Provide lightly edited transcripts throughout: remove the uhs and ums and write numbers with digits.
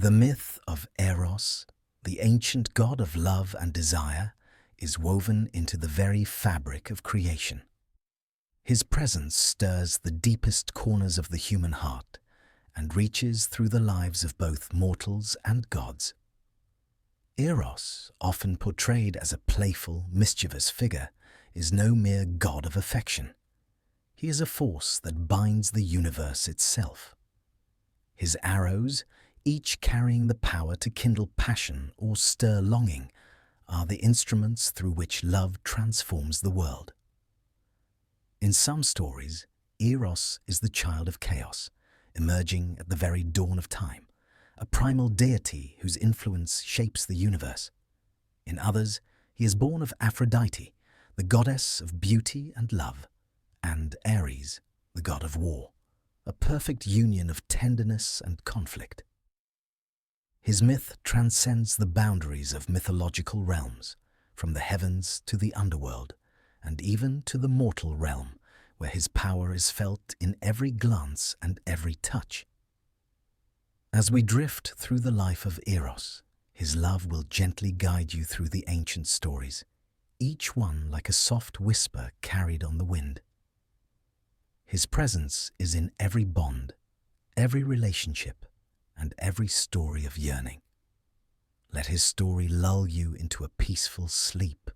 The myth of Eros, the ancient god of love and desire, is woven into the very fabric of creation. His presence stirs the deepest corners of the human heart and reaches through the lives of both mortals and gods. Eros, often portrayed as a playful, mischievous figure, is no mere god of affection. He is a force that binds the universe itself. His arrows, each carrying the power to kindle passion or stir longing, are the instruments through which love transforms the world. In some stories, Eros is the child of chaos, emerging at the very dawn of time, a primal deity whose influence shapes the universe. In others, he is born of Aphrodite, the goddess of beauty and love, and Ares, the god of war, a perfect union of tenderness and conflict. His myth transcends the boundaries of mythological realms, from the heavens to the underworld, and even to the mortal realm, where his power is felt in every glance and every touch. As we drift through the life of Eros, his love will gently guide you through the ancient stories, each one like a soft whisper carried on the wind. His presence is in every bond, every relationship, and every story of yearning. Let his story lull you into a peaceful sleep,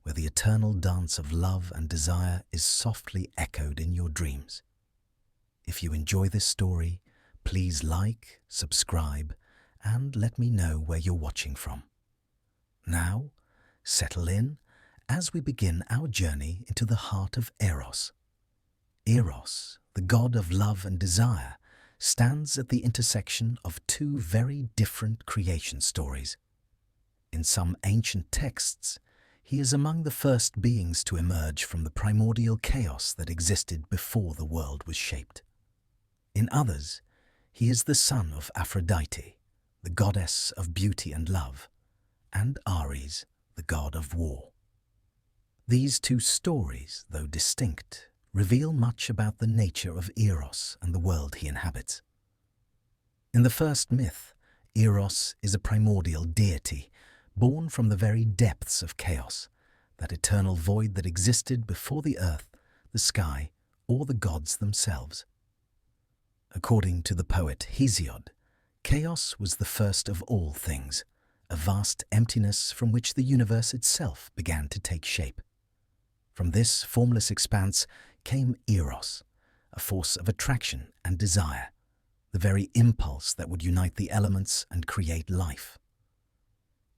where the eternal dance of love and desire is softly echoed in your dreams. If you enjoy this story, please like, subscribe, and let me know where you're watching from. Now, settle in as we begin our journey into the heart of Eros. Eros, the god of love and desire, stands at the intersection of two very different creation stories. In some ancient texts, he is among the first beings to emerge from the primordial chaos that existed before the world was shaped. In others, he is the son of Aphrodite, the goddess of beauty and love, and Ares, the god of war. These two stories, though distinct, reveal much about the nature of Eros and the world he inhabits. In the first myth, Eros is a primordial deity, born from the very depths of chaos, that eternal void that existed before the earth, the sky, or the gods themselves. According to the poet Hesiod, chaos was the first of all things, a vast emptiness from which the universe itself began to take shape. From this formless expanse came Eros, a force of attraction and desire, the very impulse that would unite the elements and create life.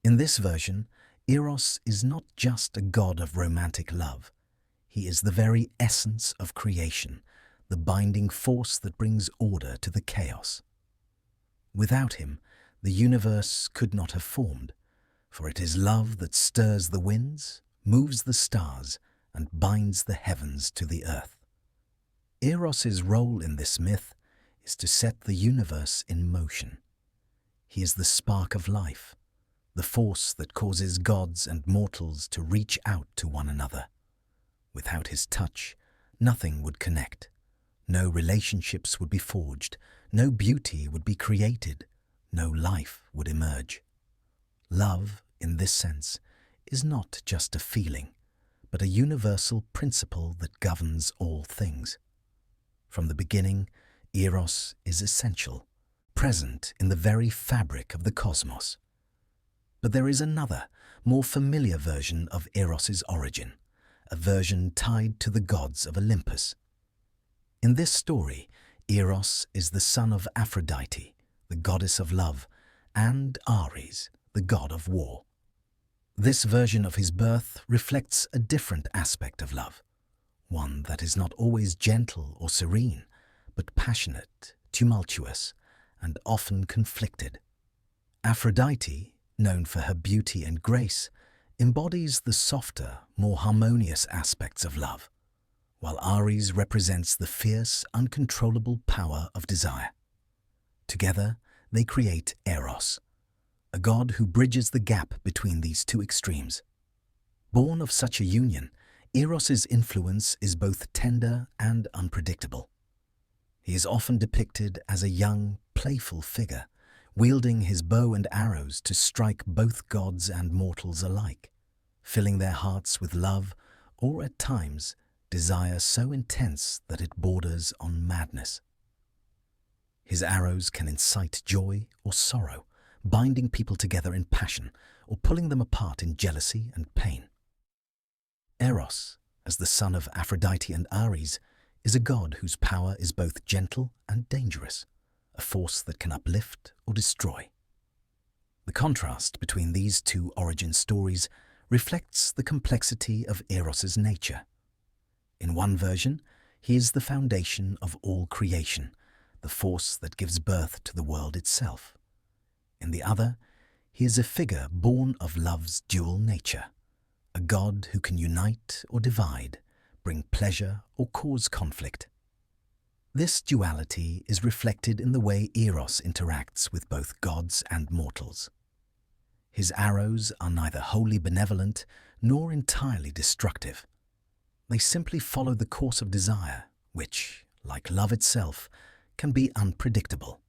In this version, Eros is not just a god of romantic love. He is the very essence of creation, the binding force that brings order to the chaos. Without him, the universe could not have formed, for it is love that stirs the winds, moves the stars, and binds the heavens to the earth. Eros's role in this myth is to set the universe in motion. He is the spark of life, the force that causes gods and mortals to reach out to one another. Without his touch, nothing would connect. No relationships would be forged, no beauty would be created, no life would emerge. Love, in this sense, is not just a feeling, but a universal principle that governs all things. From the beginning, Eros is essential, present in the very fabric of the cosmos. But there is another, more familiar version of Eros's origin, a version tied to the gods of Olympus. In this story, Eros is the son of Aphrodite, the goddess of love, and Ares, the god of war. This version of his birth reflects a different aspect of love, one that is not always gentle or serene, but passionate, tumultuous, and often conflicted. Aphrodite, known for her beauty and grace, embodies the softer, more harmonious aspects of love, while Ares represents the fierce, uncontrollable power of desire. Together, they create Eros, a god who bridges the gap between these two extremes. Born of such a union, Eros's influence is both tender and unpredictable. He is often depicted as a young, playful figure, wielding his bow and arrows to strike both gods and mortals alike, filling their hearts with love or, at times, desire so intense that it borders on madness. His arrows can incite joy or sorrow, binding people together in passion or pulling them apart in jealousy and pain. Eros, as the son of Aphrodite and Ares, is a god whose power is both gentle and dangerous, a force that can uplift or destroy. The contrast between these two origin stories reflects the complexity of Eros's nature. In one version, he is the foundation of all creation, the force that gives birth to the world itself. In the other, he is a figure born of love's dual nature, a god who can unite or divide, bring pleasure or cause conflict. This duality is reflected in the way Eros interacts with both gods and mortals. His arrows are neither wholly benevolent nor entirely destructive. They simply follow the course of desire, which, like love itself, can be unpredictable.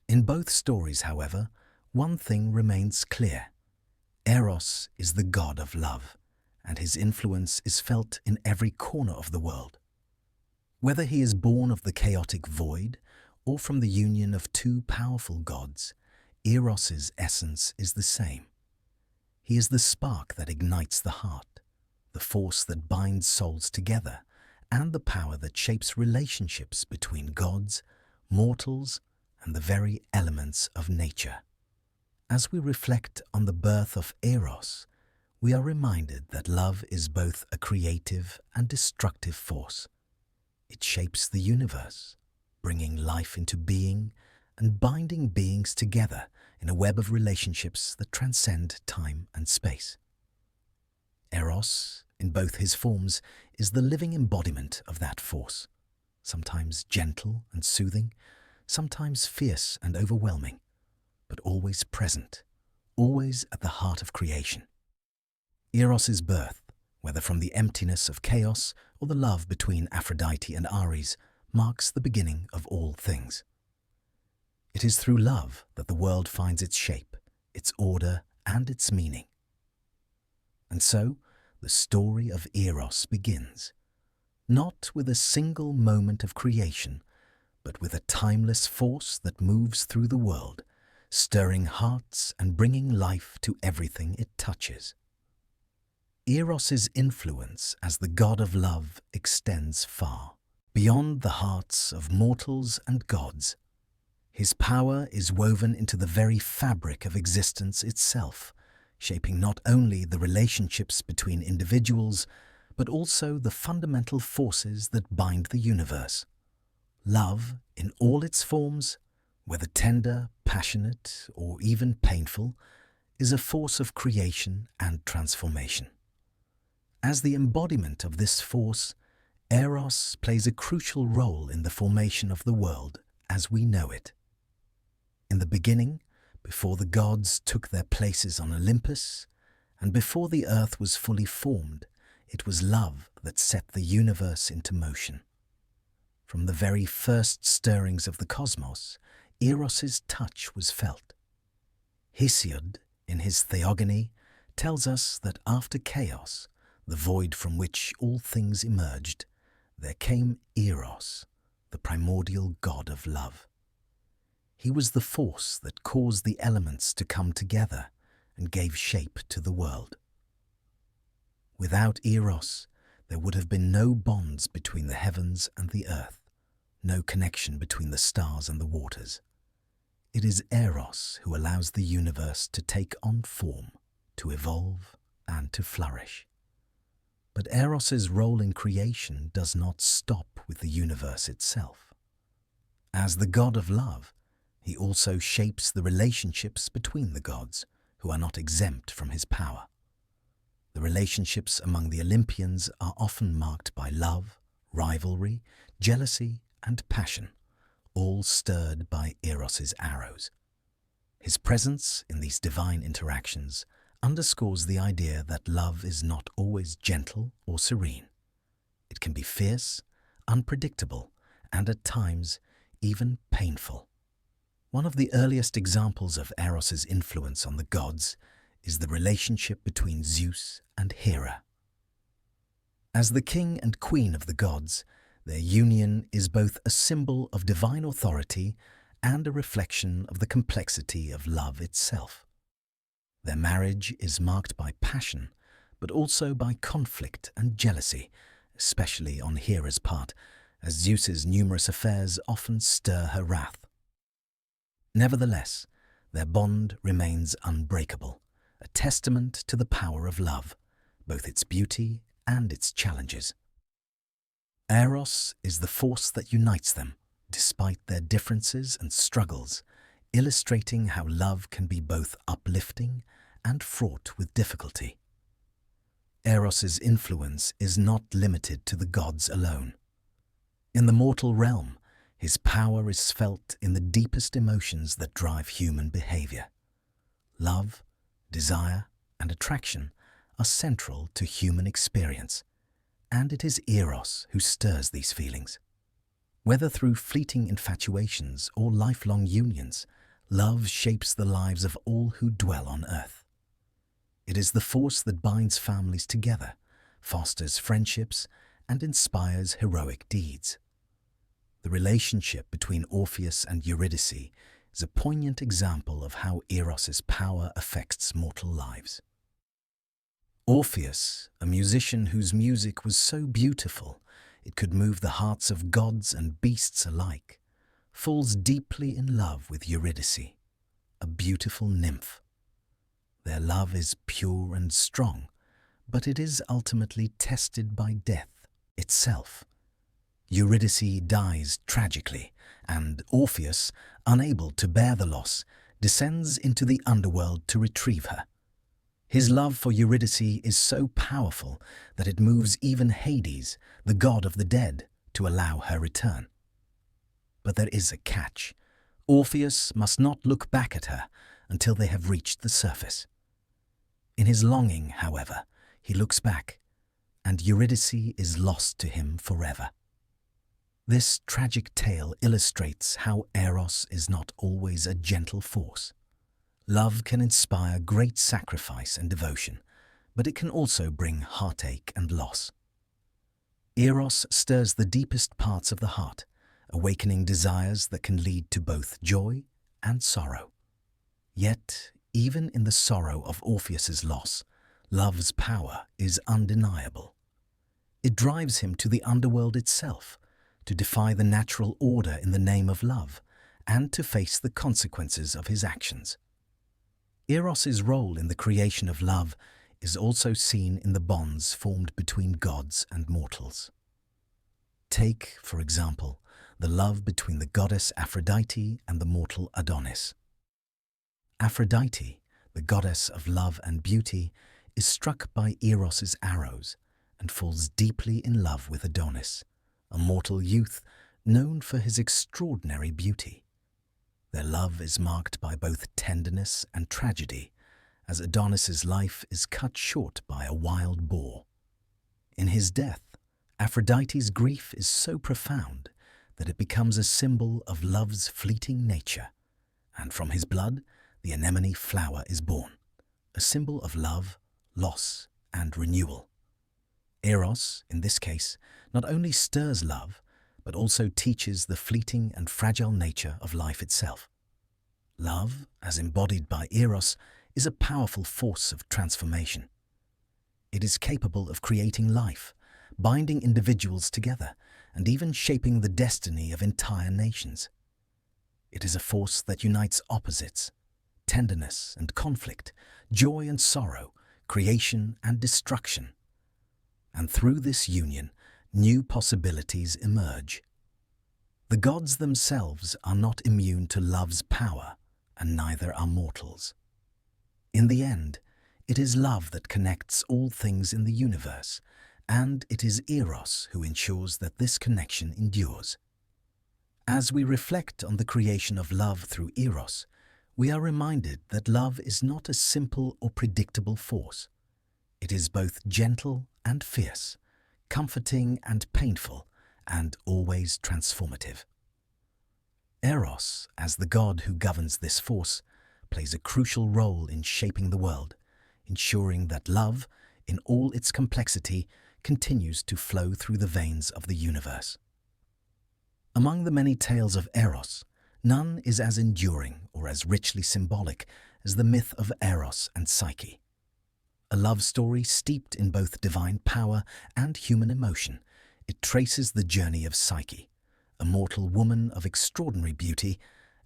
In both stories, however, one thing remains clear. Eros is the god of love, and his influence is felt in every corner of the world. Whether he is born of the chaotic void or from the union of two powerful gods, Eros's essence is the same. He is the spark that ignites the heart, the force that binds souls together, and the power that shapes relationships between gods, mortals, and the very elements of nature. As we reflect on the birth of Eros, we are reminded that love is both a creative and destructive force. It shapes the universe, bringing life into being and binding beings together in a web of relationships that transcend time and space. Eros, in both his forms, is the living embodiment of that force, sometimes gentle and soothing, sometimes fierce and overwhelming, but always present, always at the heart of creation. Eros's birth, whether from the emptiness of chaos or the love between Aphrodite and Ares, marks the beginning of all things. It is through love that the world finds its shape, its order, and its meaning. And so, the story of Eros begins, not with a single moment of creation, but with a timeless force that moves through the world, stirring hearts and bringing life to everything it touches. Eros's influence as the god of love extends far, beyond the hearts of mortals and gods. His power is woven into the very fabric of existence itself, shaping not only the relationships between individuals, but also the fundamental forces that bind the universe. Love, in all its forms, whether tender, passionate, or even painful, is a force of creation and transformation. As the embodiment of this force, Eros plays a crucial role in the formation of the world as we know it. In the beginning, before the gods took their places on Olympus, and before the earth was fully formed, it was love that set the universe into motion. From the very first stirrings of the cosmos, Eros's touch was felt. Hesiod, in his Theogony, tells us that after chaos, the void from which all things emerged, there came Eros, the primordial god of love. He was the force that caused the elements to come together and gave shape to the world. Without Eros, there would have been no bonds between the heavens and the earth, no connection between the stars and the waters. It is Eros who allows the universe to take on form, to evolve, and to flourish. But Eros's role in creation does not stop with the universe itself. As the god of love, he also shapes the relationships between the gods, who are not exempt from his power. The relationships among the Olympians are often marked by love, rivalry, jealousy, and passion, all stirred by Eros's arrows. His presence in these divine interactions underscores the idea that love is not always gentle or serene. It can be fierce, unpredictable, and at times even painful. One of the earliest examples of Eros's influence on the gods is the relationship between Zeus and Hera. As the king and queen of the gods, their union is both a symbol of divine authority and a reflection of the complexity of love itself. Their marriage is marked by passion, but also by conflict and jealousy, especially on Hera's part, as Zeus's numerous affairs often stir her wrath. Nevertheless, their bond remains unbreakable, a testament to the power of love, both its beauty and its challenges. Eros is the force that unites them, despite their differences and struggles, illustrating how love can be both uplifting and fraught with difficulty. Eros's influence is not limited to the gods alone. In the mortal realm, his power is felt in the deepest emotions that drive human behavior. Love, desire, and attraction are central to human experience, and it is Eros who stirs these feelings. Whether through fleeting infatuations or lifelong unions, love shapes the lives of all who dwell on earth. It is the force that binds families together, fosters friendships, and inspires heroic deeds. The relationship between Orpheus and Eurydice is a poignant example of how Eros's power affects mortal lives. Orpheus, a musician whose music was so beautiful it could move the hearts of gods and beasts alike, falls deeply in love with Eurydice, a beautiful nymph. Their love is pure and strong, but it is ultimately tested by death itself. Eurydice dies tragically, and Orpheus, unable to bear the loss, descends into the underworld to retrieve her. His love for Eurydice is so powerful that it moves even Hades, the god of the dead, to allow her return. But there is a catch. Orpheus must not look back at her until they have reached the surface. In his longing, however, he looks back, and Eurydice is lost to him forever. This tragic tale illustrates how Eros is not always a gentle force. Love can inspire great sacrifice and devotion, but it can also bring heartache and loss. Eros stirs the deepest parts of the heart, awakening desires that can lead to both joy and sorrow. Yet, even in the sorrow of Orpheus's loss, love's power is undeniable. It drives him to the underworld itself, to defy the natural order in the name of love, and to face the consequences of his actions. Eros's role in the creation of love is also seen in the bonds formed between gods and mortals. Take, for example, the love between the goddess Aphrodite and the mortal Adonis. Aphrodite, the goddess of love and beauty, is struck by Eros's arrows and falls deeply in love with Adonis, a mortal youth known for his extraordinary beauty. Their love is marked by both tenderness and tragedy, as Adonis's life is cut short by a wild boar. In his death, Aphrodite's grief is so profound that it becomes a symbol of love's fleeting nature, and from his blood, the anemone flower is born, a symbol of love, loss, and renewal. Eros, in this case, not only stirs love, but also teaches the fleeting and fragile nature of life itself. Love, as embodied by Eros, is a powerful force of transformation. It is capable of creating life, binding individuals together, and even shaping the destiny of entire nations. It is a force that unites opposites, tenderness and conflict, joy and sorrow, creation and destruction. And through this union, new possibilities emerge. The gods themselves are not immune to love's power, and neither are mortals. In the end, it is love that connects all things in the universe, and it is Eros who ensures that this connection endures. As we reflect on the creation of love through Eros, we are reminded that love is not a simple or predictable force. It is both gentle and fierce, comforting and painful, and always transformative. Eros, as the god who governs this force, plays a crucial role in shaping the world, ensuring that love, in all its complexity, continues to flow through the veins of the universe. Among the many tales of Eros, none is as enduring or as richly symbolic as the myth of Eros and Psyche. A love story steeped in both divine power and human emotion, it traces the journey of Psyche, a mortal woman of extraordinary beauty,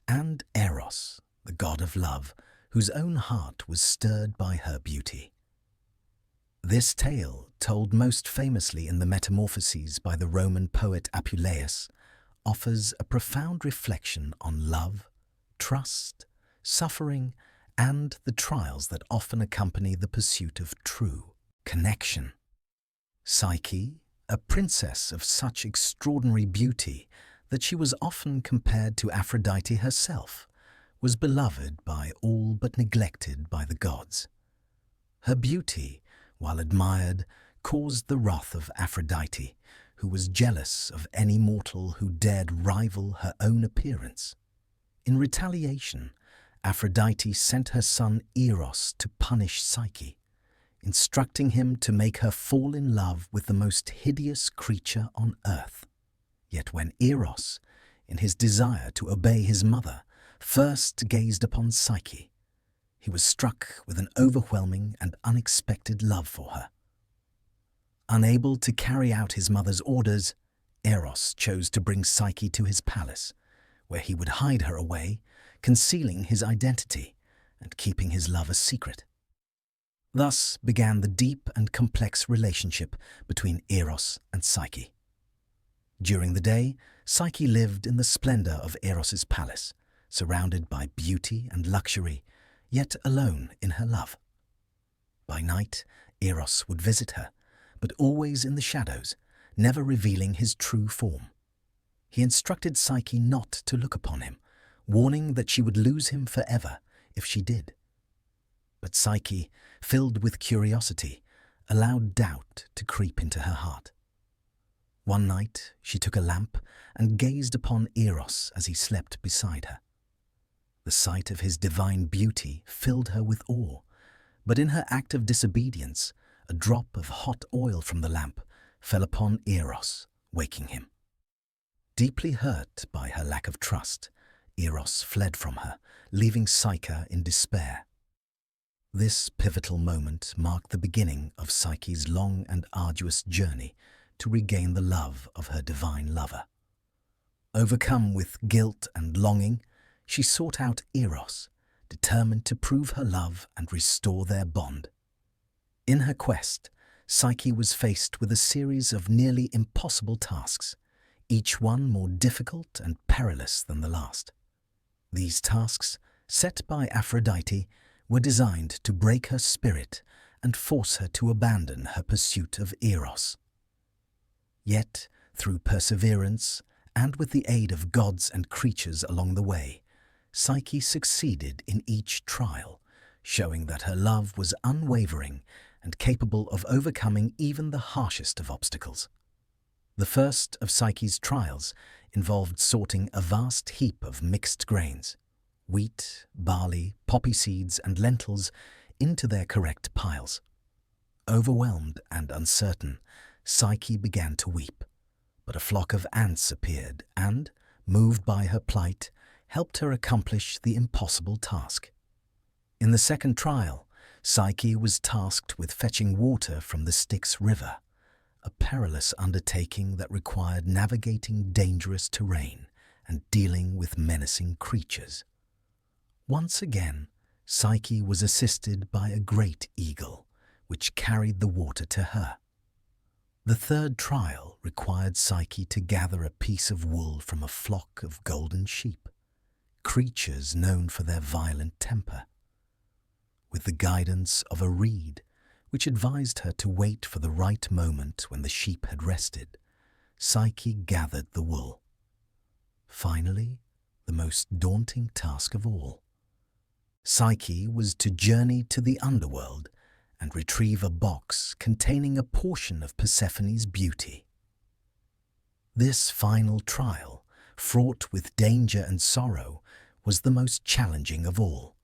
and Eros, the god of love, whose own heart was stirred by her beauty. This tale, told most famously in the Metamorphoses by the Roman poet Apuleius, offers a profound reflection on love, trust, suffering, and the trials that often accompany the pursuit of true connection. Psyche, a princess of such extraordinary beauty that she was often compared to Aphrodite herself, was beloved by all but neglected by the gods. Her beauty, while admired, caused the wrath of Aphrodite, who was jealous of any mortal who dared rival her own appearance. In retaliation, Aphrodite sent her son Eros to punish Psyche, instructing him to make her fall in love with the most hideous creature on earth. Yet when Eros, in his desire to obey his mother, first gazed upon Psyche, he was struck with an overwhelming and unexpected love for her. Unable to carry out his mother's orders, Eros chose to bring Psyche to his palace, where he would hide her away, concealing his identity and keeping his love a secret. Thus began the deep and complex relationship between Eros and Psyche. During the day, Psyche lived in the splendor of Eros's palace, surrounded by beauty and luxury, yet alone in her love. By night, Eros would visit her, but always in the shadows, never revealing his true form. He instructed Psyche not to look upon him, warning that she would lose him forever if she did. But Psyche, filled with curiosity, allowed doubt to creep into her heart. One night, she took a lamp and gazed upon Eros as he slept beside her. The sight of his divine beauty filled her with awe, but in her act of disobedience, a drop of hot oil from the lamp fell upon Eros, waking him. Deeply hurt by her lack of trust, Eros fled from her, leaving Psyche in despair. This pivotal moment marked the beginning of Psyche's long and arduous journey to regain the love of her divine lover. Overcome with guilt and longing, she sought out Eros, determined to prove her love and restore their bond. In her quest, Psyche was faced with a series of nearly impossible tasks, each one more difficult and perilous than the last. These tasks, set by Aphrodite, were designed to break her spirit and force her to abandon her pursuit of Eros. Yet, through perseverance and with the aid of gods and creatures along the way, Psyche succeeded in each trial, showing that her love was unwavering and capable of overcoming even the harshest of obstacles. The first of Psyche's trials involved sorting a vast heap of mixed grains, wheat, barley, poppy seeds, and lentils, into their correct piles. Overwhelmed and uncertain, Psyche began to weep, but a flock of ants appeared and, moved by her plight, helped her accomplish the impossible task. In the second trial, Psyche was tasked with fetching water from the Styx River, a perilous undertaking that required navigating dangerous terrain and dealing with menacing creatures. Once again, Psyche was assisted by a great eagle, which carried the water to her. The third trial required Psyche to gather a piece of wool from a flock of golden sheep, creatures known for their violent temper. With the guidance of a reed, which advised her to wait for the right moment when the sheep had rested, Psyche gathered the wool. Finally, the most daunting task of all. Psyche was to journey to the underworld and retrieve a box containing a portion of Persephone's beauty. This final trial fraught with danger and sorrow, was the most challenging of all.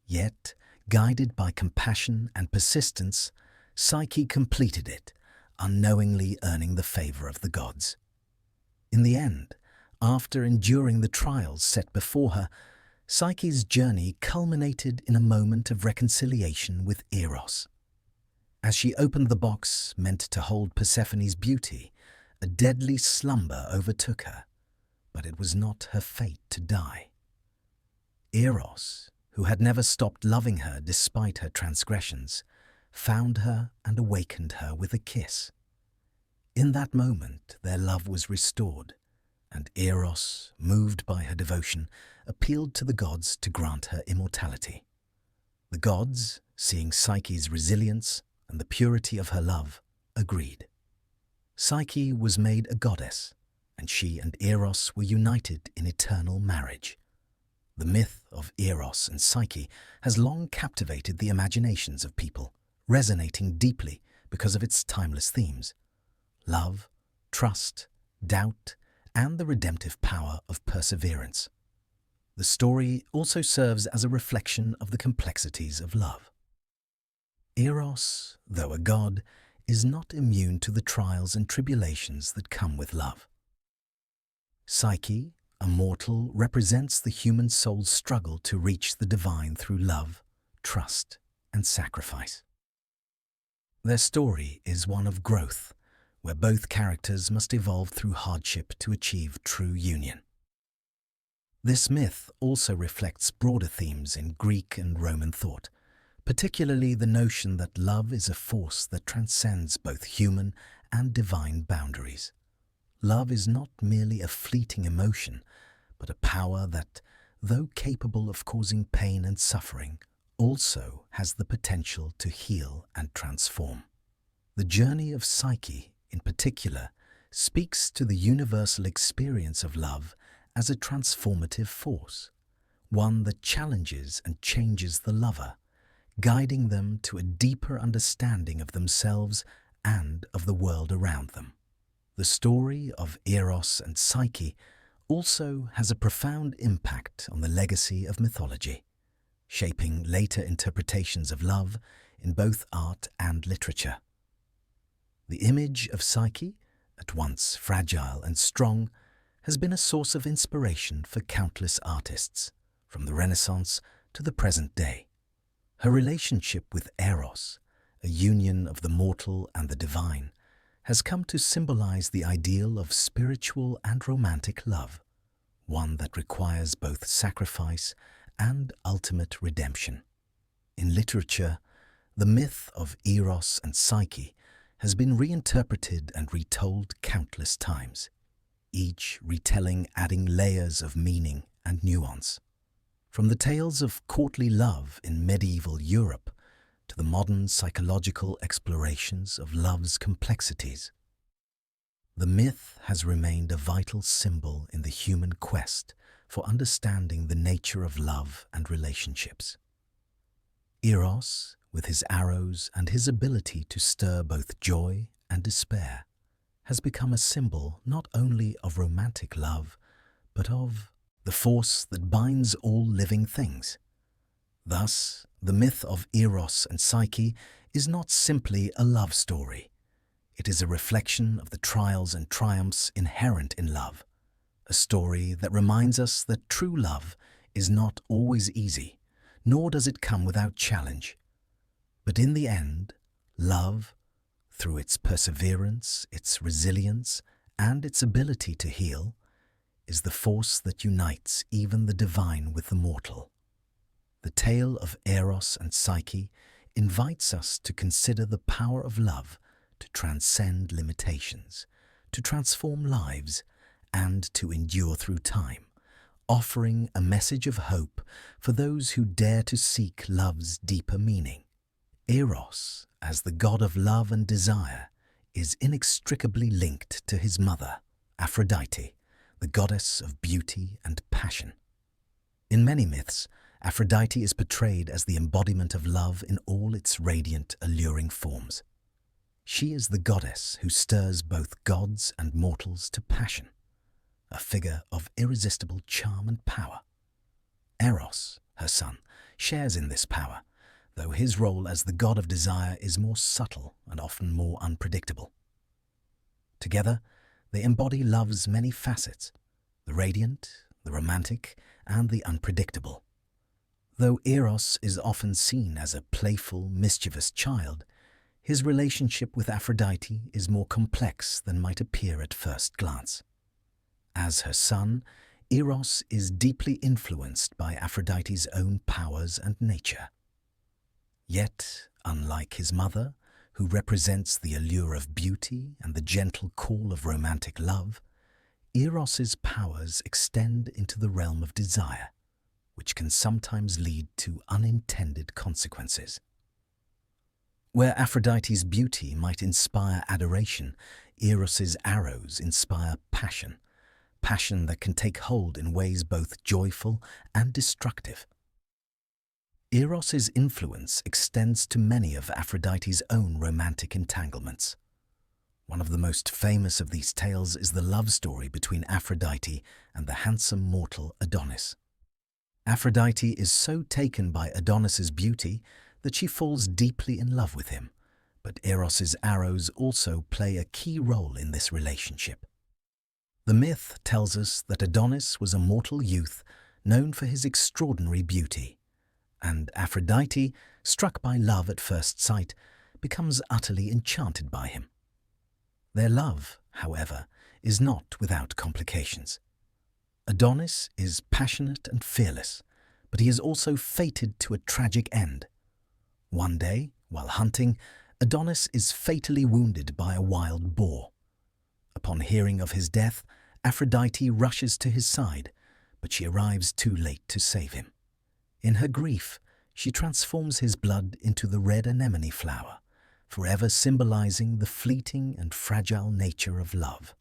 Yet, guided by compassion and persistence, Psyche completed it, unknowingly earning the favor of the gods. In the end, after enduring the trials set before her, Psyche's journey culminated in a moment of reconciliation with Eros. As she opened the box meant to hold Persephone's beauty, a deadly slumber overtook her, but it was not her fate to die. Eros, who had never stopped loving her despite her transgressions, found her and awakened her with a kiss. In that moment, their love was restored, and Eros, moved by her devotion, appealed to the gods to grant her immortality. The gods, seeing Psyche's resilience and the purity of her love, agreed. Psyche was made a goddess, and she and Eros were united in eternal marriage. The myth of Eros and Psyche has long captivated the imaginations of people, resonating deeply because of its timeless themes: love, trust, doubt, and the redemptive power of perseverance. The story also serves as a reflection of the complexities of love. Eros, though a god, is not immune to the trials and tribulations that come with love. Psyche, a mortal, represents the human soul's struggle to reach the divine through love, trust, and sacrifice. Their story is one of growth, where both characters must evolve through hardship to achieve true union. This myth also reflects broader themes in Greek and Roman thought, particularly the notion that love is a force that transcends both human and divine boundaries. Love is not merely a fleeting emotion, but a power that, though capable of causing pain and suffering, also has the potential to heal and transform. The journey of Psyche, in particular, speaks to the universal experience of love as a transformative force, one that challenges and changes the lover, guiding them to a deeper understanding of themselves and of the world around them. The story of Eros and Psyche also has a profound impact on the legacy of mythology, shaping later interpretations of love in both art and literature. The image of Psyche, at once fragile and strong, has been a source of inspiration for countless artists, from the Renaissance to the present day. Her relationship with Eros, a union of the mortal and the divine, has come to symbolize the ideal of spiritual and romantic love, one that requires both sacrifice and ultimate redemption. In literature, the myth of Eros and Psyche has been reinterpreted and retold countless times, each retelling adding layers of meaning and nuance. From the tales of courtly love in medieval Europe to the modern psychological explorations of love's complexities, the myth has remained a vital symbol in the human quest for understanding the nature of love and relationships. Eros, with his arrows and his ability to stir both joy and despair, has become a symbol not only of romantic love, but of the force that binds all living things. Thus, the myth of Eros and Psyche is not simply a love story. It is a reflection of the trials and triumphs inherent in love, a story that reminds us that true love is not always easy, nor does it come without challenge. But in the end, love, through its perseverance, its resilience, and its ability to heal, is the force that unites even the divine with the mortal. The tale of Eros and Psyche invites us to consider the power of love to transcend limitations, to transform lives, and to endure through time, offering a message of hope for those who dare to seek love's deeper meaning. Eros, as the god of love and desire, is inextricably linked to his mother, Aphrodite, the goddess of beauty and passion. In many myths, Aphrodite is portrayed as the embodiment of love in all its radiant, alluring forms. She is the goddess who stirs both gods and mortals to passion, a figure of irresistible charm and power. Eros, her son, shares in this power, though his role as the god of desire is more subtle and often more unpredictable. Together, they embody love's many facets, the radiant, the romantic, and the unpredictable. Though Eros is often seen as a playful, mischievous child, his relationship with Aphrodite is more complex than might appear at first glance. As her son, Eros is deeply influenced by Aphrodite's own powers and nature. Yet, unlike his mother, who represents the allure of beauty and the gentle call of romantic love, Eros's powers extend into the realm of desire, which can sometimes lead to unintended consequences. Where Aphrodite's beauty might inspire adoration, Eros's arrows inspire passion, passion that can take hold in ways both joyful and destructive. Eros's influence extends to many of Aphrodite's own romantic entanglements. One of the most famous of these tales is the love story between Aphrodite and the handsome mortal Adonis. Aphrodite is so taken by Adonis's beauty that she falls deeply in love with him, but Eros's arrows also play a key role in this relationship. The myth tells us that Adonis was a mortal youth known for his extraordinary beauty, and Aphrodite, struck by love at first sight, becomes utterly enchanted by him. Their love, however, is not without complications. Adonis is passionate and fearless, but he is also fated to a tragic end. One day, while hunting, Adonis is fatally wounded by a wild boar. Upon hearing of his death, Aphrodite rushes to his side, but she arrives too late to save him. In her grief, she transforms his blood into the red anemone flower, forever symbolizing the fleeting and fragile nature of love.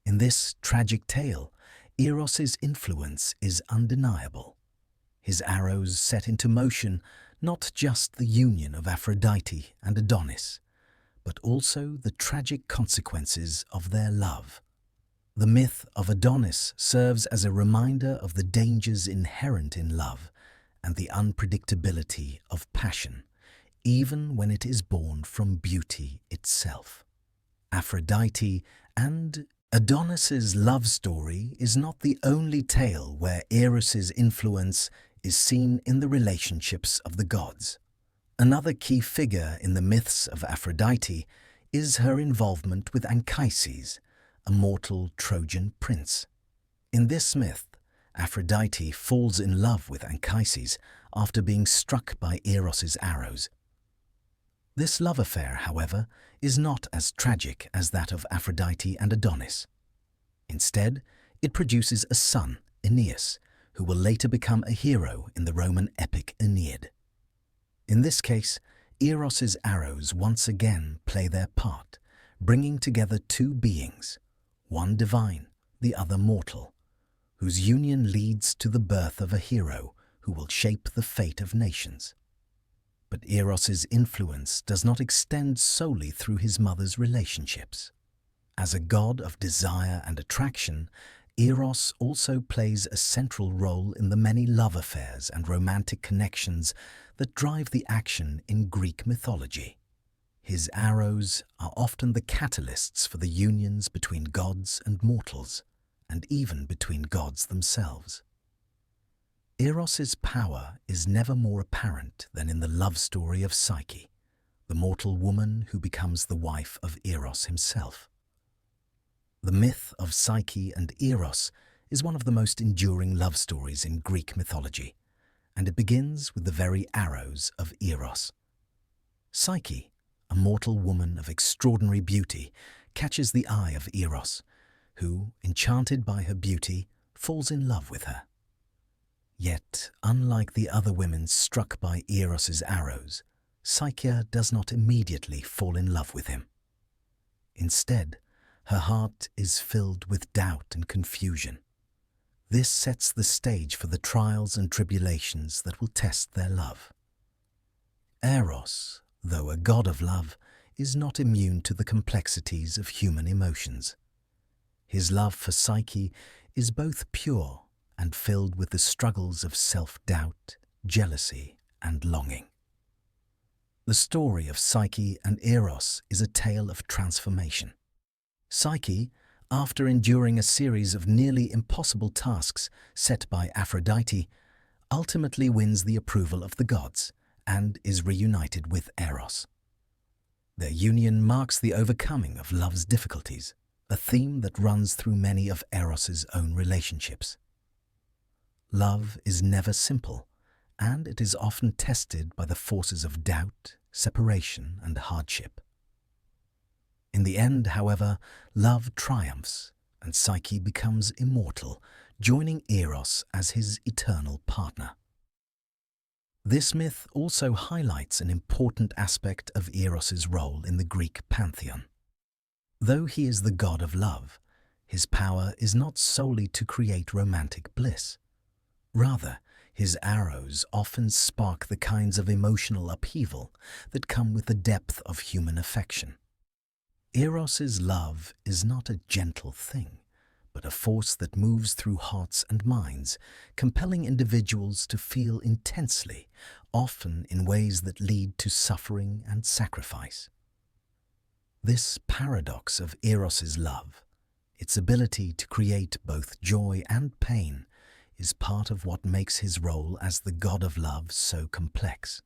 In this tragic tale, Eros's influence is undeniable. His arrows set into motion not just the union of Aphrodite and Adonis, but also the tragic consequences of their love. The myth of Adonis serves as a reminder of the dangers inherent in love and the unpredictability of passion, even when it is born from beauty itself. Aphrodite and Adonis's love story is not the only tale where Eros's influence is seen in the relationships of the gods. Another key figure in the myths of Aphrodite is her involvement with Anchises, a mortal Trojan prince. In this myth, Aphrodite falls in love with Anchises after being struck by Eros's arrows. This love affair, however, is not as tragic as that of Aphrodite and Adonis. Instead, it produces a son, Aeneas, who will later become a hero in the Roman epic Aeneid. In this case, Eros's arrows once again play their part, bringing together two beings, one divine, the other mortal, whose union leads to the birth of a hero who will shape the fate of nations. But Eros's influence does not extend solely through his mother's relationships. As a god of desire and attraction, Eros also plays a central role in the many love affairs and romantic connections that drive the action in Greek mythology. His arrows are often the catalysts for the unions between gods and mortals, and even between gods themselves. Eros's power is never more apparent than in the love story of Psyche, the mortal woman who becomes the wife of Eros himself. The myth of Psyche and Eros is one of the most enduring love stories in Greek mythology, and it begins with the very arrows of Eros. Psyche, a mortal woman of extraordinary beauty, catches the eye of Eros, who, enchanted by her beauty, falls in love with her. Yet, unlike the other women struck by Eros's arrows, Psyche does not immediately fall in love with him. Instead, her heart is filled with doubt and confusion. This sets the stage for the trials and tribulations that will test their love. Eros, though a god of love, is not immune to the complexities of human emotions. His love for Psyche is both pure and filled with the struggles of self-doubt, jealousy, and longing. The story of Psyche and Eros is a tale of transformation. Psyche, after enduring a series of nearly impossible tasks set by Aphrodite, ultimately wins the approval of the gods and is reunited with Eros. Their union marks the overcoming of love's difficulties, a theme that runs through many of Eros's own relationships. Love is never simple, and it is often tested by the forces of doubt, separation, and hardship. In the end, however, love triumphs, and Psyche becomes immortal, joining Eros as his eternal partner. This myth also highlights an important aspect of Eros's role in the Greek pantheon. Though he is the god of love, his power is not solely to create romantic bliss. Rather, his arrows often spark the kinds of emotional upheaval that come with the depth of human affection. Eros's love is not a gentle thing, but a force that moves through hearts and minds, compelling individuals to feel intensely, often in ways that lead to suffering and sacrifice. This paradox of Eros's love, its ability to create both joy and pain, is part of what makes his role as the god of love so complex.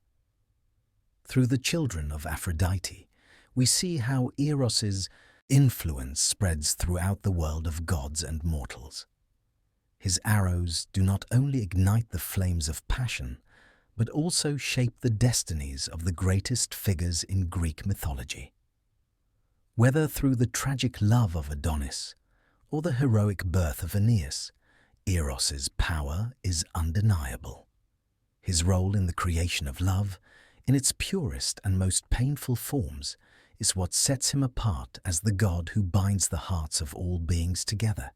Through the children of Aphrodite, we see how Eros's influence spreads throughout the world of gods and mortals. His arrows do not only ignite the flames of passion, but also shape the destinies of the greatest figures in Greek mythology. Whether through the tragic love of Adonis or the heroic birth of Aeneas, Eros's power is undeniable. His role in the creation of love, in its purest and most painful forms, is what sets him apart as the god who binds the hearts of all beings together,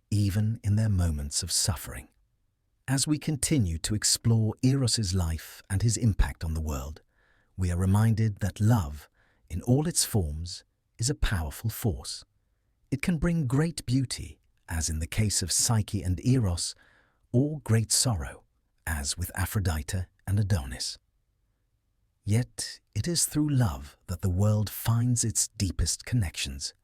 even in their moments of suffering. As we continue to explore Eros's life and his impact on the world, we are reminded that love, in all its forms, is a powerful force. It can bring great beauty, as in the case of Psyche and Eros, or great sorrow, as with Aphrodite and Adonis. Yet it is through love that the world finds its deepest connections,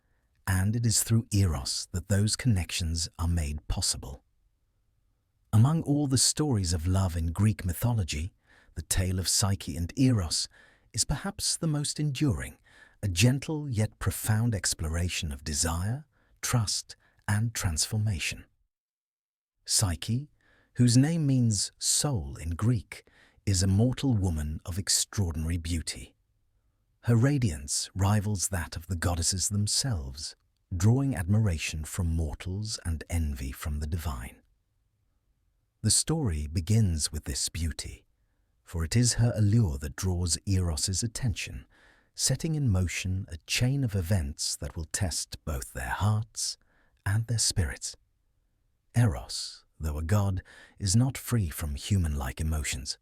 and it is through Eros that those connections are made possible. Among all the stories of love in Greek mythology, the tale of Psyche and Eros is perhaps the most enduring, a gentle yet profound exploration of desire, trust, and transformation. Psyche, whose name means soul in Greek, is a mortal woman of extraordinary beauty. Her radiance rivals that of the goddesses themselves, drawing admiration from mortals and envy from the divine. The story begins with this beauty, for it is her allure that draws Eros's attention, setting in motion a chain of events that will test both their hearts and their spirits. Eros, though a god, is not free from human-like emotions.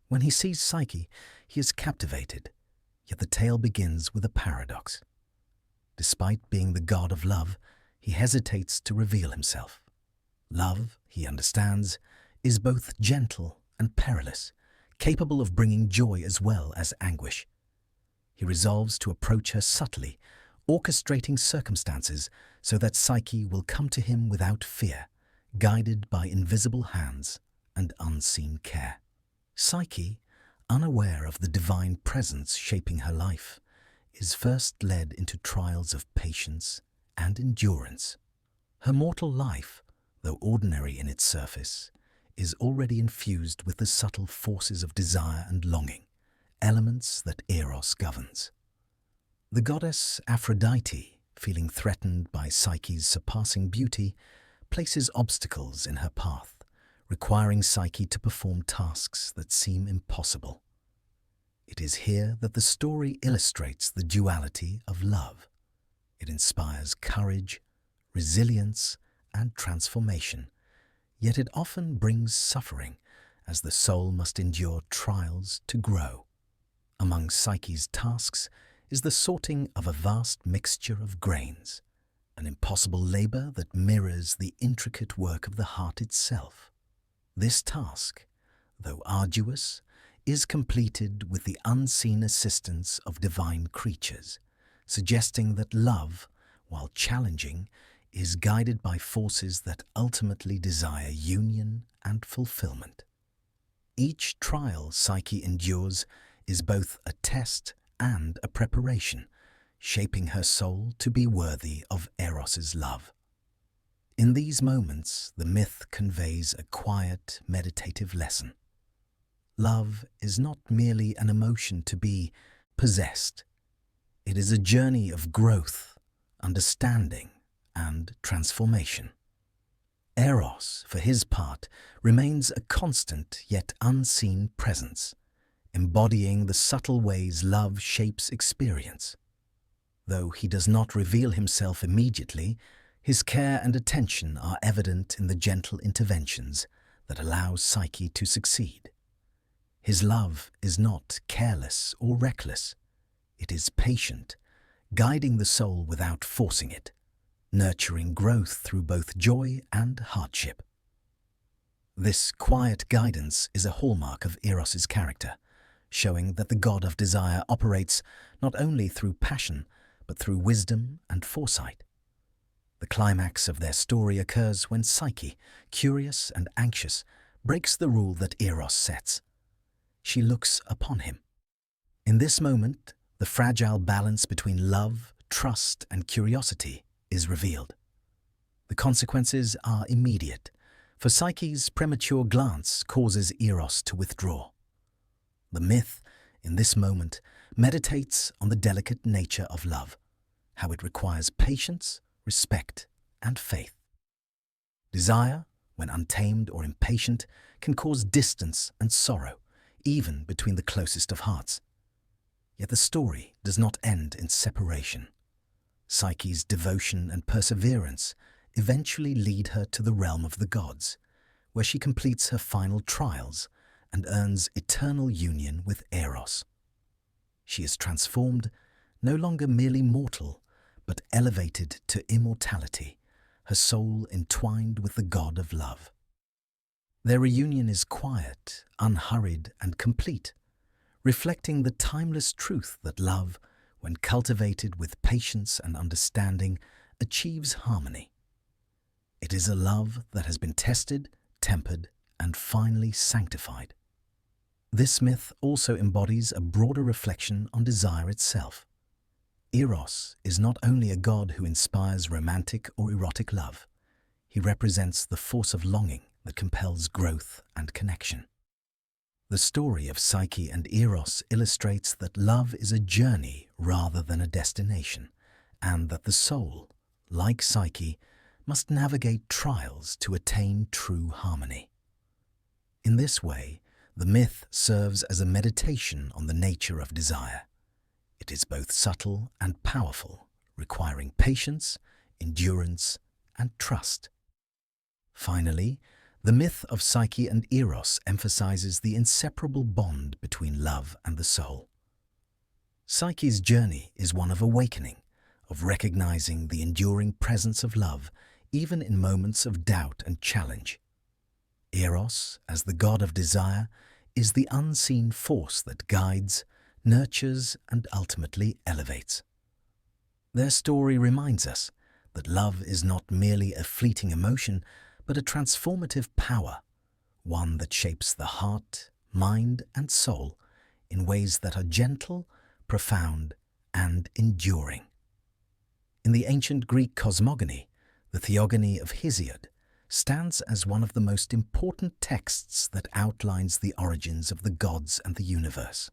When he sees Psyche, he is captivated, yet the tale begins with a paradox. Despite being the god of love, he hesitates to reveal himself. Love, he understands, is both gentle and perilous, capable of bringing joy as well as anguish. He resolves to approach her subtly, orchestrating circumstances so that Psyche will come to him without fear, guided by invisible hands and unseen care. Psyche, unaware of the divine presence shaping her life, is first led into trials of patience and endurance. Her mortal life, though ordinary in its surface, is already infused with the subtle forces of desire and longing, elements that Eros governs. The goddess Aphrodite, feeling threatened by Psyche's surpassing beauty, places obstacles in her path, requiring Psyche to perform tasks that seem impossible. It is here that the story illustrates the duality of love. It inspires courage, resilience, and transformation, yet it often brings suffering as the soul must endure trials to grow. Among Psyche's tasks is the sorting of a vast mixture of grains, an impossible labor that mirrors the intricate work of the heart itself. This task, though arduous, is completed with the unseen assistance of divine creatures, suggesting that love, while challenging, is guided by forces that ultimately desire union and fulfillment. Each trial Psyche endures is both a test and a preparation, shaping her soul to be worthy of Eros's love. In these moments, the myth conveys a quiet, meditative lesson. Love is not merely an emotion to be possessed. It is a journey of growth, understanding, and transformation. Eros, for his part, remains a constant yet unseen presence, embodying the subtle ways love shapes experience. Though he does not reveal himself immediately, his care and attention are evident in the gentle interventions that allow Psyche to succeed. His love is not careless or reckless. It is patient, guiding the soul without forcing it, nurturing growth through both joy and hardship. This quiet guidance is a hallmark of Eros's character, showing that the god of desire operates not only through passion, but through wisdom and foresight. The climax of their story occurs when Psyche, curious and anxious, breaks the rule that Eros sets. She looks upon him. In this moment, the fragile balance between love, trust, and curiosity is revealed. The consequences are immediate, for Psyche's premature glance causes Eros to withdraw. The myth, in this moment, meditates on the delicate nature of love, how it requires patience, respect, and faith. Desire, when untamed or impatient, can cause distance and sorrow, even between the closest of hearts. Yet the story does not end in separation. Psyche's devotion and perseverance eventually lead her to the realm of the gods, where she completes her final trials and earns eternal union with Eros. She is transformed, no longer merely mortal, but elevated to immortality, her soul entwined with the god of love. Their reunion is quiet, unhurried, and complete, reflecting the timeless truth that love, when cultivated with patience and understanding, achieves harmony. It is a love that has been tested, tempered, and finally sanctified. This myth also embodies a broader reflection on desire itself. Eros is not only a god who inspires romantic or erotic love. He represents the force of longing that compels growth and connection. The story of Psyche and Eros illustrates that love is a journey rather than a destination, and that the soul, like Psyche, must navigate trials to attain true harmony. In this way, the myth serves as a meditation on the nature of desire. It is both subtle and powerful, requiring patience, endurance, and trust. Finally, the myth of Psyche and Eros emphasizes the inseparable bond between love and the soul. Psyche's journey is one of awakening, of recognizing the enduring presence of love, even in moments of doubt and challenge. Eros, as the god of desire, is the unseen force that guides, nurtures, and ultimately elevates. Their story reminds us that love is not merely a fleeting emotion, but a transformative power, one that shapes the heart, mind, and soul in ways that are gentle, profound, and enduring. In the ancient Greek cosmogony, the Theogony of Hesiod stands as one of the most important texts that outlines the origins of the gods and the universe.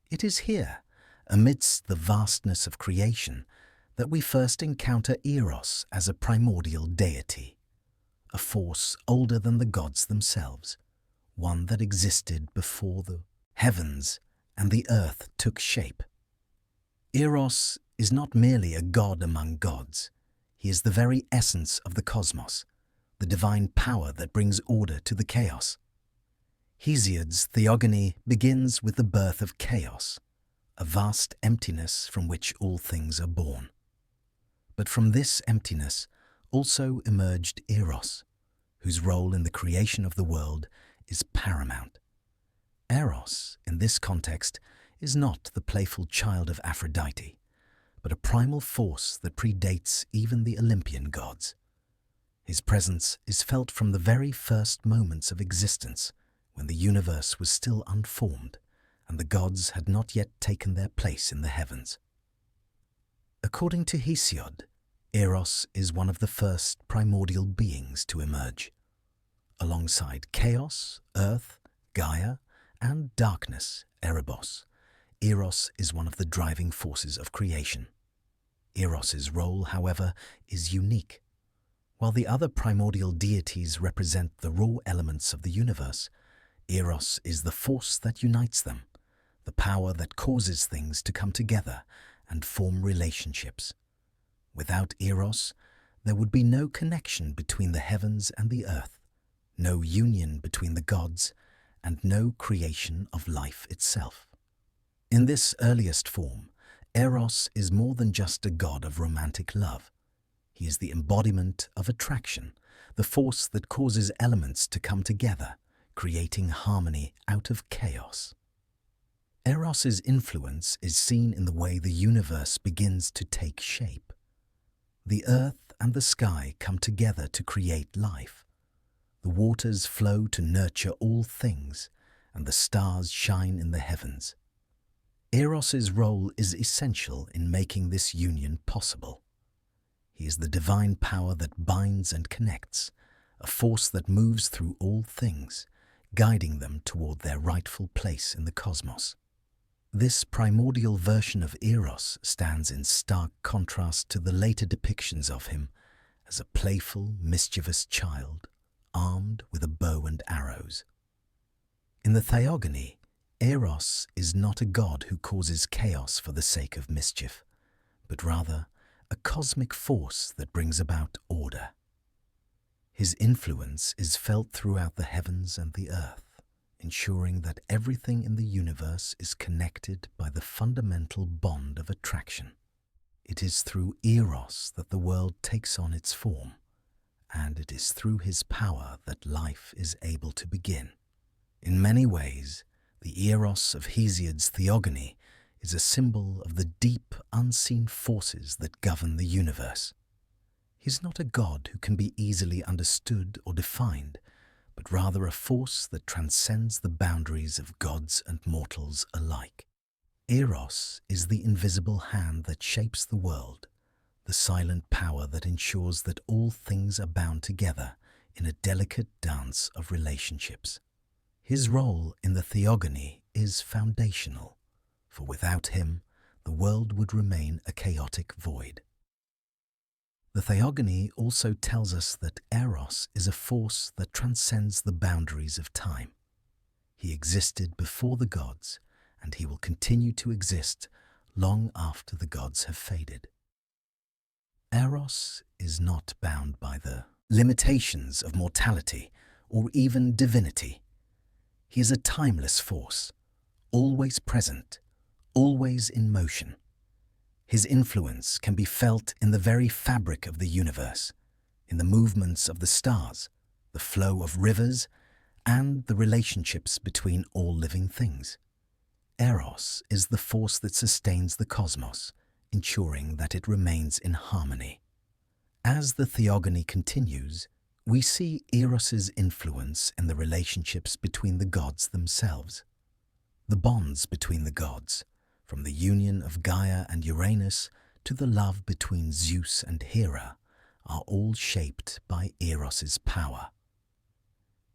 It is here, amidst the vastness of creation, that we first encounter Eros as a primordial deity, a force older than the gods themselves, one that existed before the heavens and the earth took shape. Eros is not merely a god among gods. He is the very essence of the cosmos, the divine power that brings order to the chaos. Hesiod's Theogony begins with the birth of chaos, a vast emptiness from which all things are born. But from this emptiness also emerged Eros, whose role in the creation of the world is paramount. Eros, in this context, is not the playful child of Aphrodite, but a primal force that predates even the Olympian gods. His presence is felt from the very first moments of existence, when the universe was still unformed and the gods had not yet taken their place in the heavens. According to Hesiod, Eros is one of the first primordial beings to emerge. Alongside chaos, earth, Gaia, and darkness, Erebos, Eros is one of the driving forces of creation. Eros's role, however, is unique. While the other primordial deities represent the raw elements of the universe, Eros is the force that unites them, the power that causes things to come together and form relationships. Without Eros, there would be no connection between the heavens and the earth, no union between the gods, and no creation of life itself. In this earliest form, Eros is more than just a god of romantic love. He is the embodiment of attraction, the force that causes elements to come together, creating harmony out of chaos. Eros's influence is seen in the way the universe begins to take shape. The earth and the sky come together to create life. The waters flow to nurture all things, and the stars shine in the heavens. Eros's role is essential in making this union possible. He is the divine power that binds and connects, a force that moves through all things, guiding them toward their rightful place in the cosmos. This primordial version of Eros stands in stark contrast to the later depictions of him as a playful, mischievous child, armed with a bow and arrows. In the Theogony, Eros is not a god who causes chaos for the sake of mischief, but rather a cosmic force that brings about order. His influence is felt throughout the heavens and the earth, ensuring that everything in the universe is connected by the fundamental bond of attraction. It is through Eros that the world takes on its form, and it is through his power that life is able to begin. In many ways, the Eros of Hesiod's Theogony is a symbol of the deep, unseen forces that govern the universe. He is not a god who can be easily understood or defined, but rather a force that transcends the boundaries of gods and mortals alike. Eros is the invisible hand that shapes the world, the silent power that ensures that all things are bound together in a delicate dance of relationships. His role in the Theogony is foundational, for without him, the world would remain a chaotic void. The Theogony also tells us that Eros is a force that transcends the boundaries of time. He existed before the gods, and he will continue to exist long after the gods have faded. Eros is not bound by the limitations of mortality or even divinity. He is a timeless force, always present, always in motion. His influence can be felt in the very fabric of the universe, in the movements of the stars, the flow of rivers, and the relationships between all living things. Eros is the force that sustains the cosmos, ensuring that it remains in harmony. As the Theogony continues, we see Eros's influence in the relationships between the gods themselves. The bonds between the gods, from the union of Gaia and Uranus to the love between Zeus and Hera, are all shaped by Eros's power.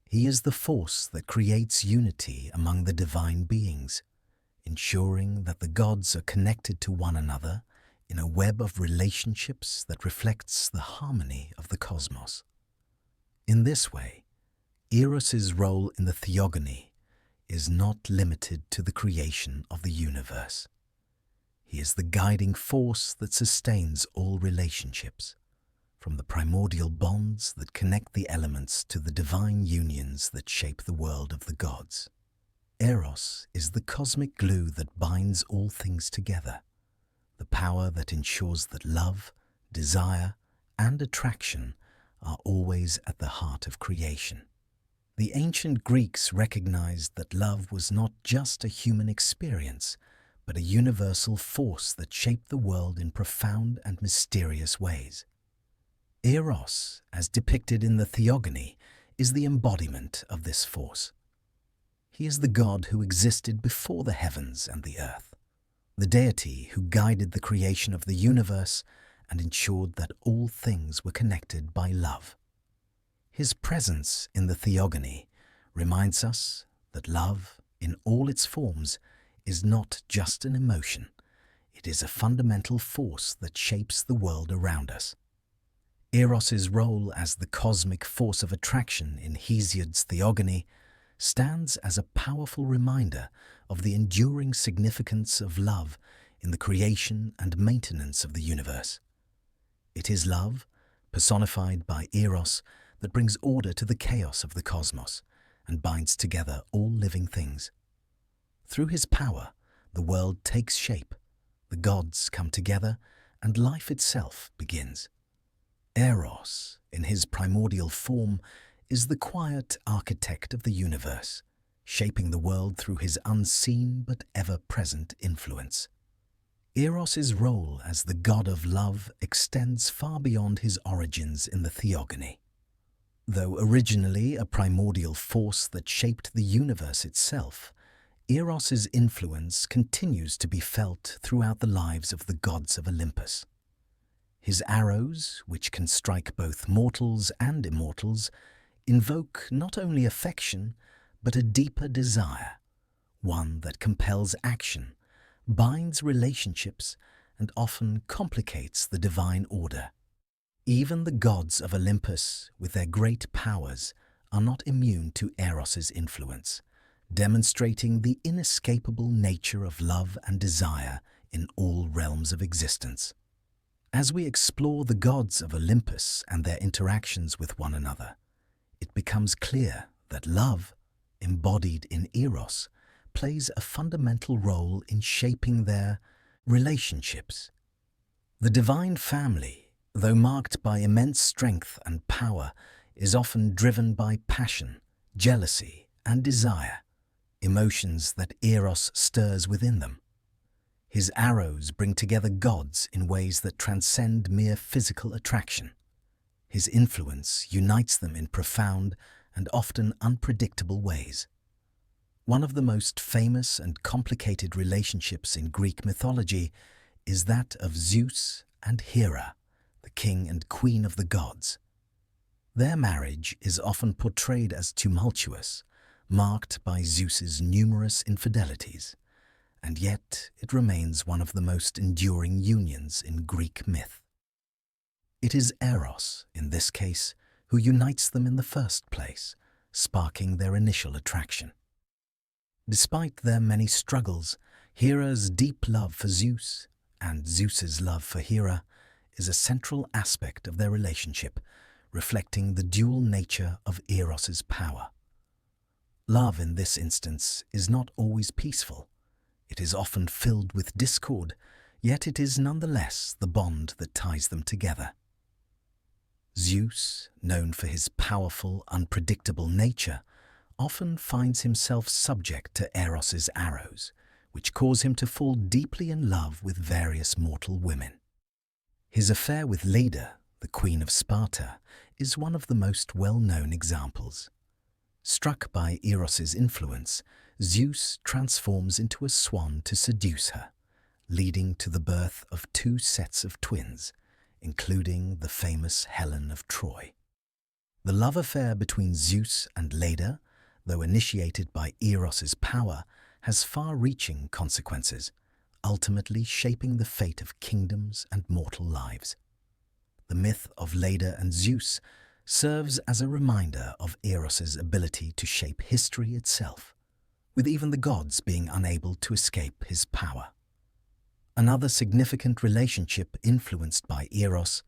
He is the force that creates unity among the divine beings, ensuring that the gods are connected to one another in a web of relationships that reflects the harmony of the cosmos. In this way, Eros's role in the Theogony is not limited to the creation of the universe. He is the guiding force that sustains all relationships, from the primordial bonds that connect the elements to the divine unions that shape the world of the gods. Eros is the cosmic glue that binds all things together, the power that ensures that love, desire, and attraction are always at the heart of creation. The ancient Greeks recognized that love was not just a human experience, but a universal force that shaped the world in profound and mysterious ways. Eros, as depicted in the Theogony, is the embodiment of this force. He is the god who existed before the heavens and the earth, the deity who guided the creation of the universe and ensured that all things were connected by love. His presence in the Theogony reminds us that love, in all its forms, is not just an emotion. It is a fundamental force that shapes the world around us. Eros's role as the cosmic force of attraction in Hesiod's Theogony stands as a powerful reminder of the enduring significance of love in the creation and maintenance of the universe. It is love, personified by Eros, that brings order to the chaos of the cosmos and binds together all living things. Through his power, the world takes shape, the gods come together, and life itself begins. Eros, in his primordial form, is the quiet architect of the universe, shaping the world through his unseen but ever-present influence. Eros's role as the god of love extends far beyond his origins in the Theogony. Though originally a primordial force that shaped the universe itself, Eros's influence continues to be felt throughout the lives of the gods of Olympus. His arrows, which can strike both mortals and immortals, invoke not only affection, but a deeper desire, one that compels action, binds relationships, and often complicates the divine order. Even the gods of Olympus, with their great powers, are not immune to Eros's influence, demonstrating the inescapable nature of love and desire in all realms of existence. As we explore the gods of Olympus and their interactions with one another, it becomes clear that love, embodied in Eros, plays a fundamental role in shaping their relationships. The divine family, though marked by immense strength and power, is often driven by passion, jealousy, and desire, emotions that Eros stirs within them. His arrows bring together gods in ways that transcend mere physical attraction. His influence unites them in profound and often unpredictable ways. One of the most famous and complicated relationships in Greek mythology is that of Zeus and Hera, the king and queen of the gods. Their marriage is often portrayed as tumultuous, marked by Zeus's numerous infidelities, and yet it remains one of the most enduring unions in Greek myth. It is Eros, in this case, who unites them in the first place, sparking their initial attraction. Despite their many struggles, Hera's deep love for Zeus and Zeus's love for Hera is a central aspect of their relationship, reflecting the dual nature of Eros's power. Love in this instance is not always peaceful. It is often filled with discord, yet it is nonetheless the bond that ties them together. Zeus, known for his powerful, unpredictable nature, often finds himself subject to Eros's arrows, which cause him to fall deeply in love with various mortal women. His affair with Leda, the Queen of Sparta, is one of the most well-known examples. Struck by Eros's influence, Zeus transforms into a swan to seduce her, leading to the birth of two sets of twins, including the famous Helen of Troy. The love affair between Zeus and Leda, though initiated by Eros's power, has far-reaching consequences, ultimately shaping the fate of kingdoms and mortal lives. The myth of Leda and Zeus serves as a reminder of Eros's ability to shape history itself, with even the gods being unable to escape his power. Another significant relationship influenced by Eros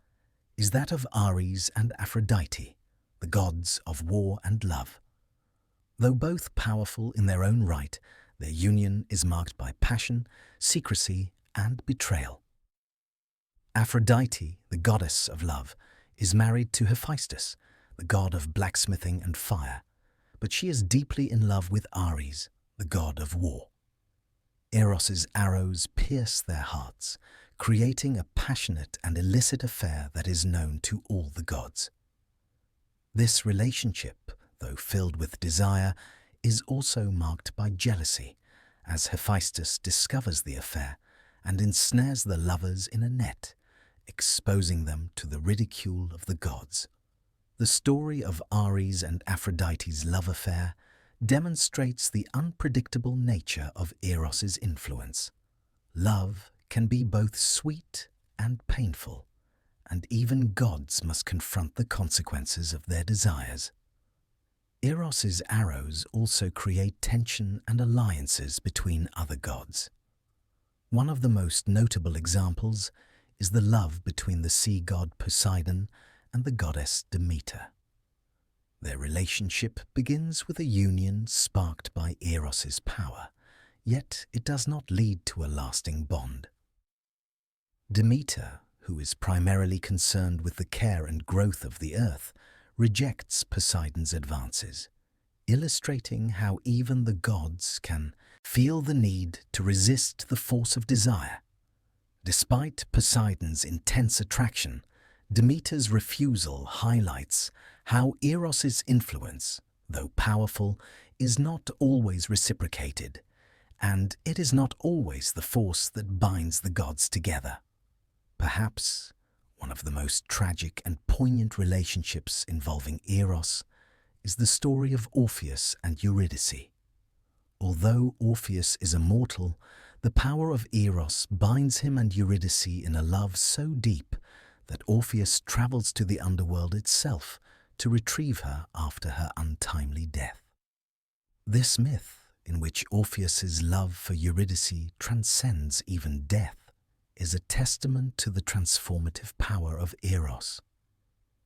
is that of Ares and Aphrodite, the gods of war and love. Though both powerful in their own right, their union is marked by passion, secrecy, and betrayal. Aphrodite, the goddess of love, is married to Hephaestus, the god of blacksmithing and fire, but she is deeply in love with Ares, the god of war. Eros's arrows pierce their hearts, creating a passionate and illicit affair that is known to all the gods. This relationship, though filled with desire, is also marked by jealousy, as Hephaestus discovers the affair and ensnares the lovers in a net, exposing them to the ridicule of the gods. The story of Ares and Aphrodite's love affair demonstrates the unpredictable nature of Eros's influence. Love can be both sweet and painful, and even gods must confront the consequences of their desires. Eros's arrows also create tension and alliances between other gods. One of the most notable examples is the love between the sea god Poseidon and the goddess Demeter. Their relationship begins with a union sparked by Eros's power, yet it does not lead to a lasting bond. Demeter, who is primarily concerned with the care and growth of the earth, rejects Poseidon's advances, illustrating how even the gods can feel the need to resist the force of desire. Despite Poseidon's intense attraction, Demeter's refusal highlights how Eros's influence, though powerful, is not always reciprocated, and it is not always the force that binds the gods together. Perhaps one of the most tragic and poignant relationships involving Eros is the story of Orpheus and Eurydice. Although Orpheus is immortal, the power of Eros binds him and Eurydice in a love so deep that Orpheus travels to the underworld itself to retrieve her after her untimely death. This myth, in which Orpheus's love for Eurydice transcends even death, is a testament to the transformative power of Eros.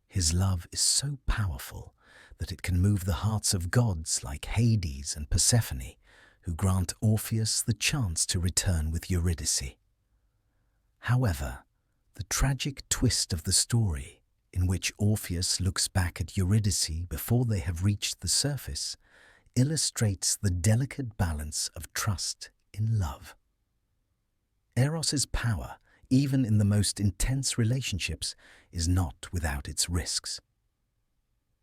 His love is so powerful that it can move the hearts of gods like Hades and Persephone, who grant Orpheus the chance to return with Eurydice. However, the tragic twist of the story, in which Orpheus looks back at Eurydice before they have reached the surface, illustrates the delicate balance of trust in love. Eros's power, even in the most intense relationships, is not without its risks.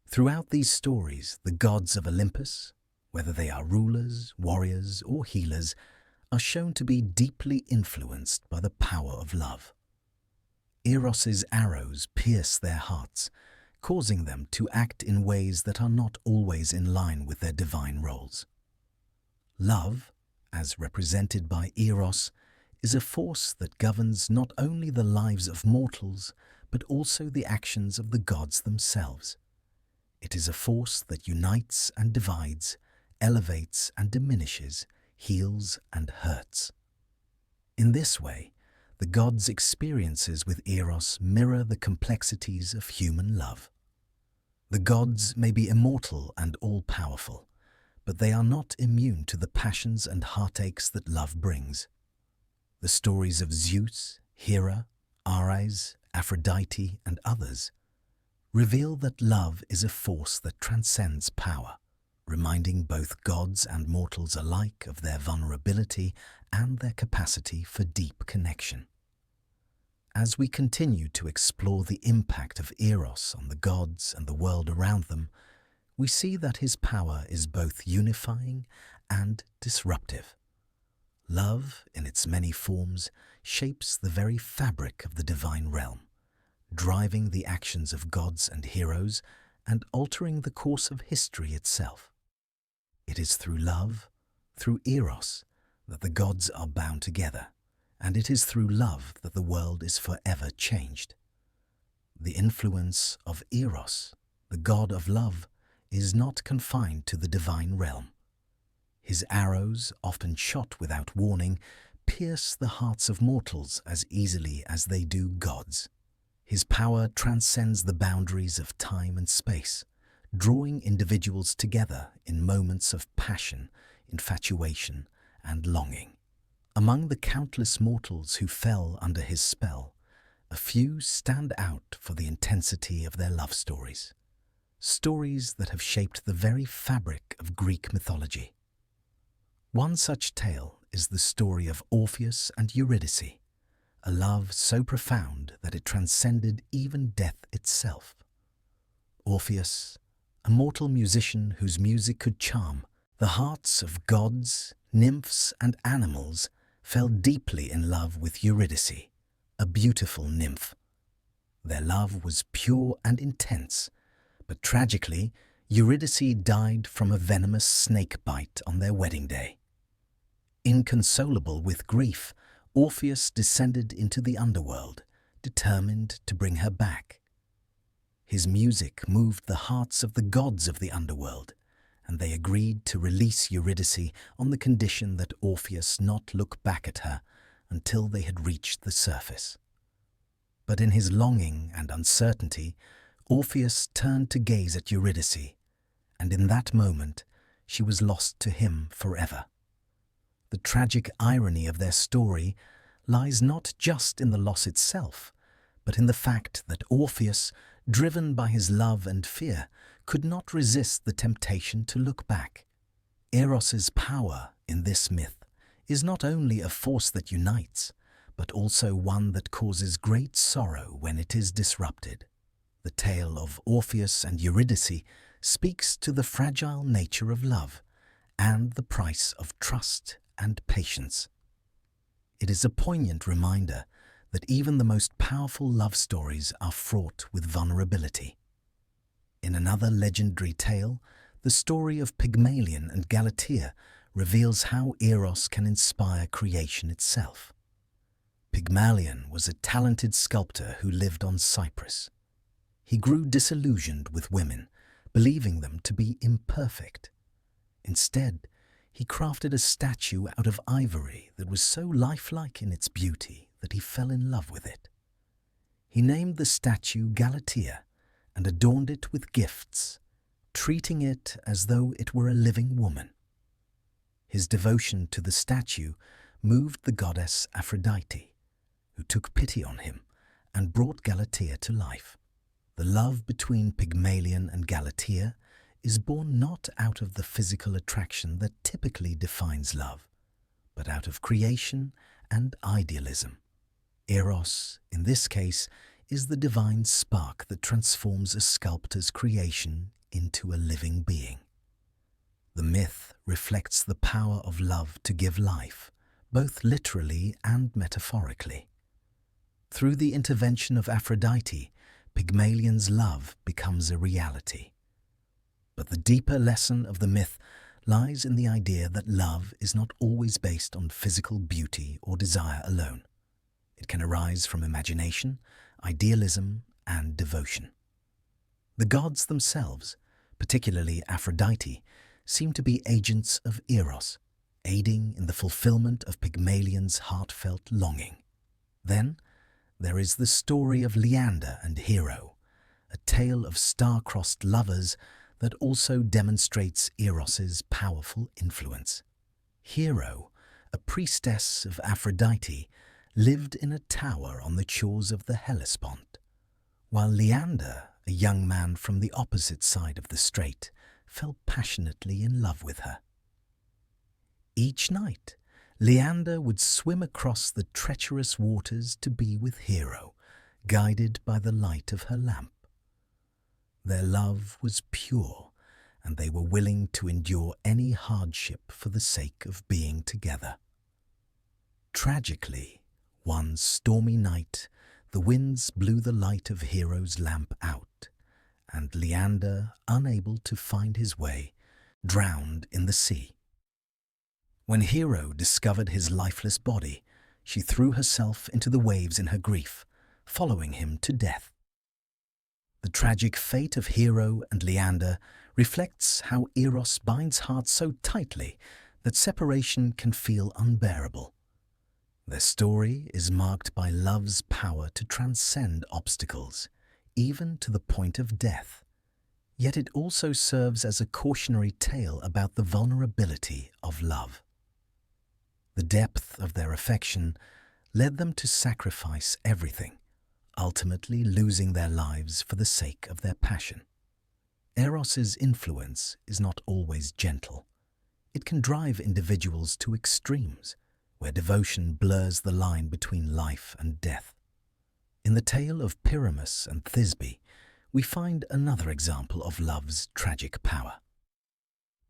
Throughout these stories, the gods of Olympus, whether they are rulers, warriors, or healers, are shown to be deeply influenced by the power of love. Eros's arrows pierce their hearts, causing them to act in ways that are not always in line with their divine roles. Love, as represented by Eros, is a force that governs not only the lives of mortals, but also the actions of the gods themselves. It is a force that unites and divides, elevates and diminishes, heals and hurts. In this way, the gods' experiences with Eros mirror the complexities of human love. The gods may be immortal and all-powerful, but they are not immune to the passions and heartaches that love brings. The stories of Zeus, Hera, Ares, Aphrodite, and others reveal that love is a force that transcends power, reminding both gods and mortals alike of their vulnerability and their capacity for deep connection. As we continue to explore the impact of Eros on the gods and the world around them, we see that his power is both unifying and disruptive. Love, in its many forms, shapes the very fabric of the divine realm, driving the actions of gods and heroes and altering the course of history itself. It is through love, through Eros, that the gods are bound together, and it is through love that the world is forever changed. The influence of Eros, the god of love, is not confined to the divine realm. His arrows, often shot without warning, pierce the hearts of mortals as easily as they do gods. His power transcends the boundaries of time and space, drawing individuals together in moments of passion, infatuation, and longing. Among the countless mortals who fell under his spell, a few stand out for the intensity of their love stories, stories that have shaped the very fabric of Greek mythology. One such tale is the story of Orpheus and Eurydice, a love so profound that it transcended even death itself. Orpheus, a mortal musician whose music could charm the hearts of gods, nymphs, and animals, fell deeply in love with Eurydice, a beautiful nymph. Their love was pure and intense, but tragically, Eurydice died from a venomous snake bite on their wedding day. Inconsolable with grief, Orpheus descended into the underworld, determined to bring her back. His music moved the hearts of the gods of the underworld, and they agreed to release Eurydice on the condition that Orpheus not look back at her until they had reached the surface. But in his longing and uncertainty, Orpheus turned to gaze at Eurydice, and in that moment she was lost to him forever. The tragic irony of their story lies not just in the loss itself, but in the fact that Orpheus, driven by his love and fear, could not resist the temptation to look back. Eros's power in this myth is not only a force that unites, but also one that causes great sorrow when it is disrupted. The tale of Orpheus and Eurydice speaks to the fragile nature of love and the price of trust and patience. It is a poignant reminder that even the most powerful love stories are fraught with vulnerability. In another legendary tale, the story of Pygmalion and Galatea reveals how Eros can inspire creation itself. Pygmalion was a talented sculptor who lived on Cyprus. He grew disillusioned with women, believing them to be imperfect. Instead, he crafted a statue out of ivory that was so lifelike in its beauty that he fell in love with it. He named the statue Galatea and adorned it with gifts, treating it as though it were a living woman. His devotion to the statue moved the goddess Aphrodite, who took pity on him and brought Galatea to life. The love between Pygmalion and Galatea is born not out of the physical attraction that typically defines love, but out of creation and idealism. Eros, in this case, is the divine spark that transforms a sculptor's creation into a living being. The myth reflects the power of love to give life, both literally and metaphorically. Through the intervention of Aphrodite, Pygmalion's love becomes a reality. But the deeper lesson of the myth lies in the idea that love is not always based on physical beauty or desire alone. It can arise from imagination, idealism, and devotion. The gods themselves, particularly Aphrodite, seem to be agents of Eros, aiding in the fulfillment of Pygmalion's heartfelt longing. Then, there is the story of Leander and Hero, a tale of star-crossed lovers that also demonstrates Eros's powerful influence. Hero, a priestess of Aphrodite, lived in a tower on the shores of the Hellespont, while Leander, a young man from the opposite side of the strait, fell passionately in love with her. Each night, Leander would swim across the treacherous waters to be with Hero, guided by the light of her lamp. Their love was pure, and they were willing to endure any hardship for the sake of being together. Tragically, one stormy night, the winds blew the light of Hero's lamp out, and Leander, unable to find his way, drowned in the sea. When Hero discovered his lifeless body, she threw herself into the waves in her grief, following him to death. The tragic fate of Hero and Leander reflects how Eros binds hearts so tightly that separation can feel unbearable. Their story is marked by love's power to transcend obstacles, even to the point of death. Yet it also serves as a cautionary tale about the vulnerability of love. The depth of their affection led them to sacrifice everything, ultimately losing their lives for the sake of their passion. Eros's influence is not always gentle. It can drive individuals to extremes, where devotion blurs the line between life and death. In the tale of Pyramus and Thisbe, we find another example of love's tragic power.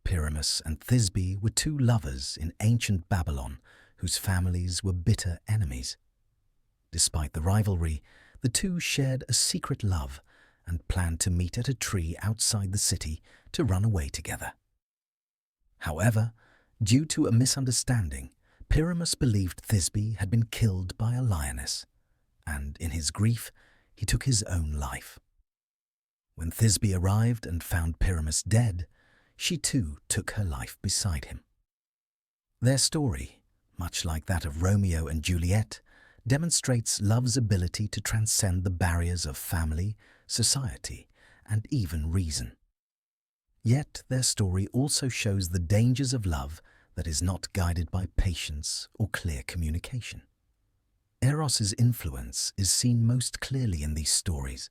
Pyramus and Thisbe were two lovers in ancient Babylon whose families were bitter enemies. Despite the rivalry, the two shared a secret love and planned to meet at a tree outside the city to run away together. However, due to a misunderstanding, Pyramus believed Thisbe had been killed by a lioness, and in his grief, he took his own life. When Thisbe arrived and found Pyramus dead, she too took her life beside him. Their story, much like that of Romeo and Juliet, demonstrates love's ability to transcend the barriers of family, society, and even reason. Yet their story also shows the dangers of love that is not guided by patience or clear communication. Eros's influence is seen most clearly in these stories,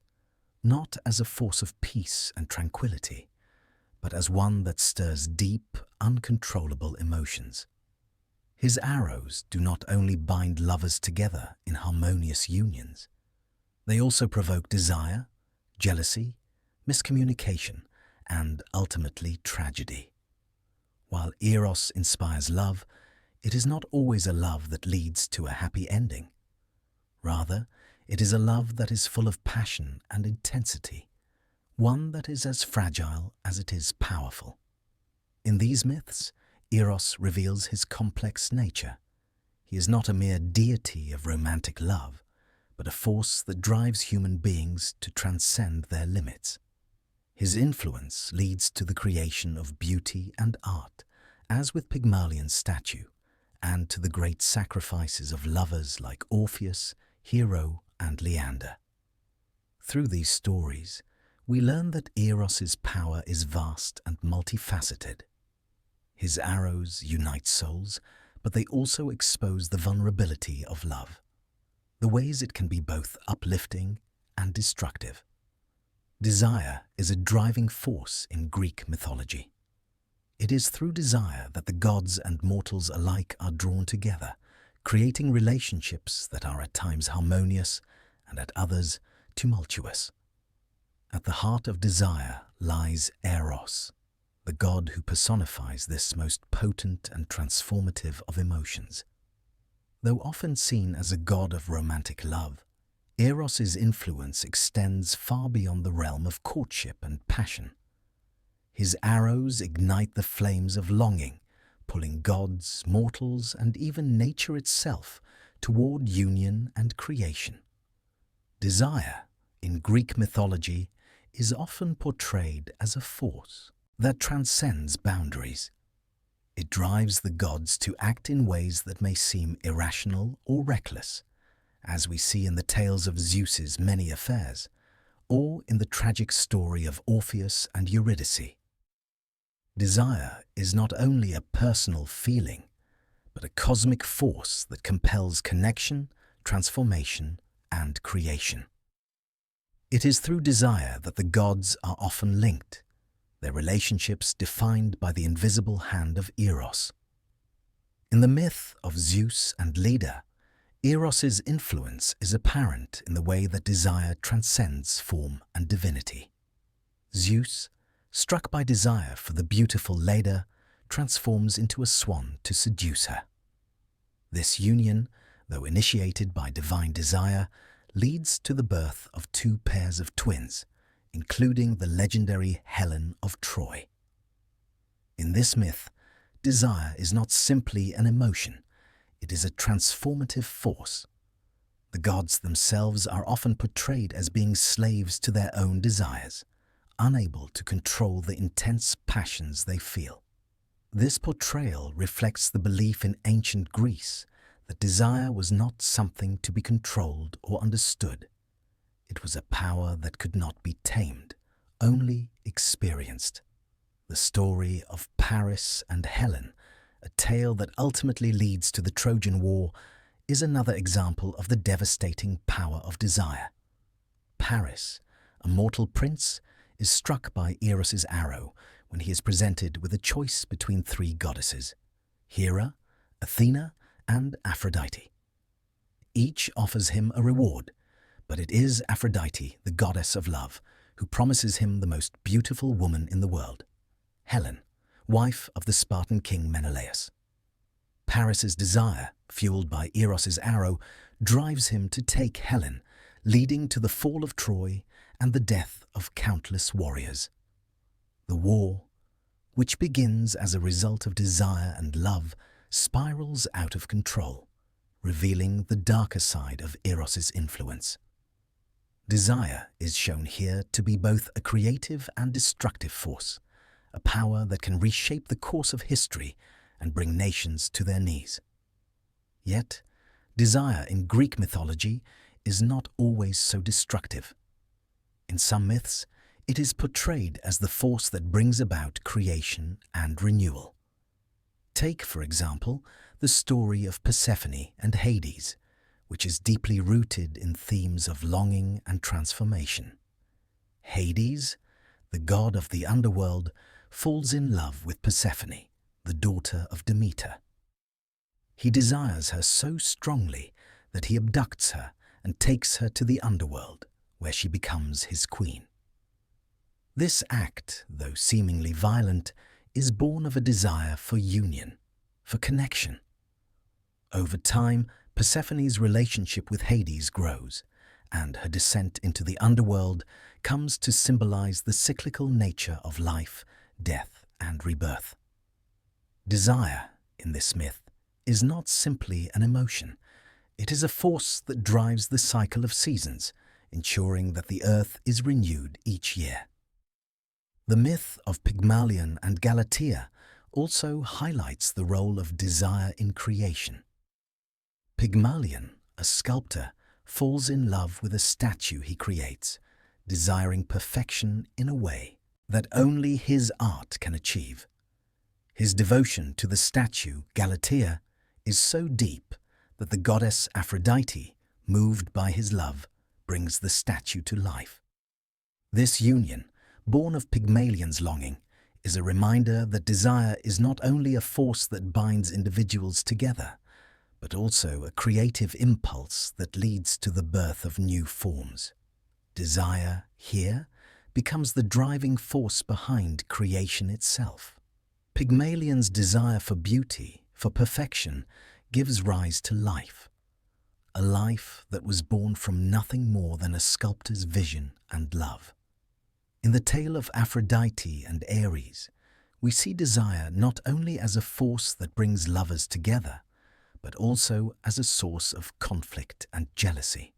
not as a force of peace and tranquility, but as one that stirs deep, uncontrollable emotions. His arrows do not only bind lovers together in harmonious unions, they also provoke desire, jealousy, miscommunication, and ultimately tragedy. While Eros inspires love, it is not always a love that leads to a happy ending. Rather, it is a love that is full of passion and intensity, one that is as fragile as it is powerful. In these myths, Eros reveals his complex nature. He is not a mere deity of romantic love, but a force that drives human beings to transcend their limits. His influence leads to the creation of beauty and art, as with Pygmalion's statue, and to the great sacrifices of lovers like Orpheus, Hero, and Leander. Through these stories, we learn that Eros's power is vast and multifaceted. His arrows unite souls, but they also expose the vulnerability of love, the ways it can be both uplifting and destructive. Desire is a driving force in Greek mythology. It is through desire that the gods and mortals alike are drawn together, creating relationships that are at times harmonious and at others tumultuous. At the heart of desire lies Eros, the god who personifies this most potent and transformative of emotions. Though often seen as a god of romantic love, Eros's influence extends far beyond the realm of courtship and passion. His arrows ignite the flames of longing, pulling gods, mortals, and even nature itself toward union and creation. Desire, in Greek mythology, is often portrayed as a force that transcends boundaries. It drives the gods to act in ways that may seem irrational or reckless, as we see in the tales of Zeus's many affairs, or in the tragic story of Orpheus and Eurydice. Desire is not only a personal feeling, but a cosmic force that compels connection, transformation, and creation. It is through desire that the gods are often linked, their relationships defined by the invisible hand of Eros. In the myth of Zeus and Leda, Eros's influence is apparent in the way that desire transcends form and divinity. Zeus, struck by desire for the beautiful Leda, transforms into a swan to seduce her. This union, though initiated by divine desire, leads to the birth of two pairs of twins, including the legendary Helen of Troy. In this myth, desire is not simply an emotion, it is a transformative force. The gods themselves are often portrayed as being slaves to their own desires, unable to control the intense passions they feel. This portrayal reflects the belief in ancient Greece that desire was not something to be controlled or understood. It was a power that could not be tamed, only experienced. The story of Paris and Helen, a tale that ultimately leads to the Trojan War, is another example of the devastating power of desire. Paris, a mortal prince is struck by Eros's arrow when he is presented with a choice between three goddesses: Hera, Athena, and Aphrodite. Each offers him a reward, but it is Aphrodite, the goddess of love, who promises him the most beautiful woman in the world, Helen, wife of the Spartan king Menelaus. Paris's desire, fueled by Eros's arrow, drives him to take Helen, leading to the fall of Troy and the death of countless warriors. The war, which begins as a result of desire and love, spirals out of control, revealing the darker side of Eros's influence. Desire is shown here to be both a creative and destructive force, a power that can reshape the course of history and bring nations to their knees. Yet, desire in Greek mythology is not always so destructive. In some myths, it is portrayed as the force that brings about creation and renewal. Take, for example, the story of Persephone and Hades, which is deeply rooted in themes of longing and transformation. Hades, the god of the underworld, falls in love with Persephone, the daughter of Demeter. He desires her so strongly that he abducts her and takes her to the underworld, where she becomes his queen. This act, though seemingly violent, is born of a desire for union, for connection. Over time, Persephone's relationship with Hades grows, and her descent into the underworld comes to symbolize the cyclical nature of life, death, and rebirth. Desire, in this myth, is not simply an emotion. It is a force that drives the cycle of seasons, ensuring that the earth is renewed each year. The myth of Pygmalion and Galatea also highlights the role of desire in creation. Pygmalion, a sculptor, falls in love with a statue he creates, desiring perfection in a way that only his art can achieve. His devotion to the statue, Galatea, is so deep that the goddess Aphrodite, moved by his love, brings the statue to life. This union, born of Pygmalion's longing, is a reminder that desire is not only a force that binds individuals together, but also a creative impulse that leads to the birth of new forms. Desire, here, becomes the driving force behind creation itself. Pygmalion's desire for beauty, for perfection, gives rise to life. A life that was born from nothing more than a sculptor's vision and love. In the tale of Aphrodite and Eros, we see desire not only as a force that brings lovers together, but also as a source of conflict and jealousy.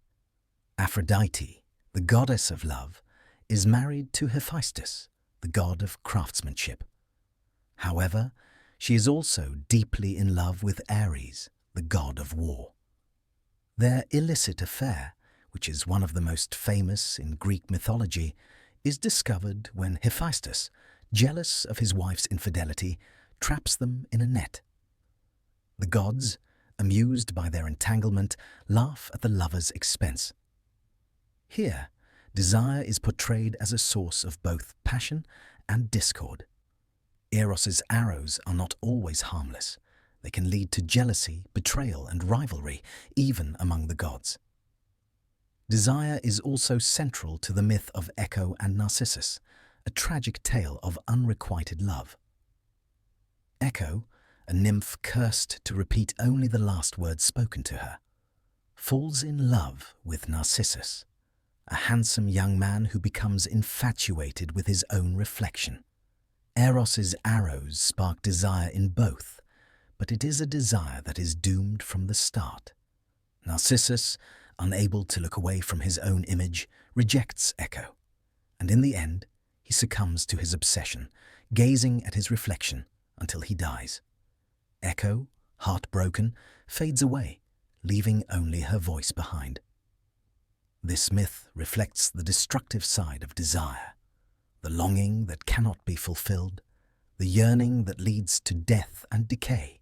Aphrodite, the goddess of love, is married to Hephaestus, the god of craftsmanship. However, she is also deeply in love with Eros, the god of war. Their illicit affair, which is one of the most famous in Greek mythology, is discovered when Hephaestus, jealous of his wife's infidelity, traps them in a net. The gods, amused by their entanglement, laugh at the lovers' expense. Here, desire is portrayed as a source of both passion and discord. Eros's arrows are not always harmless. They can lead to jealousy, betrayal, and rivalry, even among the gods. Desire is also central to the myth of Echo and Narcissus, a tragic tale of unrequited love. Echo, a nymph cursed to repeat only the last words spoken to her, falls in love with Narcissus, a handsome young man who becomes infatuated with his own reflection. Eros's arrows spark desire in both, but it is a desire that is doomed from the start. Narcissus, unable to look away from his own image, rejects Echo, and in the end, he succumbs to his obsession, gazing at his reflection until he dies. Echo, heartbroken, fades away, leaving only her voice behind. This myth reflects the destructive side of desire, the longing that cannot be fulfilled, the yearning that leads to death and decay.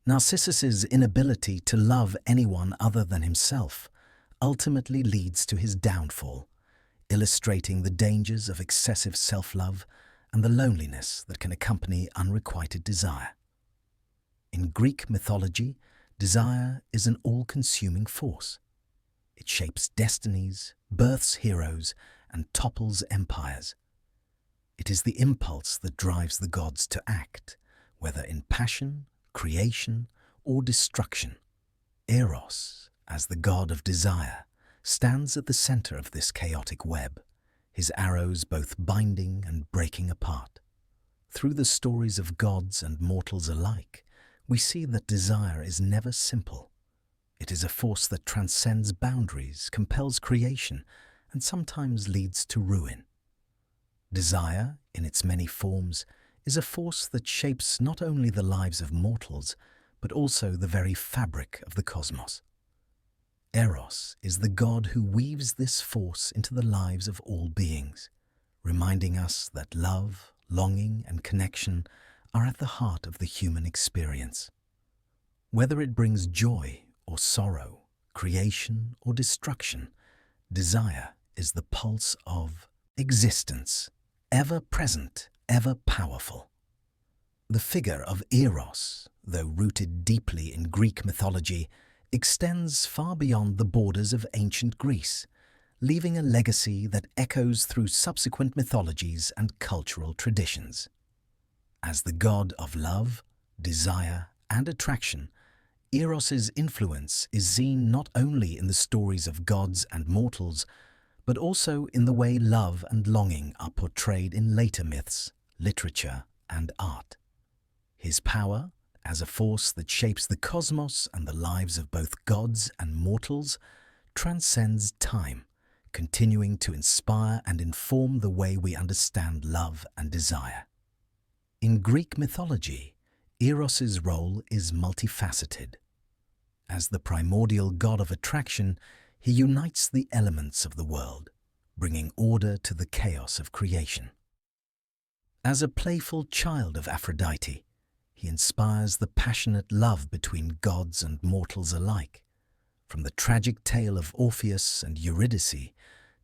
Narcissus's inability to love anyone other than himself ultimately leads to his downfall, illustrating the dangers of excessive self-love and the loneliness that can accompany unrequited desire. In Greek mythology, desire is an all-consuming force. It shapes destinies, births heroes, and topples empires. It is the impulse that drives the gods to act, whether in passion, creation, or destruction. Eros, as the god of desire, stands at the center of this chaotic web, his arrows both binding and breaking apart. Through the stories of gods and mortals alike, we see that desire is never simple. It is a force that transcends boundaries, compels creation, and sometimes leads to ruin. Desire, in its many forms, is a force that shapes not only the lives of mortals, but also the very fabric of the cosmos. Eros is the god who weaves this force into the lives of all beings, reminding us that love, longing, and connection are at the heart of the human experience. Whether it brings joy or sorrow, creation or destruction, desire is the pulse of existence, ever present, ever powerful. The figure of Eros, though rooted deeply in Greek mythology, extends far beyond the borders of ancient Greece, leaving a legacy that echoes through subsequent mythologies and cultural traditions. As the god of love, desire, and attraction, Eros's influence is seen not only in the stories of gods and mortals, but also in the way love and longing are portrayed in later myths, literature, and art. His power, as a force that shapes the cosmos and the lives of both gods and mortals, transcends time, continuing to inspire and inform the way we understand love and desire. In Greek mythology, Eros's role is multifaceted. As the primordial god of attraction, he unites the elements of the world, bringing order to the chaos of creation. As a playful child of Aphrodite, he inspires the passionate love between gods and mortals alike, from the tragic tale of Orpheus and Eurydice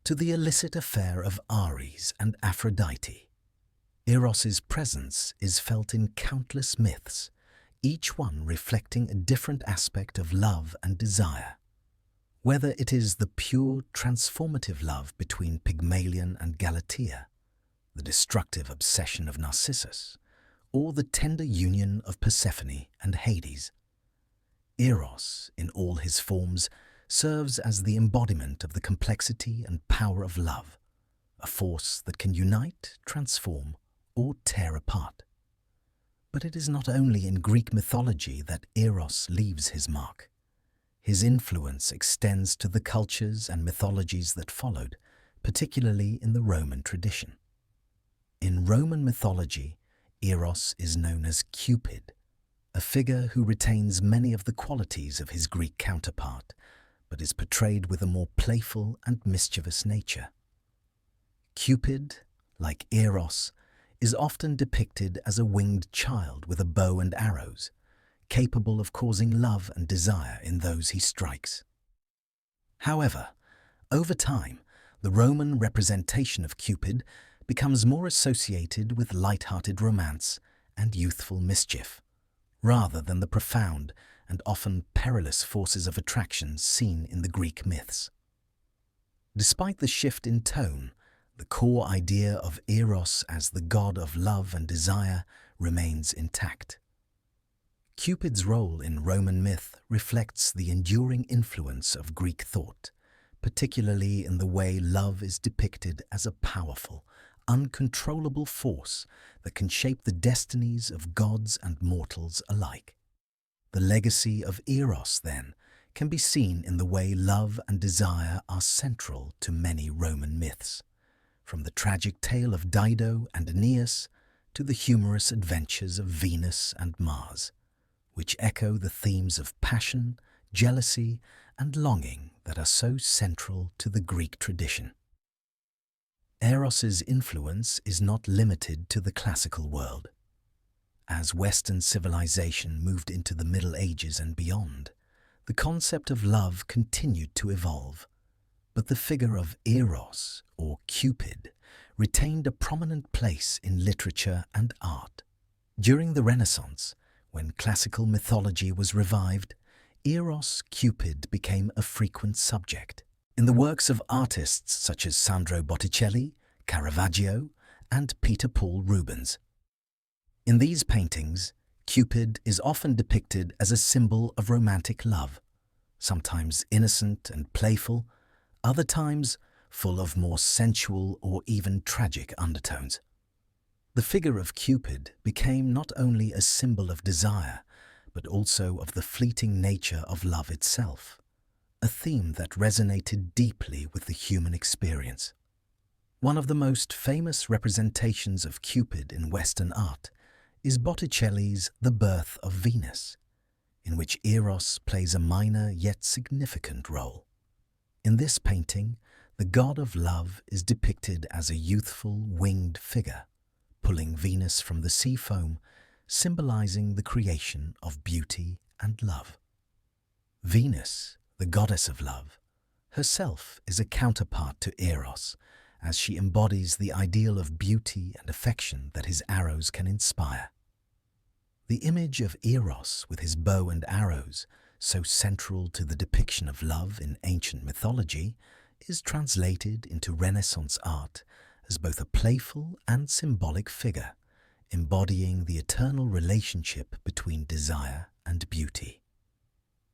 to the illicit affair of Ares and Aphrodite. Eros's presence is felt in countless myths, each one reflecting a different aspect of love and desire. Whether it is the pure, transformative love between Pygmalion and Galatea, the destructive obsession of Narcissus, or the tender union of Persephone and Hades, Eros, in all his forms, serves as the embodiment of the complexity and power of love, a force that can unite, transform, or tear apart. But it is not only in Greek mythology that Eros leaves his mark. His influence extends to the cultures and mythologies that followed, particularly in the Roman tradition. In Roman mythology, Eros is known as Cupid, a figure who retains many of the qualities of his Greek counterpart, but is portrayed with a more playful and mischievous nature. Cupid, like Eros, is often depicted as a winged child with a bow and arrows, capable of causing love and desire in those he strikes. However, over time, the Roman representation of Cupid becomes more associated with light-hearted romance and youthful mischief, rather than the profound and often perilous forces of attraction seen in the Greek myths. Despite the shift in tone, the core idea of Eros as the god of love and desire remains intact. Cupid's role in Roman myth reflects the enduring influence of Greek thought, particularly in the way love is depicted as a powerful, uncontrollable force that can shape the destinies of gods and mortals alike. The legacy of Eros, then, can be seen in the way love and desire are central to many Roman myths, from the tragic tale of Dido and Aeneas to the humorous adventures of Venus and Mars, which echo the themes of passion, jealousy, and longing that are so central to the Greek tradition. Eros's influence is not limited to the classical world. As Western civilization moved into the Middle Ages and beyond, the concept of love continued to evolve. But the figure of Eros, or Cupid, retained a prominent place in literature and art. During the Renaissance, when classical mythology was revived, Eros Cupid became a frequent subject. In the works of artists such as Sandro Botticelli, Caravaggio, and Peter Paul Rubens. In these paintings, Cupid is often depicted as a symbol of romantic love, sometimes innocent and playful, other times full of more sensual or even tragic undertones. The figure of Cupid became not only a symbol of desire, but also of the fleeting nature of love itself, a theme that resonated deeply with the human experience. One of the most famous representations of Cupid in Western art is Botticelli's The Birth of Venus, in which Eros plays a minor yet significant role. In this painting, the god of love is depicted as a youthful, winged figure, pulling Venus from the sea foam, symbolizing the creation of beauty and love. Venus, the goddess of love, herself is a counterpart to Eros, as she embodies the ideal of beauty and affection that his arrows can inspire. The image of Eros with his bow and arrows, so central to the depiction of love in ancient mythology, is translated into Renaissance art as both a playful and symbolic figure, embodying the eternal relationship between desire and beauty.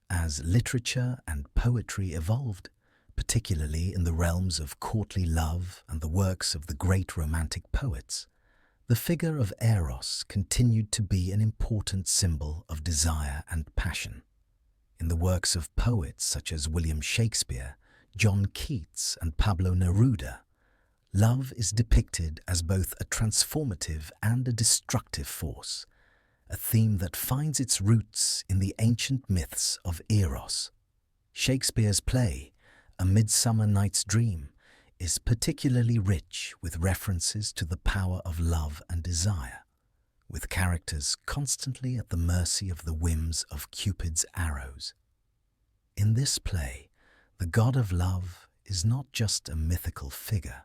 As literature and poetry evolved, particularly in the realms of courtly love and the works of the great romantic poets, the figure of Eros continued to be an important symbol of desire and passion. In the works of poets such as William Shakespeare, John Keats, and Pablo Neruda, love is depicted as both a transformative and a destructive force, a theme that finds its roots in the ancient myths of Eros. Shakespeare's play, A Midsummer Night's Dream, is particularly rich with references to the power of love and desire, with characters constantly at the mercy of the whims of Cupid's arrows. In this play, the god of love is not just a mythical figure,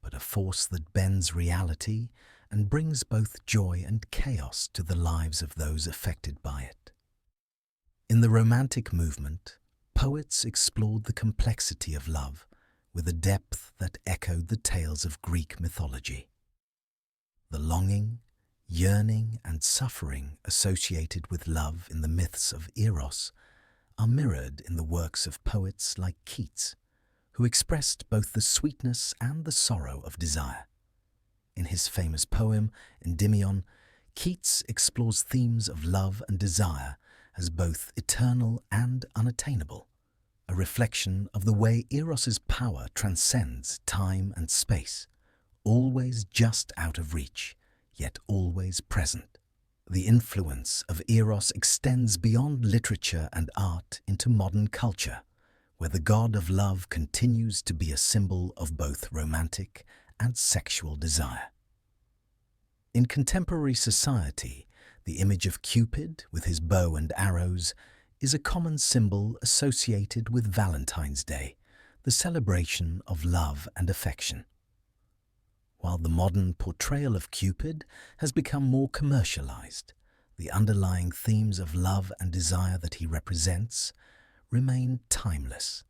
but a force that bends reality and brings both joy and chaos to the lives of those affected by it. In the Romantic movement, poets explored the complexity of love with a depth that echoed the tales of Greek mythology. The longing, yearning, and suffering associated with love in the myths of Eros are mirrored in the works of poets like Keats, who expressed both the sweetness and the sorrow of desire. In his famous poem, Endymion, Keats explores themes of love and desire as both eternal and unattainable, a reflection of the way Eros's power transcends time and space, always just out of reach, yet always present. The influence of Eros extends beyond literature and art into modern culture, where the god of love continues to be a symbol of both romantic and sexual desire. In contemporary society, the image of Cupid with his bow and arrows is a common symbol associated with Valentine's Day, the celebration of love and affection. While the modern portrayal of Cupid has become more commercialized, the underlying themes of love and desire that he represents remain timeless.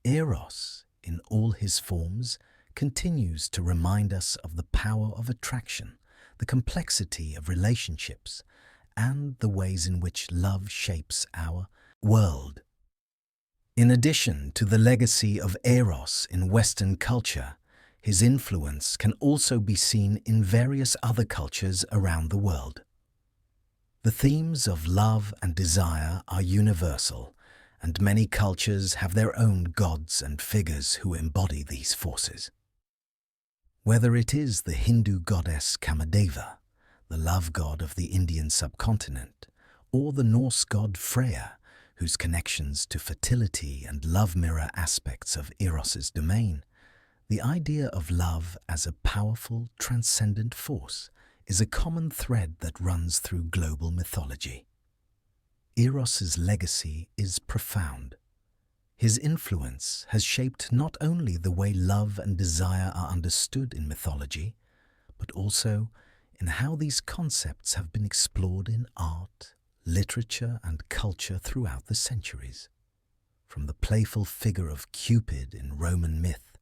Eros, in all his forms, continues to remind us of the power of attraction, the complexity of relationships, and the ways in which love shapes our world. In addition to the legacy of Eros in Western culture, his influence can also be seen in various other cultures around the world. The themes of love and desire are universal, and many cultures have their own gods and figures who embody these forces. Whether it is the Hindu goddess Kamadeva, the love god of the Indian subcontinent, or the Norse god Freya, whose connections to fertility and love mirror aspects of Eros's domain, the idea of love as a powerful, transcendent force is a common thread that runs through global mythology. Eros's legacy is profound. His influence has shaped not only the way love and desire are understood in mythology, but also in how these concepts have been explored in art, literature, and culture throughout the centuries. From the playful figure of Cupid in Roman myth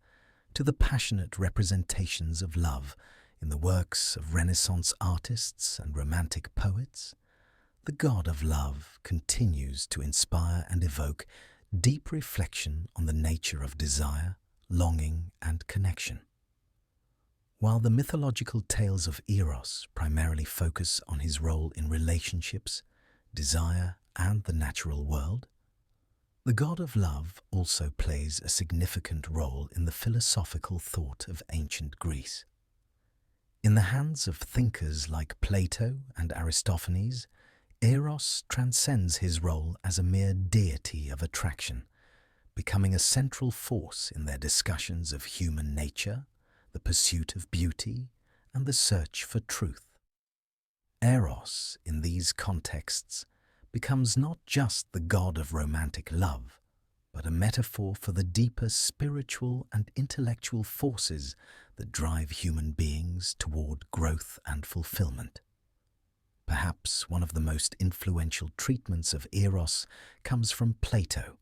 to the passionate representations of love in the works of Renaissance artists and Romantic poets, the god of love continues to inspire and evoke deep reflection on the nature of desire, longing, and connection. While the mythological tales of Eros primarily focus on his role in relationships, desire, and the natural world, the god of love also plays a significant role in the philosophical thought of ancient Greece. In the hands of thinkers like Plato and Aristophanes, Eros transcends his role as a mere deity of attraction, becoming a central force in their discussions of human nature, the pursuit of beauty, and the search for truth. Eros, in these contexts, becomes not just the god of romantic love, but a metaphor for the deeper spiritual and intellectual forces that drive human beings toward growth and fulfillment. Perhaps one of the most influential treatments of Eros comes from Plato,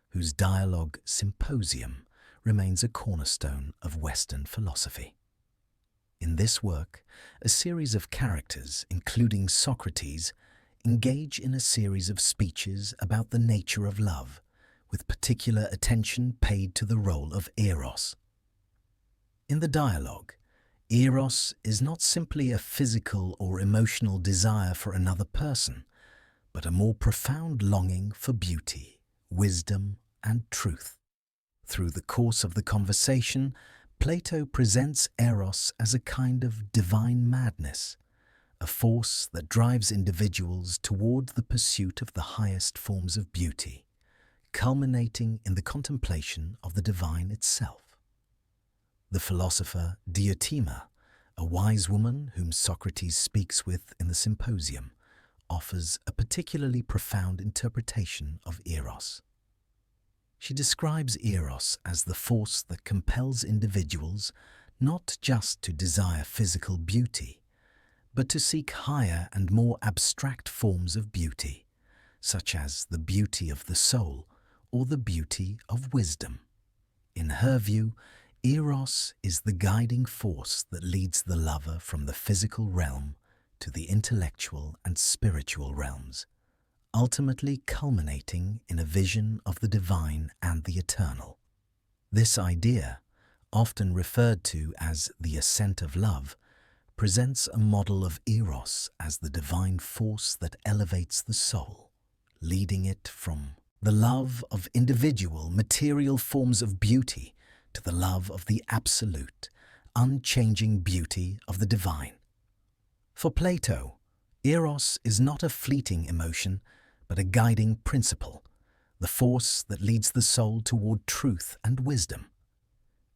whose dialogue Symposium remains a cornerstone of Western philosophy. In this work, a series of characters, including Socrates, engage in a series of speeches about the nature of love, with particular attention paid to the role of Eros. In the dialogue, Eros is not simply a physical or emotional desire for another person, but a more profound longing for beauty, wisdom, and truth. Through the course of the conversation, Plato presents Eros as a kind of divine madness, a force that drives individuals toward the pursuit of the highest forms of beauty, culminating in the contemplation of the divine itself. The philosopher Diotima, a wise woman whom Socrates speaks with in the Symposium, offers a particularly profound interpretation of Eros. She describes Eros as the force that compels individuals not just to desire physical beauty, but to seek higher and more abstract forms of beauty, such as the beauty of the soul or the beauty of wisdom. In her view, Eros is the guiding force that leads the lover from the physical realm to the intellectual and spiritual realms, ultimately culminating in a vision of the divine and the eternal. This idea, often referred to as the ascent of love, presents a model of Eros as the divine force that elevates the soul, leading it from the love of individual material forms of beauty to the love of the absolute, unchanging beauty of the divine. For Plato, Eros is not a fleeting emotion, but a guiding principle, the force that leads the soul toward truth and wisdom.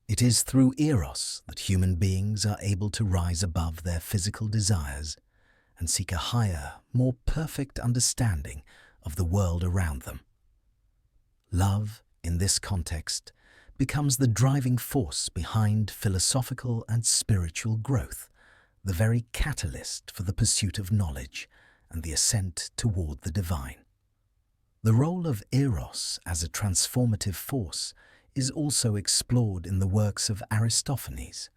It is through Eros that human beings are able to rise above their physical desires and seek a higher, more perfect understanding of the world around them. Love, in this context, becomes the driving force behind philosophical and spiritual growth, the very catalyst for the pursuit of knowledge and the ascent toward the divine. The role of Eros as a transformative force is also explored in the works of Aristophanes,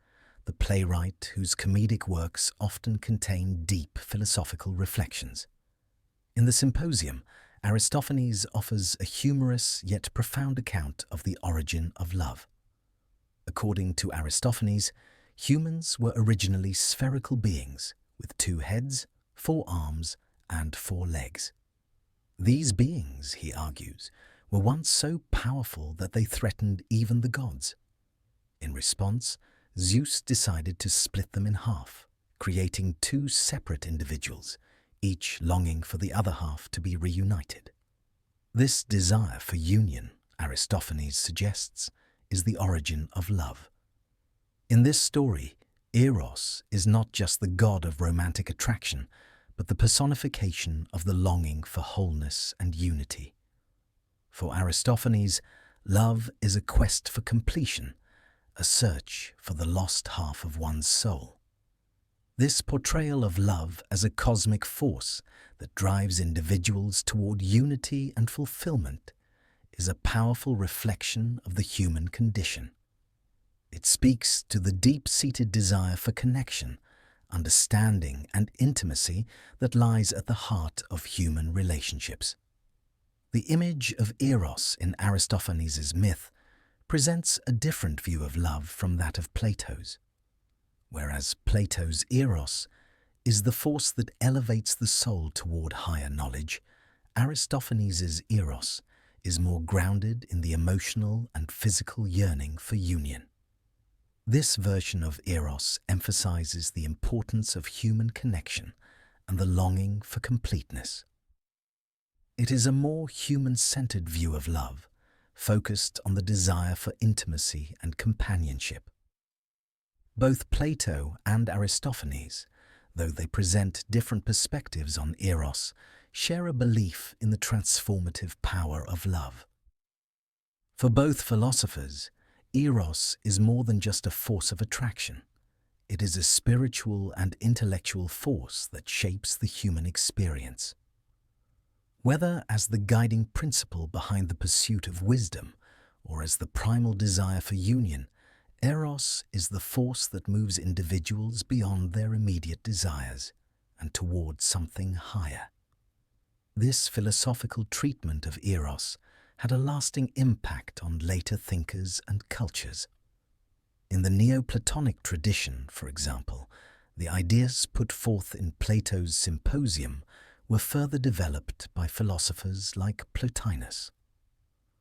the playwright whose comedic works often contain deep philosophical reflections. In the Symposium, Aristophanes offers a humorous yet profound account of the origin of love. According to Aristophanes, humans were originally spherical beings with 2 heads, 4 arms, and 4 legs. These beings, he argues, were once so powerful that they threatened even the gods. In response, Zeus decided to split them in half, creating 2 separate individuals, each longing for the other half to be reunited. This desire for union, Aristophanes suggests, is the origin of love. In this story, Eros is not just the god of romantic attraction, but the personification of the longing for wholeness and unity. For Aristophanes, love is a quest for completion, a search for the lost half of one's soul. This portrayal of love as a cosmic force that drives individuals toward unity and fulfillment is a powerful reflection of the human condition. It speaks to the deep-seated desire for connection, understanding, and intimacy that lies at the heart of human relationships. The image of Eros in Aristophanes' myth presents a different view of love from that of Plato's. Whereas Plato's Eros is the force that elevates the soul toward higher knowledge, Aristophanes' Eros is more grounded in the emotional and physical yearning for union. This version of Eros emphasizes the importance of human connection and the longing for completeness. It is a more human-centered view of love, focused on the desire for intimacy and companionship. Both Plato and Aristophanes, though they present different perspectives on Eros, share a belief in the transformative power of love. For both philosophers, Eros is more than just a force of attraction. It is a spiritual and intellectual force that shapes the human experience. Whether as the guiding principle behind the pursuit of wisdom or as the primal desire for union, Eros is the force that moves individuals beyond their immediate desires and toward something higher. This philosophical treatment of Eros had a lasting impact on later thinkers and cultures. In the Neoplatonic tradition, for example, the ideas put forth in Plato's Symposium were further developed by philosophers like Plotinus.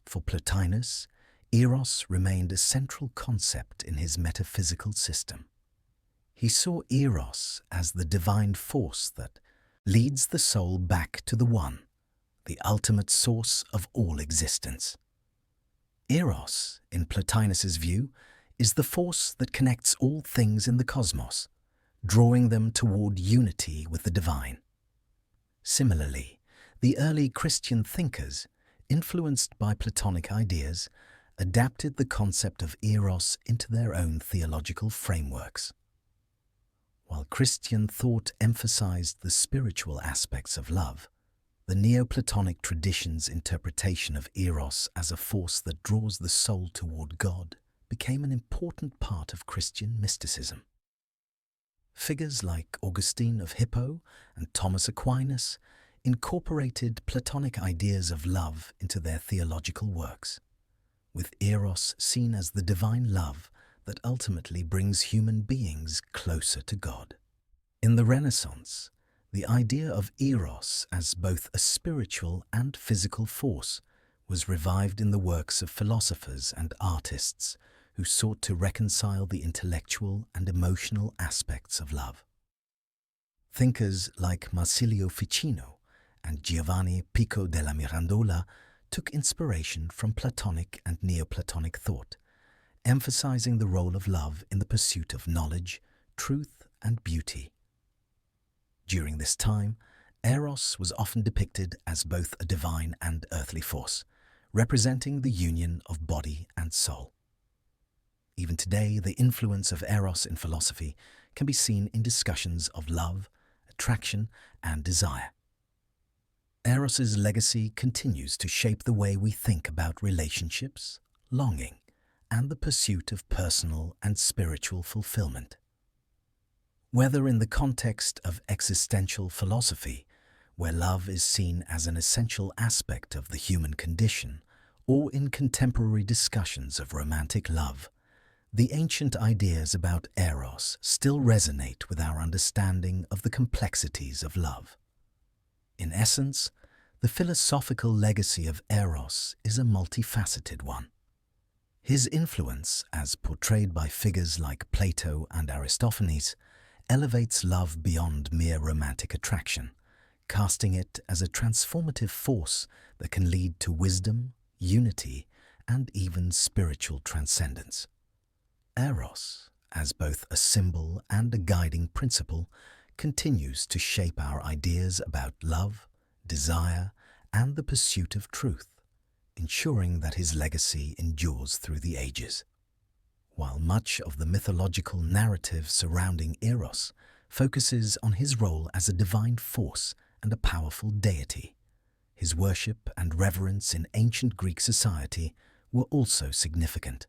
For Plotinus, Eros remained a central concept in his metaphysical system. He saw Eros as the divine force that leads the soul back to the One, the ultimate source of all existence. Eros, in Plotinus's view, is the force that connects all things in the cosmos, drawing them toward unity with the divine. Similarly, the early Christian thinkers, influenced by Platonic ideas, adapted the concept of Eros into their own theological frameworks. While Christian thought emphasized the spiritual aspects of love, the Neoplatonic tradition's interpretation of Eros as a force that draws the soul toward God became an important part of Christian mysticism. Figures like Augustine of Hippo and Thomas Aquinas incorporated Platonic ideas of love into their theological works, with Eros seen as the divine love that ultimately brings human beings closer to God. In the Renaissance, the idea of Eros as both a spiritual and physical force was revived in the works of philosophers and artists who sought to reconcile the intellectual and emotional aspects of love. Thinkers like Marsilio Ficino and Giovanni Pico della Mirandola took inspiration from Platonic and Neoplatonic thought, emphasizing the role of love in the pursuit of knowledge, truth, and beauty. During this time, Eros was often depicted as both a divine and earthly force, representing the union of body and soul. Even today, the influence of Eros in philosophy can be seen in discussions of love, attraction, and desire. Eros's legacy continues to shape the way we think about relationships, longing, and the pursuit of personal and spiritual fulfillment. Whether in the context of existential philosophy, where love is seen as an essential aspect of the human condition, or in contemporary discussions of romantic love, the ancient ideas about Eros still resonate with our understanding of the complexities of love. In essence, the philosophical legacy of Eros is a multifaceted one. His influence, as portrayed by figures like Plato and Aristophanes, elevates love beyond mere romantic attraction, casting it as a transformative force that can lead to wisdom, unity, and even spiritual transcendence. Eros, as both a symbol and a guiding principle, continues to shape our ideas about love, desire, and the pursuit of truth. ensuring that his legacy endures through the ages. While much of the mythological narrative surrounding Eros focuses on his role as a divine force and a powerful deity, his worship and reverence in ancient Greek society were also significant.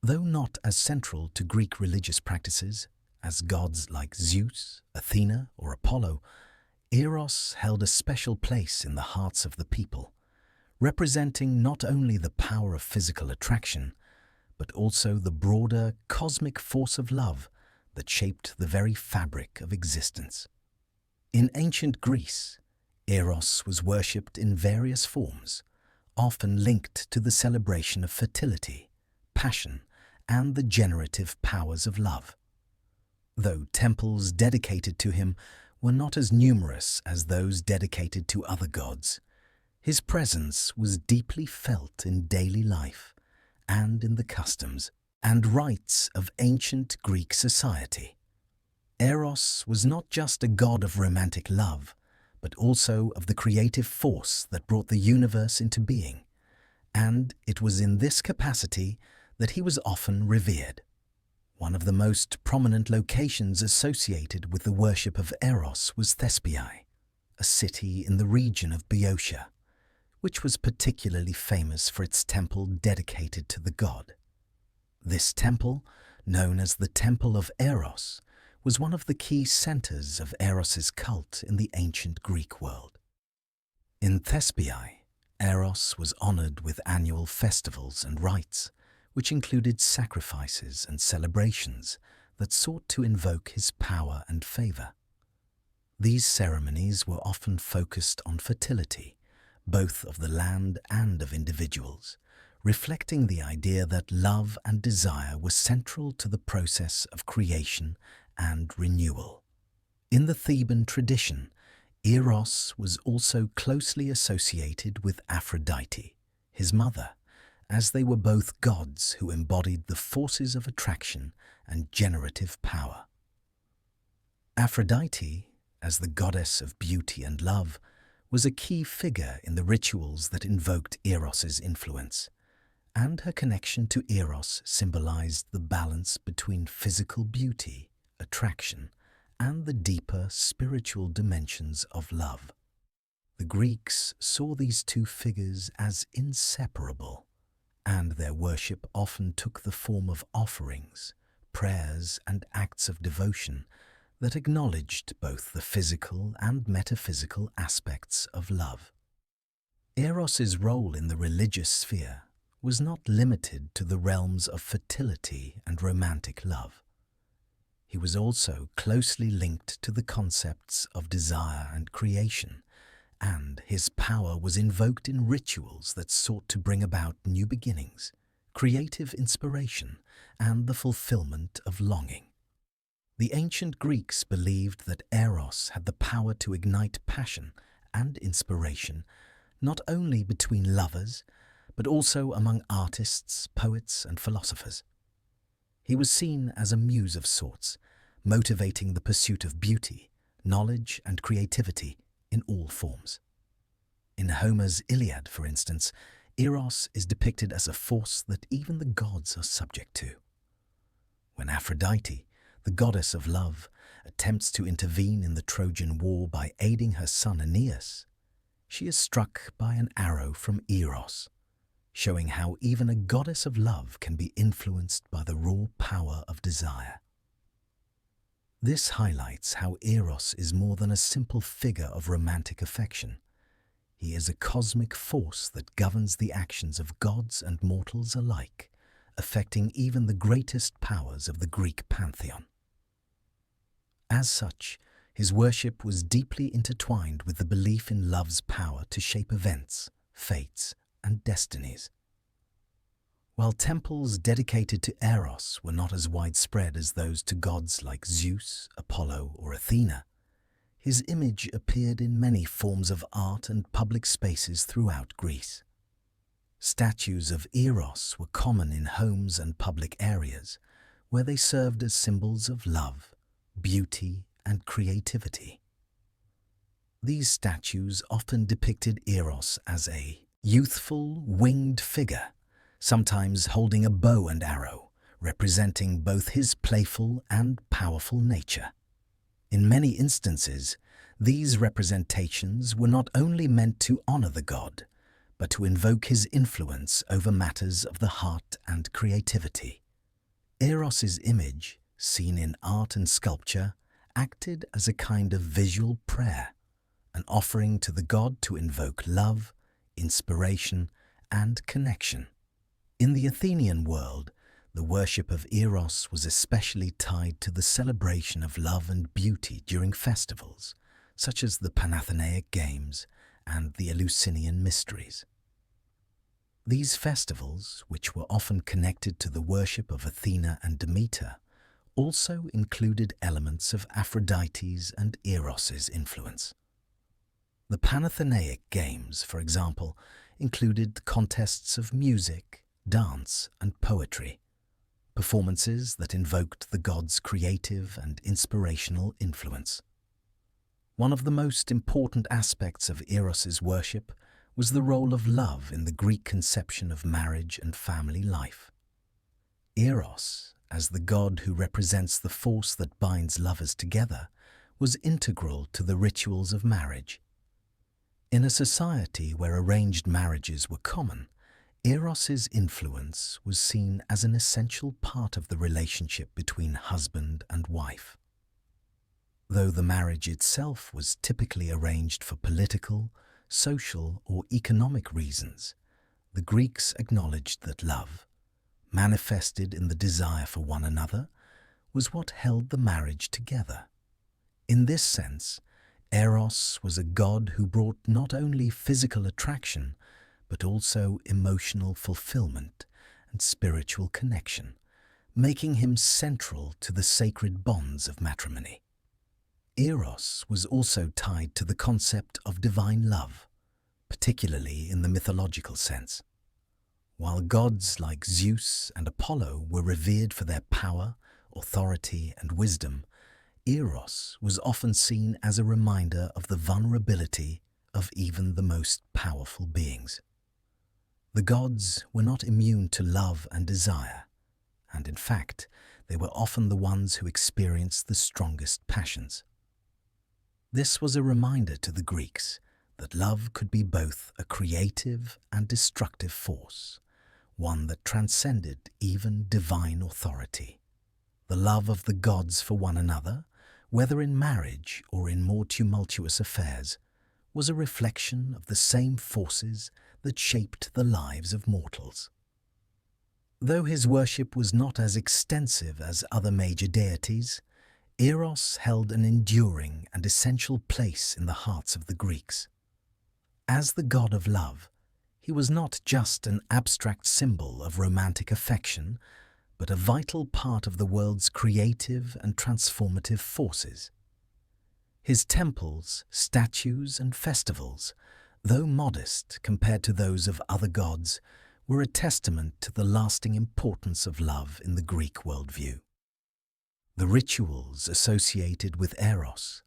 Though not as central to Greek religious practices as gods like Zeus, Athena, or Apollo, Eros held a special place in the hearts of the people, representing not only the power of physical attraction, but also the broader cosmic force of love that shaped the very fabric of existence. In ancient Greece, Eros was worshipped in various forms, often linked to the celebration of fertility, passion, and the generative powers of love. Though temples dedicated to him were not as numerous as those dedicated to other gods, his presence was deeply felt in daily life and in the customs and rites of ancient Greek society. Eros was not just a god of romantic love, but also of the creative force that brought the universe into being, and it was in this capacity that he was often revered. One of the most prominent locations associated with the worship of Eros was Thespiae, a city in the region of Boeotia, which was particularly famous for its temple dedicated to the god. This temple, known as the Temple of Eros, was one of the key centers of Eros's cult in the ancient Greek world. In Thespiae, Eros was honored with annual festivals and rites, which included sacrifices and celebrations that sought to invoke his power and favor. These ceremonies were often focused on fertility, both of the land and of individuals, reflecting the idea that love and desire were central to the process of creation and renewal. In the Theban tradition, Eros was also closely associated with Aphrodite, his mother, as they were both gods who embodied the forces of attraction and generative power. Aphrodite, as the goddess of beauty and love, was a key figure in the rituals that invoked Eros's influence, and her connection to Eros symbolized the balance between physical beauty, attraction, and the deeper spiritual dimensions of love. The Greeks saw these two figures as inseparable, and their worship often took the form of offerings, prayers, and acts of devotion that acknowledged both the physical and metaphysical aspects of love. Eros's role in the religious sphere was not limited to the realms of fertility and romantic love. He was also closely linked to the concepts of desire and creation, and his power was invoked in rituals that sought to bring about new beginnings, creative inspiration, and the fulfillment of longing. The ancient Greeks believed that Eros had the power to ignite passion and inspiration not only between lovers, but also among artists, poets, and philosophers. He was seen as a muse of sorts, motivating the pursuit of beauty, knowledge, and creativity in all forms. In Homer's Iliad, for instance, Eros is depicted as a force that even the gods are subject to. When Aphrodite, the goddess of love, attempts to intervene in the Trojan War by aiding her son Aeneas, she is struck by an arrow from Eros, showing how even a goddess of love can be influenced by the raw power of desire. This highlights how Eros is more than a simple figure of romantic affection. He is a cosmic force that governs the actions of gods and mortals alike, affecting even the greatest powers of the Greek pantheon. As such, his worship was deeply intertwined with the belief in love's power to shape events, fates, and destinies. While temples dedicated to Eros were not as widespread as those to gods like Zeus, Apollo, or Athena, his image appeared in many forms of art and public spaces throughout Greece. Statues of Eros were common in homes and public areas, where they served as symbols of love, beauty, and creativity. These statues often depicted Eros as a youthful, winged figure, sometimes holding a bow and arrow, representing both his playful and powerful nature. In many instances, these representations were not only meant to honor the god, but to invoke his influence over matters of the heart and creativity. Eros's image, seen in art and sculpture, acted as a kind of visual prayer, an offering to the god to invoke love, inspiration, and connection. In the Athenian world, the worship of Eros was especially tied to the celebration of love and beauty during festivals, such as the Panathenaic Games and the Eleusinian Mysteries. These festivals, which were often connected to the worship of Athena and Demeter, also included elements of Aphrodite's and Eros's influence. The Panathenaic Games, for example, included contests of music, dance, and poetry, performances that invoked the god's creative and inspirational influence. One of the most important aspects of Eros's worship was the role of love in the Greek conception of marriage and family life. Eros, as the god who represents the force that binds lovers together, was integral to the rituals of marriage. In a society where arranged marriages were common, Eros's influence was seen as an essential part of the relationship between husband and wife. Though the marriage itself was typically arranged for political, social, or economic reasons, the Greeks acknowledged that love, manifested in the desire for one another, was what held the marriage together. In this sense, Eros was a god who brought not only physical attraction, but also emotional fulfillment and spiritual connection, making him central to the sacred bonds of matrimony. Eros was also tied to the concept of divine love, particularly in the mythological sense. While gods like Zeus and Apollo were revered for their power, authority, and wisdom, Eros was often seen as a reminder of the vulnerability of even the most powerful beings. The gods were not immune to love and desire, and in fact, they were often the ones who experienced the strongest passions. This was a reminder to the Greeks that love could be both a creative and destructive force, one that transcended even divine authority. The love of the gods for one another, whether in marriage or in more tumultuous affairs, was a reflection of the same forces that shaped the lives of mortals. Though his worship was not as extensive as other major deities, Eros held an enduring and essential place in the hearts of the Greeks. As the god of love, he was not just an abstract symbol of romantic affection, but a vital part of the world's creative and transformative forces. His temples, statues, and festivals, though modest compared to those of other gods, were a testament to the lasting importance of love in the Greek worldview. The rituals associated with Eros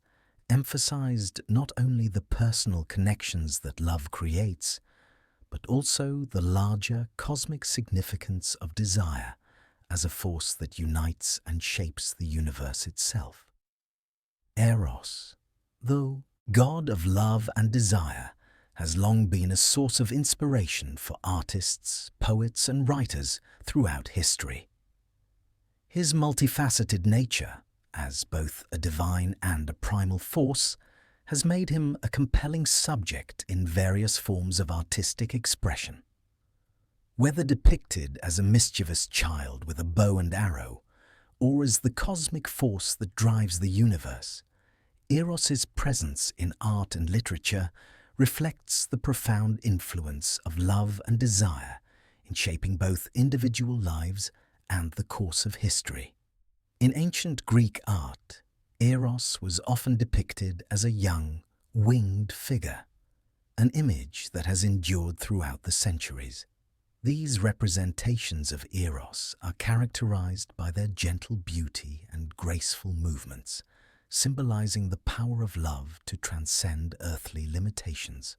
emphasized not only the personal connections that love creates, but also the larger cosmic significance of desire as a force that unites and shapes the universe itself. Eros, though god of love and desire, has long been a source of inspiration for artists, poets, and writers throughout history. His multifaceted nature, as both a divine and a primal force, has made him a compelling subject in various forms of artistic expression. Whether depicted as a mischievous child with a bow and arrow, or as the cosmic force that drives the universe, Eros's presence in art and literature reflects the profound influence of love and desire in shaping both individual lives and the course of history. In ancient Greek art, Eros was often depicted as a young, winged figure, an image that has endured throughout the centuries. These representations of Eros are characterized by their gentle beauty and graceful movements, symbolizing the power of love to transcend earthly limitations.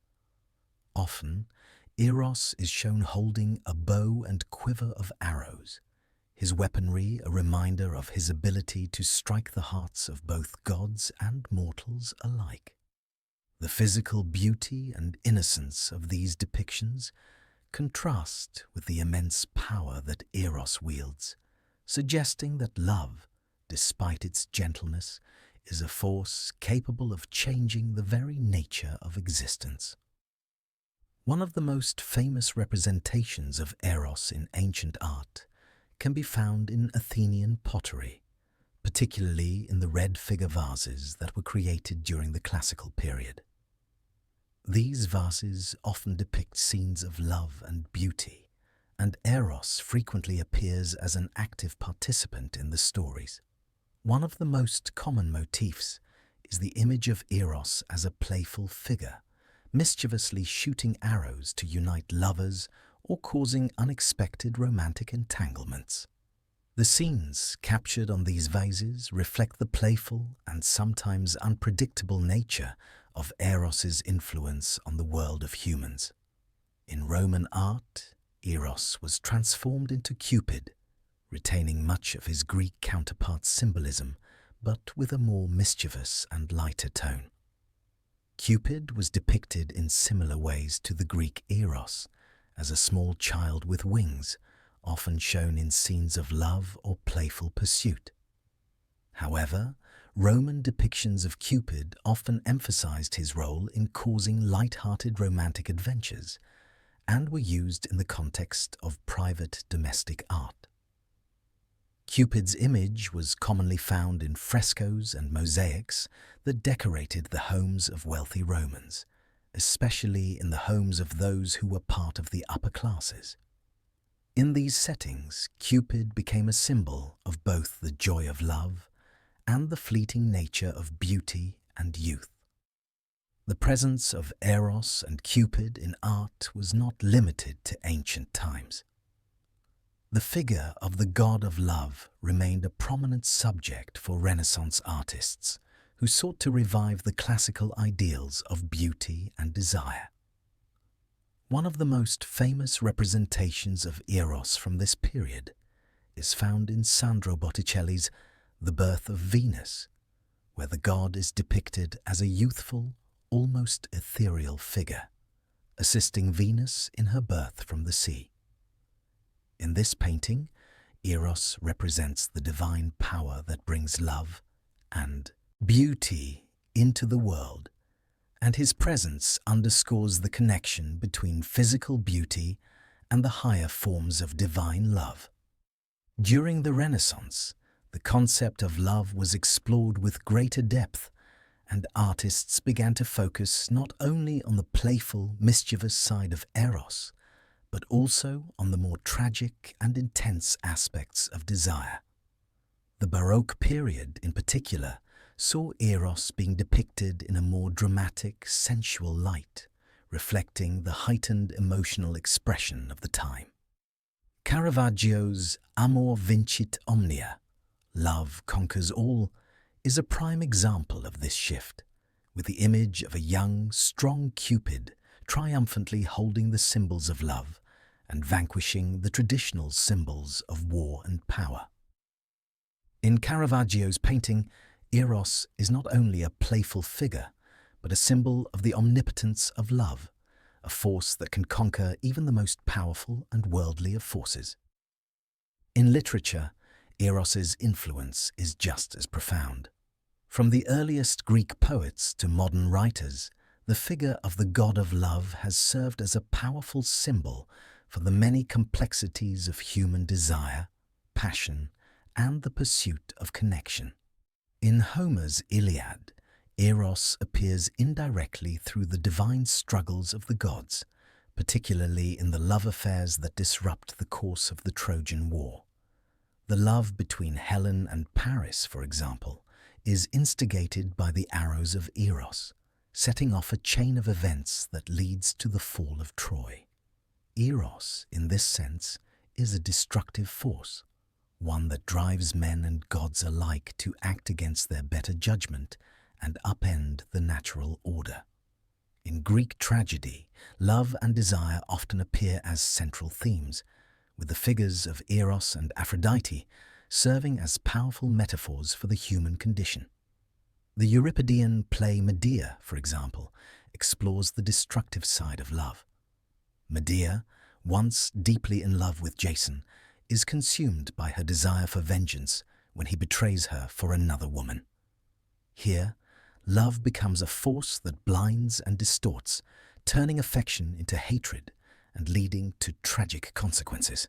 Often, Eros is shown holding a bow and quiver of arrows, his weaponry a reminder of his ability to strike the hearts of both gods and mortals alike. The physical beauty and innocence of these depictions contrast with the immense power that Eros wields, suggesting that love, despite its gentleness, is a force capable of changing the very nature of existence. One of the most famous representations of Eros in ancient art can be found in Athenian pottery, particularly in the red figure vases that were created during the classical period. These vases often depict scenes of love and beauty, and Eros frequently appears as an active participant in the stories. One of the most common motifs is the image of Eros as a playful figure, mischievously shooting arrows to unite lovers or causing unexpected romantic entanglements. The scenes captured on these vases reflect the playful and sometimes unpredictable nature of Eros's influence on the world of humans. In Roman art, Eros was transformed into Cupid, retaining much of his Greek counterpart's symbolism, but with a more mischievous and lighter tone. Cupid was depicted in similar ways to the Greek Eros, as a small child with wings, often shown in scenes of love or playful pursuit. However, Roman depictions of Cupid often emphasized his role in causing light-hearted romantic adventures and were used in the context of private domestic art. Cupid's image was commonly found in frescoes and mosaics that decorated the homes of wealthy Romans, especially in the homes of those who were part of the upper classes. In these settings, Cupid became a symbol of both the joy of love and the fleeting nature of beauty and youth. The presence of Eros and Cupid in art was not limited to ancient times. The figure of the god of love remained a prominent subject for Renaissance artists who sought to revive the classical ideals of beauty and desire. One of the most famous representations of Eros from this period is found in Sandro Botticelli's The Birth of Venus, where the god is depicted as a youthful, almost ethereal figure, assisting Venus in her birth from the sea. In this painting, Eros represents the divine power that brings love and beauty into the world, and his presence underscores the connection between physical beauty and the higher forms of divine love. During the Renaissance, the concept of love was explored with greater depth, and artists began to focus not only on the playful, mischievous side of Eros, but also on the more tragic and intense aspects of desire. The Baroque period, in particular, saw Eros being depicted in a more dramatic, sensual light, reflecting the heightened emotional expression of the time. Caravaggio's Amor vincit omnia, Love Conquers All, is a prime example of this shift, with the image of a young, strong Cupid triumphantly holding the symbols of love and vanquishing the traditional symbols of war and power. In Caravaggio's painting, Eros is not only a playful figure, but a symbol of the omnipotence of love, a force that can conquer even the most powerful and worldly of forces. In literature, Eros's influence is just as profound. From the earliest Greek poets to modern writers, the figure of the god of love has served as a powerful symbol for the many complexities of human desire, passion, and the pursuit of connection. In Homer's Iliad, Eros appears indirectly through the divine struggles of the gods, particularly in the love affairs that disrupt the course of the Trojan War. The love between Helen and Paris, for example, is instigated by the arrows of Eros, setting off a chain of events that leads to the fall of Troy. Eros, in this sense, is a destructive force, one that drives men and gods alike to act against their better judgment and upend the natural order. In Greek tragedy, love and desire often appear as central themes, with the figures of Eros and Aphrodite serving as powerful metaphors for the human condition. The Euripidean play Medea, for example, explores the destructive side of love. Medea, once deeply in love with Jason, is consumed by her desire for vengeance when he betrays her for another woman. Here, love becomes a force that blinds and distorts, turning affection into hatred and leading to tragic consequences.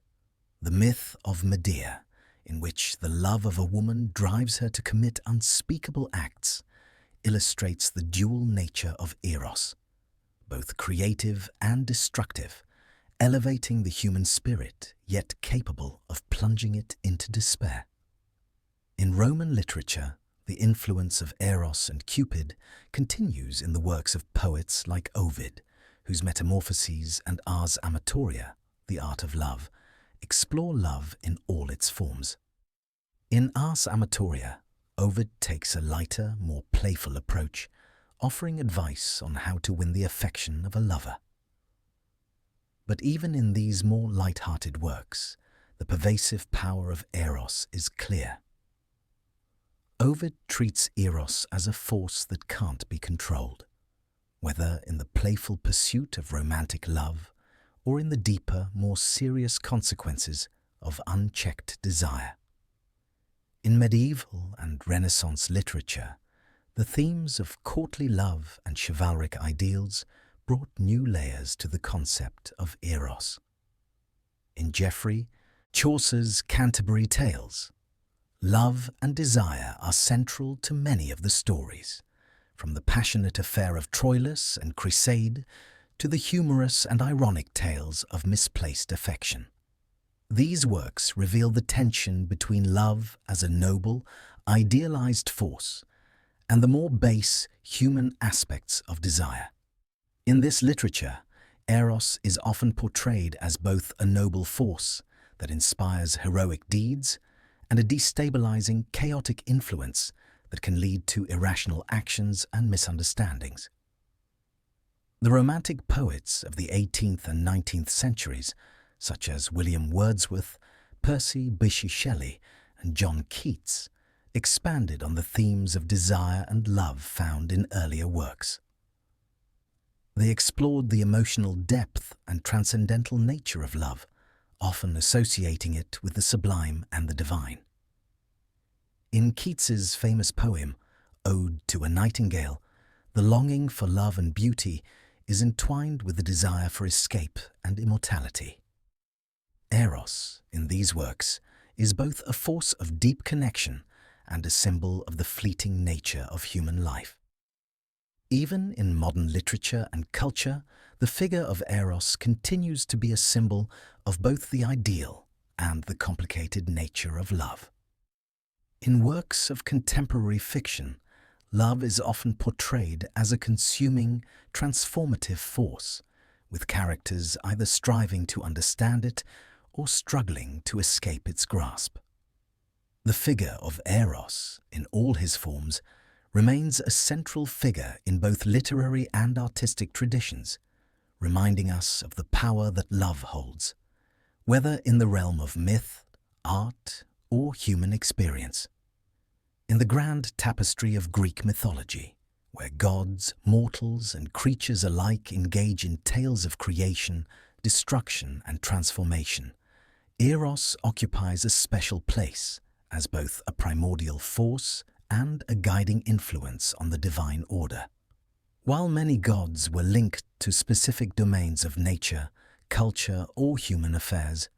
The myth of Medea, in which the love of a woman drives her to commit unspeakable acts, illustrates the dual nature of Eros, both creative and destructive, elevating the human spirit, yet capable of plunging it into despair. In Roman literature, the influence of Eros and Cupid continues in the works of poets like Ovid, whose Metamorphoses and Ars Amatoria, the art of love, explore love in all its forms. In Ars Amatoria, Ovid takes a lighter, more playful approach, offering advice on how to win the affection of a lover. But even in these more light-hearted works, the pervasive power of Eros is clear. Ovid treats Eros as a force that can't be controlled, whether in the playful pursuit of romantic love or in the deeper, more serious consequences of unchecked desire. In medieval and Renaissance literature, the themes of courtly love and chivalric ideals brought new layers to the concept of Eros. In Geoffrey Chaucer's Canterbury Tales, love and desire are central to many of the stories, from the passionate affair of Troilus and Cresside to the humorous and ironic tales of misplaced affection. These works reveal the tension between love as a noble, idealized force and the more base human aspects of desire. In this literature, Eros is often portrayed as both a noble force that inspires heroic deeds and a destabilizing, chaotic influence that can lead to irrational actions and misunderstandings. The romantic poets of the 18th and 19th centuries, such as William Wordsworth, Percy Bysshe Shelley, and John Keats, expanded on the themes of desire and love found in earlier works. They explored the emotional depth and transcendental nature of love, often associating it with the sublime and the divine. In Keats's famous poem, Ode to a Nightingale, the longing for love and beauty is entwined with the desire for escape and immortality. Eros, in these works, is both a force of deep connection and a symbol of the fleeting nature of human life. Even in modern literature and culture, the figure of Eros continues to be a symbol of both the ideal and the complicated nature of love. In works of contemporary fiction, love is often portrayed as a consuming, transformative force, with characters either striving to understand it or struggling to escape its grasp. The figure of Eros, in all his forms, remains a central figure in both literary and artistic traditions, reminding us of the power that love holds, whether in the realm of myth, art, or human experience. In the grand tapestry of Greek mythology, where gods, mortals, and creatures alike engage in tales of creation, destruction, and transformation, Eros occupies a special place as both a primordial force and a guiding influence on the divine order. While many gods were linked to specific domains of nature, culture, or human affairs,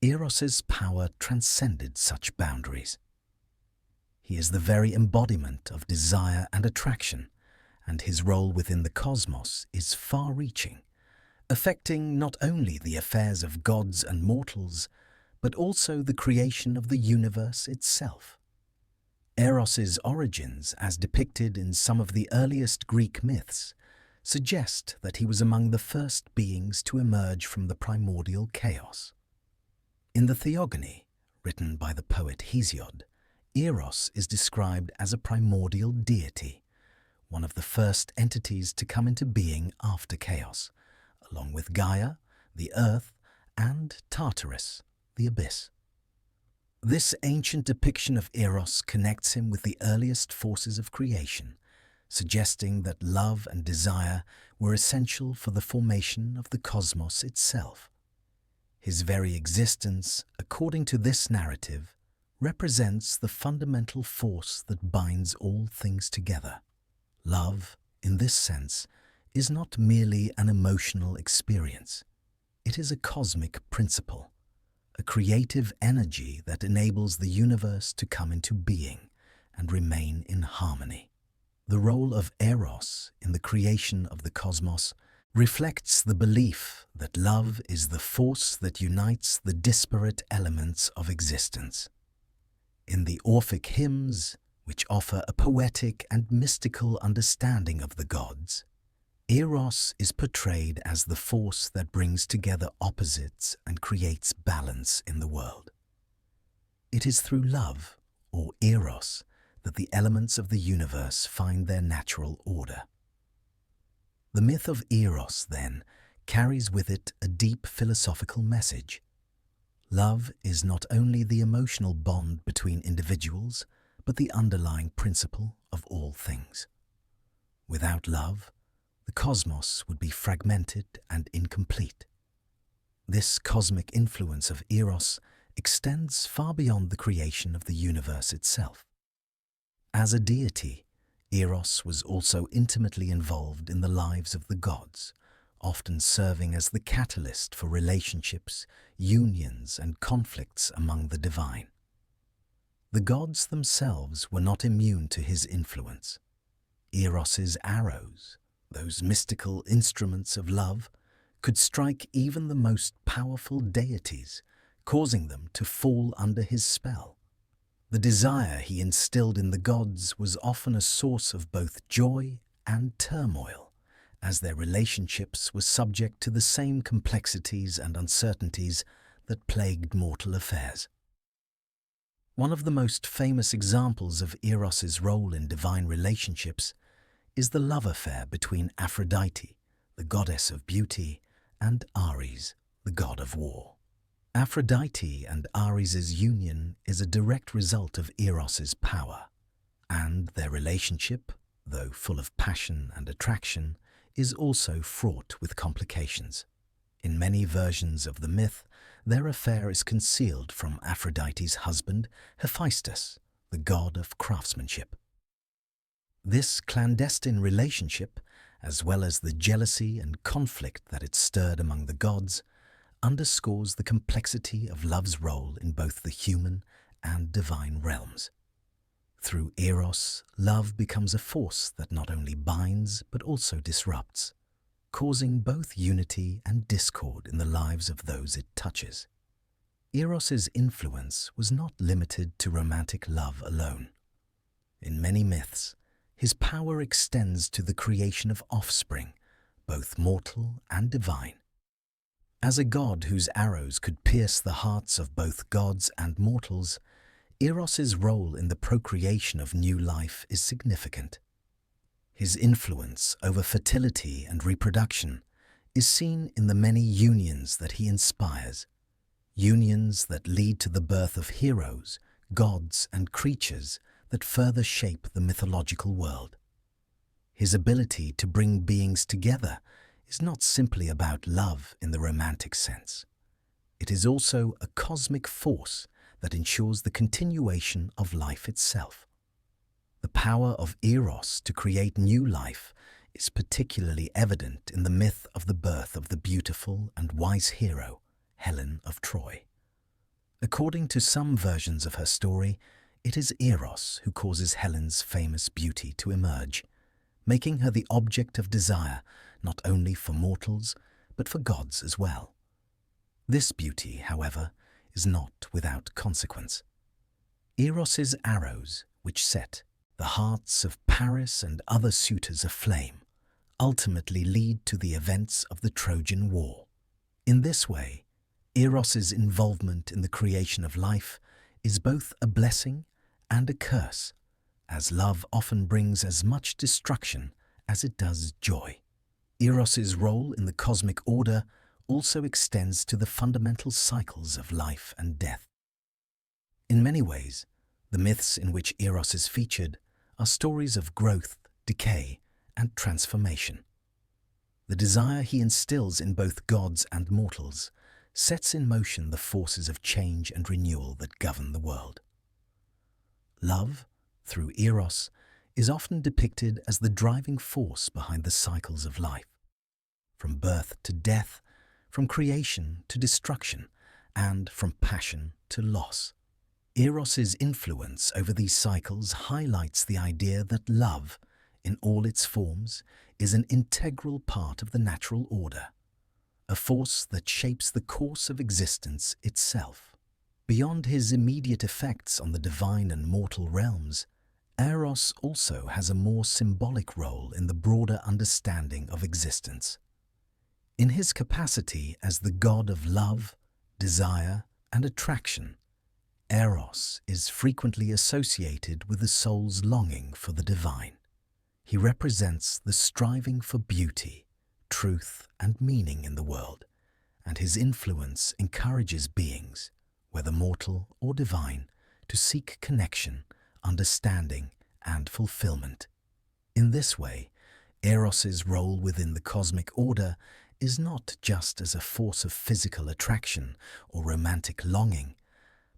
Eros's power transcended such boundaries. He is the very embodiment of desire and attraction, and his role within the cosmos is far-reaching, affecting not only the affairs of gods and mortals, but also the creation of the universe itself. Eros's origins, as depicted in some of the earliest Greek myths, suggest that he was among the first beings to emerge from the primordial chaos. In the Theogony, written by the poet Hesiod, Eros is described as a primordial deity, one of the first entities to come into being after chaos, along with Gaia, the earth, and Tartarus, the abyss. This ancient depiction of Eros connects him with the earliest forces of creation, suggesting that love and desire were essential for the formation of the cosmos itself. His very existence, according to this narrative, represents the fundamental force that binds all things together. Love, in this sense, is not merely an emotional experience. It is a cosmic principle, a creative energy that enables the universe to come into being and remain in harmony. The role of Eros in the creation of the cosmos reflects the belief that love is the force that unites the disparate elements of existence. In the Orphic hymns, which offer a poetic and mystical understanding of the gods, Eros is portrayed as the force that brings together opposites and creates balance in the world. It is through love, or Eros, that the elements of the universe find their natural order. The myth of Eros, then, carries with it a deep philosophical message. Love is not only the emotional bond between individuals, but the underlying principle of all things. Without love, the cosmos would be fragmented and incomplete. This cosmic influence of Eros extends far beyond the creation of the universe itself. As a deity, Eros was also intimately involved in the lives of the gods, often serving as the catalyst for relationships, unions, and conflicts among the divine. The gods themselves were not immune to his influence. Eros's arrows, those mystical instruments of love, could strike even the most powerful deities, causing them to fall under his spell. The desire he instilled in the gods was often a source of both joy and turmoil, as their relationships were subject to the same complexities and uncertainties that plagued mortal affairs. One of the most famous examples of Eros's role in divine relationships is the love affair between Aphrodite, the goddess of beauty, and Ares, the god of war. Aphrodite and Ares's union is a direct result of Eros's power, and their relationship, though full of passion and attraction, is also fraught with complications. In many versions of the myth, their affair is concealed from Aphrodite's husband, Hephaestus, the god of craftsmanship. This clandestine relationship, as well as the jealousy and conflict that it stirred among the gods, underscores the complexity of love's role in both the human and divine realms. Through Eros, love becomes a force that not only binds but also disrupts, causing both unity and discord in the lives of those it touches. Eros's influence was not limited to romantic love alone. In many myths, his power extends to the creation of offspring, both mortal and divine. As a god whose arrows could pierce the hearts of both gods and mortals, Eros's role in the procreation of new life is significant. His influence over fertility and reproduction is seen in the many unions that he inspires, unions that lead to the birth of heroes, gods, and creatures that further shape the mythological world. His ability to bring beings together is not simply about love in the romantic sense. It is also a cosmic force that ensures the continuation of life itself. The power of Eros to create new life is particularly evident in the myth of the birth of the beautiful and wise hero, Helen of Troy. According to some versions of her story, it is Eros who causes Helen's famous beauty to emerge, making her the object of desire not only for mortals, but for gods as well. This beauty, however, is not without consequence. Eros's arrows, which set the hearts of Paris and other suitors aflame, ultimately lead to the events of the Trojan War. In this way, Eros's involvement in the creation of life is both a blessing and a curse, as love often brings as much destruction as it does joy. Eros's role in the cosmic order also extends to the fundamental cycles of life and death. In many ways, the myths in which Eros is featured are stories of growth, decay, and transformation. The desire he instills in both gods and mortals sets in motion the forces of change and renewal that govern the world. Love, through Eros, is often depicted as the driving force behind the cycles of life. From birth to death, from creation to destruction, and from passion to loss. Eros's influence over these cycles highlights the idea that love, in all its forms, is an integral part of the natural order, a force that shapes the course of existence itself. Beyond his immediate effects on the divine and mortal realms, Eros also has a more symbolic role in the broader understanding of existence. In his capacity as the god of love, desire, and attraction, Eros is frequently associated with the soul's longing for the divine. He represents the striving for beauty, truth, and meaning in the world, and his influence encourages beings, whether mortal or divine, to seek connection, understanding, and fulfillment. In this way, Eros's role within the cosmic order is not just as a force of physical attraction or romantic longing,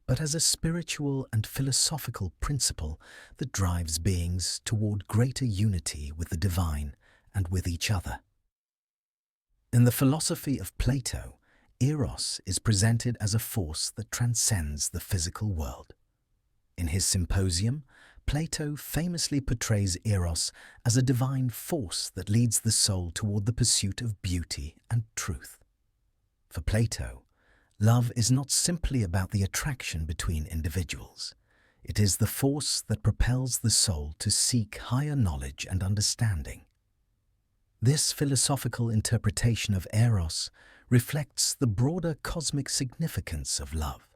but as a spiritual and philosophical principle that drives beings toward greater unity with the divine and with each other. In the philosophy of Plato, Eros is presented as a force that transcends the physical world. In his Symposium, Plato famously portrays Eros as a divine force that leads the soul toward the pursuit of beauty and truth. For Plato, love is not simply about the attraction between individuals. It is the force that propels the soul to seek higher knowledge and understanding. This philosophical interpretation of Eros reflects the broader cosmic significance of love,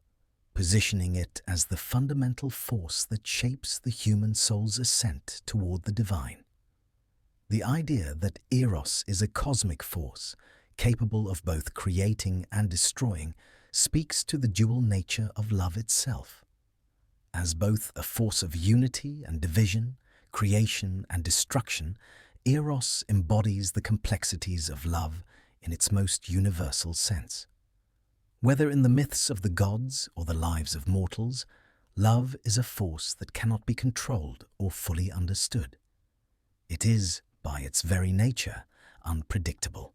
positioning it as the fundamental force that shapes the human soul's ascent toward the divine. The idea that Eros is a cosmic force, capable of both creating and destroying, speaks to the dual nature of love itself. As both a force of unity and division, creation and destruction, Eros embodies the complexities of love in its most universal sense. Whether in the myths of the gods or the lives of mortals, love is a force that cannot be controlled or fully understood. It is, by its very nature, unpredictable,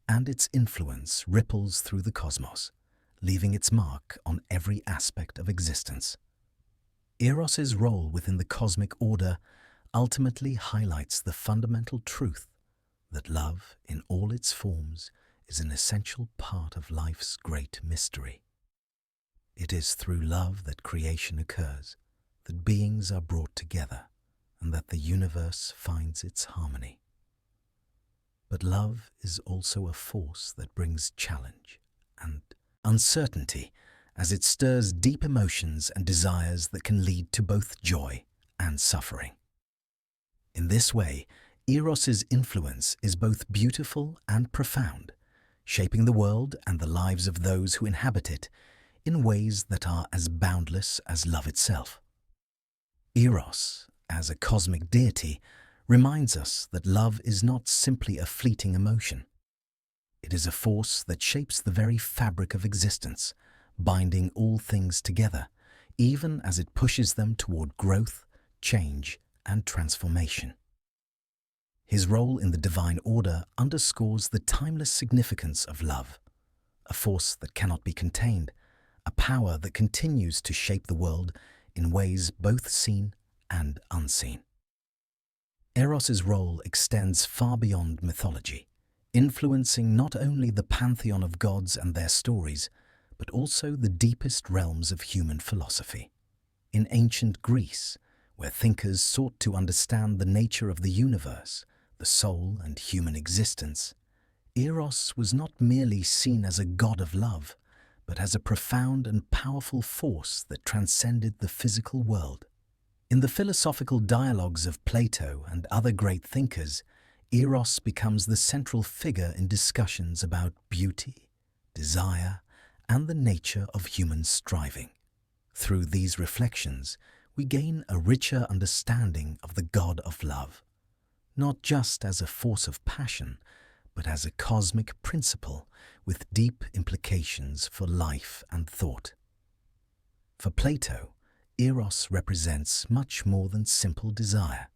and its influence ripples through the cosmos, leaving its mark on every aspect of existence. Eros's role within the cosmic order ultimately highlights the fundamental truth that love, in all its forms, is an essential part of life's great mystery. It is through love that creation occurs, that beings are brought together, and that the universe finds its harmony. But love is also a force that brings challenge and uncertainty as it stirs deep emotions and desires that can lead to both joy and suffering. In this way, Eros's influence is both beautiful and profound, shaping the world and the lives of those who inhabit it in ways that are as boundless as love itself. Eros, as a cosmic deity, reminds us that love is not simply a fleeting emotion. It is a force that shapes the very fabric of existence, binding all things together, even as it pushes them toward growth, change, and transformation. His role in the divine order underscores the timeless significance of love, a force that cannot be contained, a power that continues to shape the world in ways both seen and unseen. Eros's role extends far beyond mythology, influencing not only the pantheon of gods and their stories, but also the deepest realms of human philosophy. In ancient Greece, where thinkers sought to understand the nature of the universe, the soul and human existence, Eros was not merely seen as a god of love, but as a profound and powerful force that transcended the physical world. In the philosophical dialogues of Plato and other great thinkers, Eros becomes the central figure in discussions about beauty, desire, and the nature of human striving. Through these reflections, we gain a richer understanding of the god of love, not just as a force of passion, but as a cosmic principle with deep implications for life and thought. For Plato, Eros represents much more than simple desire.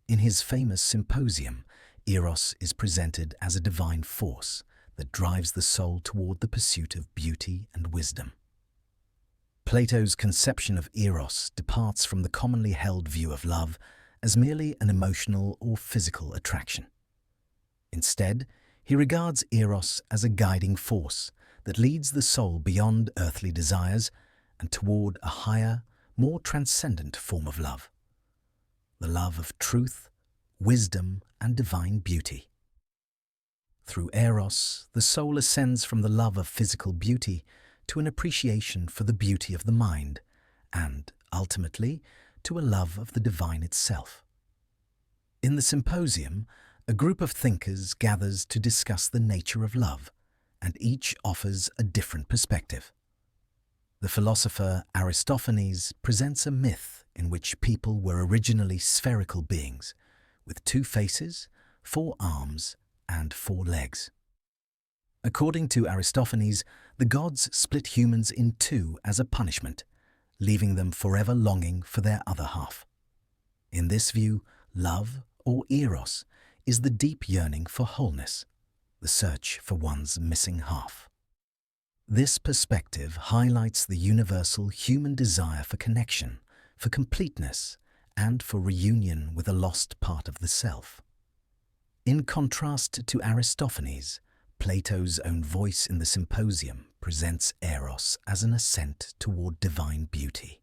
In his famous Symposium, Eros is presented as a divine force that drives the soul toward the pursuit of beauty and wisdom. Plato's conception of Eros departs from the commonly held view of love as merely an emotional or physical attraction. Instead, he regards Eros as a guiding force that leads the soul beyond earthly desires and toward a higher, more transcendent form of love, the love of truth, wisdom, and divine beauty. Through Eros, the soul ascends from the love of physical beauty to an appreciation for the beauty of the mind, and, ultimately, to a love of the divine itself. In the Symposium, a group of thinkers gathers to discuss the nature of love, and each offers a different perspective. The philosopher Aristophanes presents a myth in which people were originally spherical beings, with 2 faces, 4 arms, and 4 legs. According to Aristophanes, the gods split humans in 2 as a punishment, leaving them forever longing for their other half. In this view, love, or eros, is the deep yearning for wholeness, the search for one's missing half. This perspective highlights the universal human desire for connection, for completeness, and for reunion with a lost part of the self. In contrast to Aristophanes, Plato's own voice in the Symposium presents Eros as an ascent toward divine beauty.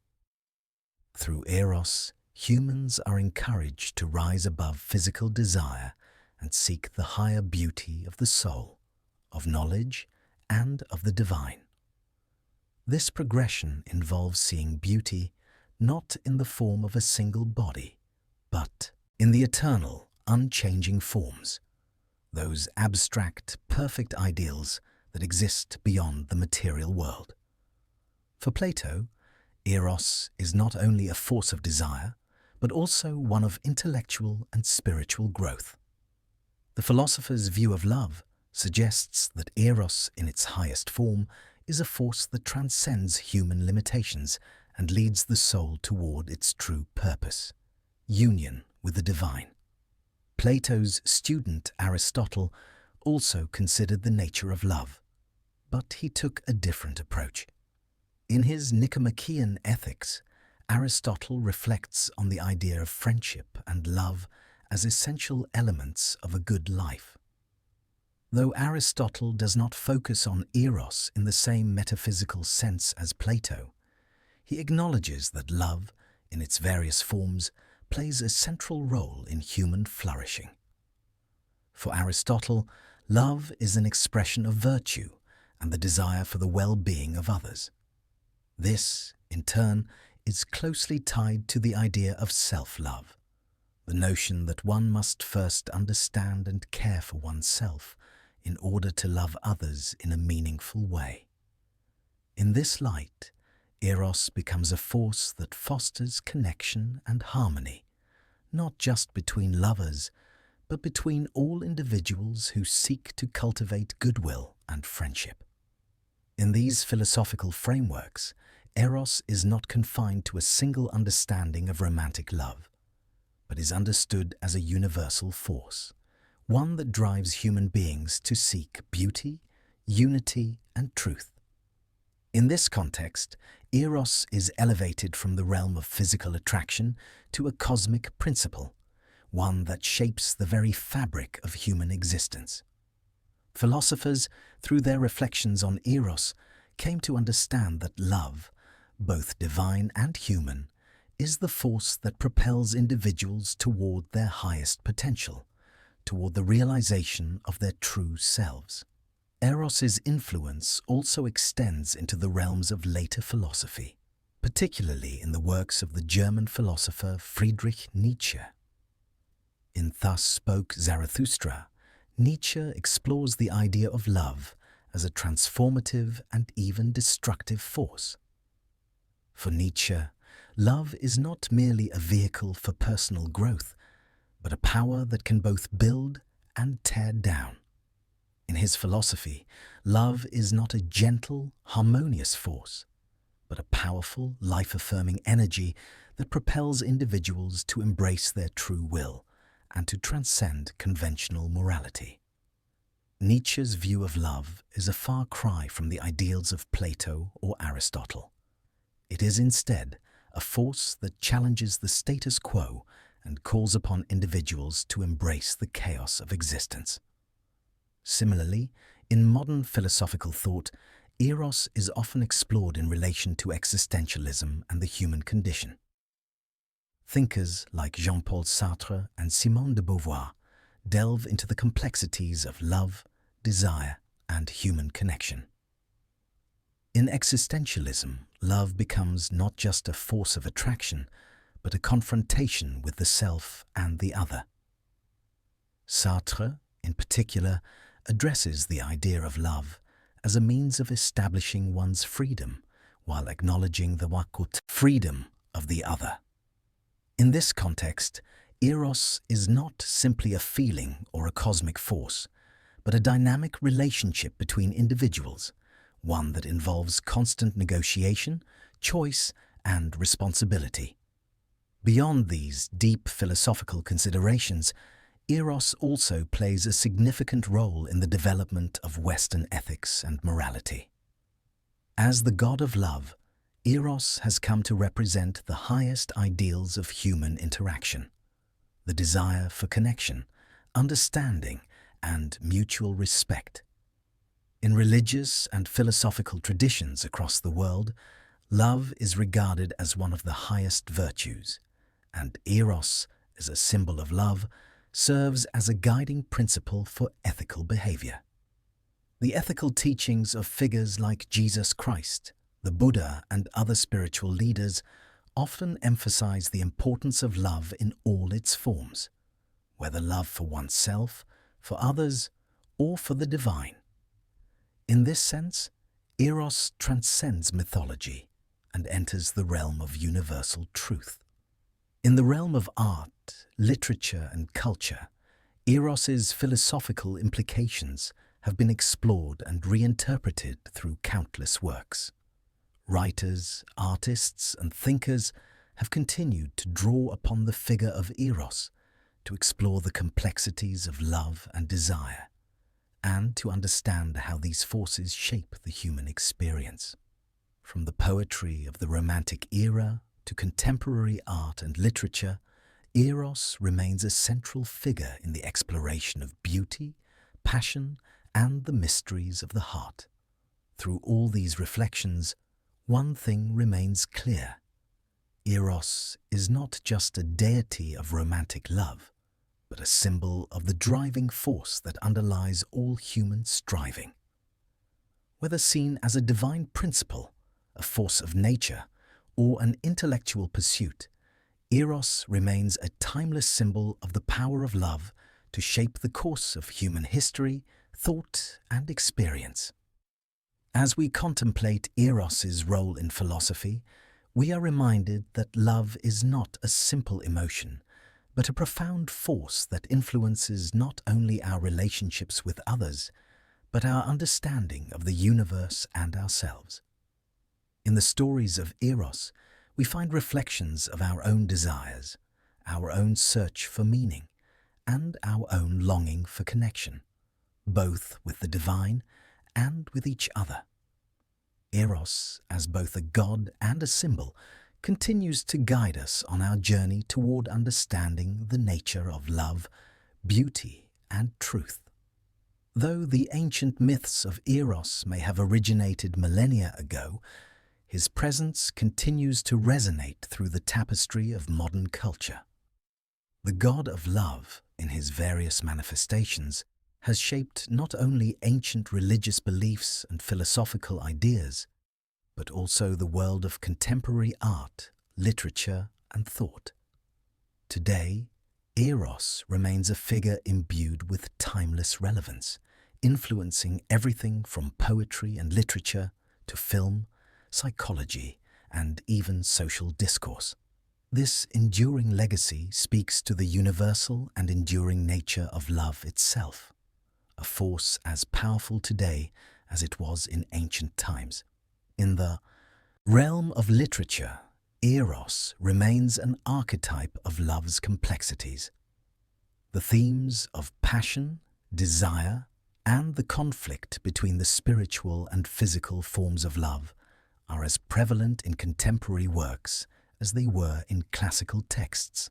Through Eros, humans are encouraged to rise above physical desire and seek the higher beauty of the soul, of knowledge, and of the divine. This progression involves seeing beauty not in the form of a single body, but in the eternal, unchanging forms, those abstract, perfect ideals that exist beyond the material world. For Plato, Eros is not only a force of desire, but also one of intellectual and spiritual growth. The philosopher's view of love suggests that Eros in its highest form is a force that transcends human limitations and leads the soul toward its true purpose, union with the divine. Plato's student Aristotle also considered the nature of love, but he took a different approach. In his Nicomachean Ethics, Aristotle reflects on the idea of friendship and love as essential elements of a good life. Though Aristotle does not focus on eros in the same metaphysical sense as Plato, he acknowledges that love, in its various forms, plays a central role in human flourishing. For Aristotle, love is an expression of virtue and the desire for the well-being of others. This, in turn, is closely tied to the idea of self-love, the notion that one must first understand and care for oneself in order to love others in a meaningful way. In this light, Eros becomes a force that fosters connection and harmony, not just between lovers, but between all individuals who seek to cultivate goodwill and friendship. In these philosophical frameworks, Eros is not confined to a single understanding of romantic love, but is understood as a universal force, one that drives human beings to seek beauty, unity, and truth. In this context, Eros is elevated from the realm of physical attraction to a cosmic principle, one that shapes the very fabric of human existence. Philosophers, through their reflections on Eros, came to understand that love, both divine and human, is the force that propels individuals toward their highest potential, toward the realization of their true selves. Eros's influence also extends into the realms of later philosophy, particularly in the works of the German philosopher Friedrich Nietzsche. In Thus Spoke Zarathustra, Nietzsche explores the idea of love as a transformative and even destructive force. For Nietzsche, love is not merely a vehicle for personal growth, but a power that can both build and tear down. In his philosophy, love is not a gentle, harmonious force, but a powerful, life-affirming energy that propels individuals to embrace their true will and to transcend conventional morality. Nietzsche's view of love is a far cry from the ideals of Plato or Aristotle. It is instead a force that challenges the status quo and calls upon individuals to embrace the chaos of existence. Similarly, in modern philosophical thought, Eros is often explored in relation to existentialism and the human condition. Thinkers like Jean-Paul Sartre and Simone de Beauvoir delve into the complexities of love, desire, and human connection. In existentialism, love becomes not just a force of attraction, but a confrontation with the self and the other. Sartre, in particular, addresses the idea of love as a means of establishing one's freedom while acknowledging the freedom of the other. In this context, Eros is not simply a feeling or a cosmic force, but a dynamic relationship between individuals, one that involves constant negotiation, choice, and responsibility. Beyond these deep philosophical considerations, Eros also plays a significant role in the development of Western ethics and morality. As the god of love, Eros has come to represent the highest ideals of human interaction: the desire for connection, understanding, and mutual respect. In religious and philosophical traditions across the world, love is regarded as one of the highest virtues, and Eros, as a symbol of love, serves as a guiding principle for ethical behavior. The ethical teachings of figures like Jesus Christ, the Buddha, and other spiritual leaders often emphasize the importance of love in all its forms, whether love for oneself, for others, or for the divine. In this sense, Eros transcends mythology and enters the realm of universal truth. In the realm of art, literature, and culture, Eros's philosophical implications have been explored and reinterpreted through countless works. Writers, artists, and thinkers have continued to draw upon the figure of Eros to explore the complexities of love and desire, and to understand how these forces shape the human experience. From the poetry of the Romantic era to contemporary art and literature, Eros remains a central figure in the exploration of beauty, passion, and the mysteries of the heart. Through all these reflections, one thing remains clear: Eros is not just a deity of romantic love, but a symbol of the driving force that underlies all human striving. Whether seen as a divine principle, a force of nature, or an intellectual pursuit, Eros remains a timeless symbol of the power of love to shape the course of human history, thought, and experience. As we contemplate Eros's role in philosophy, we are reminded that love is not a simple emotion, but a profound force that influences not only our relationships with others, but our understanding of the universe and ourselves. In the stories of Eros, we find reflections of our own desires, our own search for meaning, and our own longing for connection, both with the divine and with each other. Eros, as both a god and a symbol, continues to guide us on our journey toward understanding the nature of love, beauty, and truth. Though the ancient myths of Eros may have originated millennia ago, his presence continues to resonate through the tapestry of modern culture. The god of love, in his various manifestations, has shaped not only ancient religious beliefs and philosophical ideas, but also the world of contemporary art, literature, and thought. Today, Eros remains a figure imbued with timeless relevance, influencing everything from poetry and literature to film, psychology, and even social discourse. This enduring legacy speaks to the universal and enduring nature of love itself, a force as powerful today as it was in ancient times. In the realm of literature, Eros remains an archetype of love's complexities. The themes of passion, desire, and the conflict between the spiritual and physical forms of love are as prevalent in contemporary works as they were in classical texts.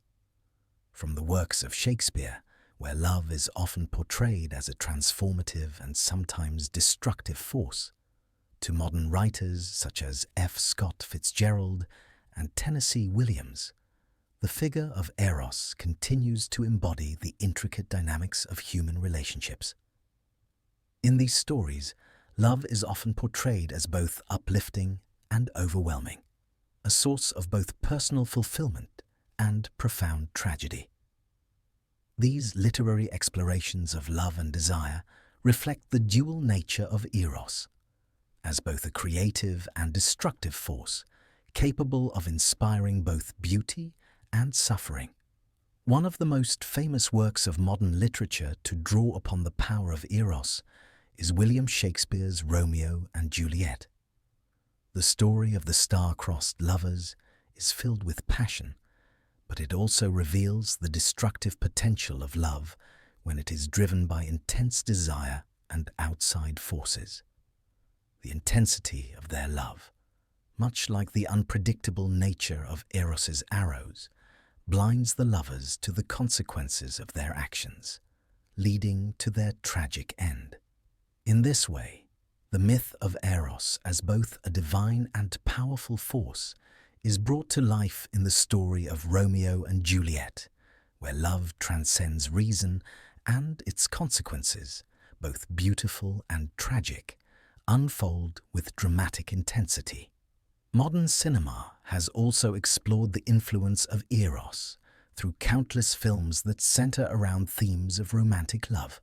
From the works of Shakespeare, where love is often portrayed as a transformative and sometimes destructive force, to modern writers such as F. Scott Fitzgerald and Tennessee Williams, the figure of Eros continues to embody the intricate dynamics of human relationships. In these stories, love is often portrayed as both uplifting and overwhelming, a source of both personal fulfillment and profound tragedy. These literary explorations of love and desire reflect the dual nature of Eros, as both a creative and destructive force, capable of inspiring both beauty and suffering. One of the most famous works of modern literature to draw upon the power of Eros is William Shakespeare's Romeo and Juliet. The story of the star-crossed lovers is filled with passion, but it also reveals the destructive potential of love when it is driven by intense desire and outside forces. The intensity of their love, much like the unpredictable nature of Eros's arrows, blinds the lovers to the consequences of their actions, leading to their tragic end. In this way, the myth of Eros as both a divine and powerful force is brought to life in the story of Romeo and Juliet, where love transcends reason and its consequences, both beautiful and tragic, unfold with dramatic intensity. Modern cinema has also explored the influence of Eros through countless films that center around themes of romantic love.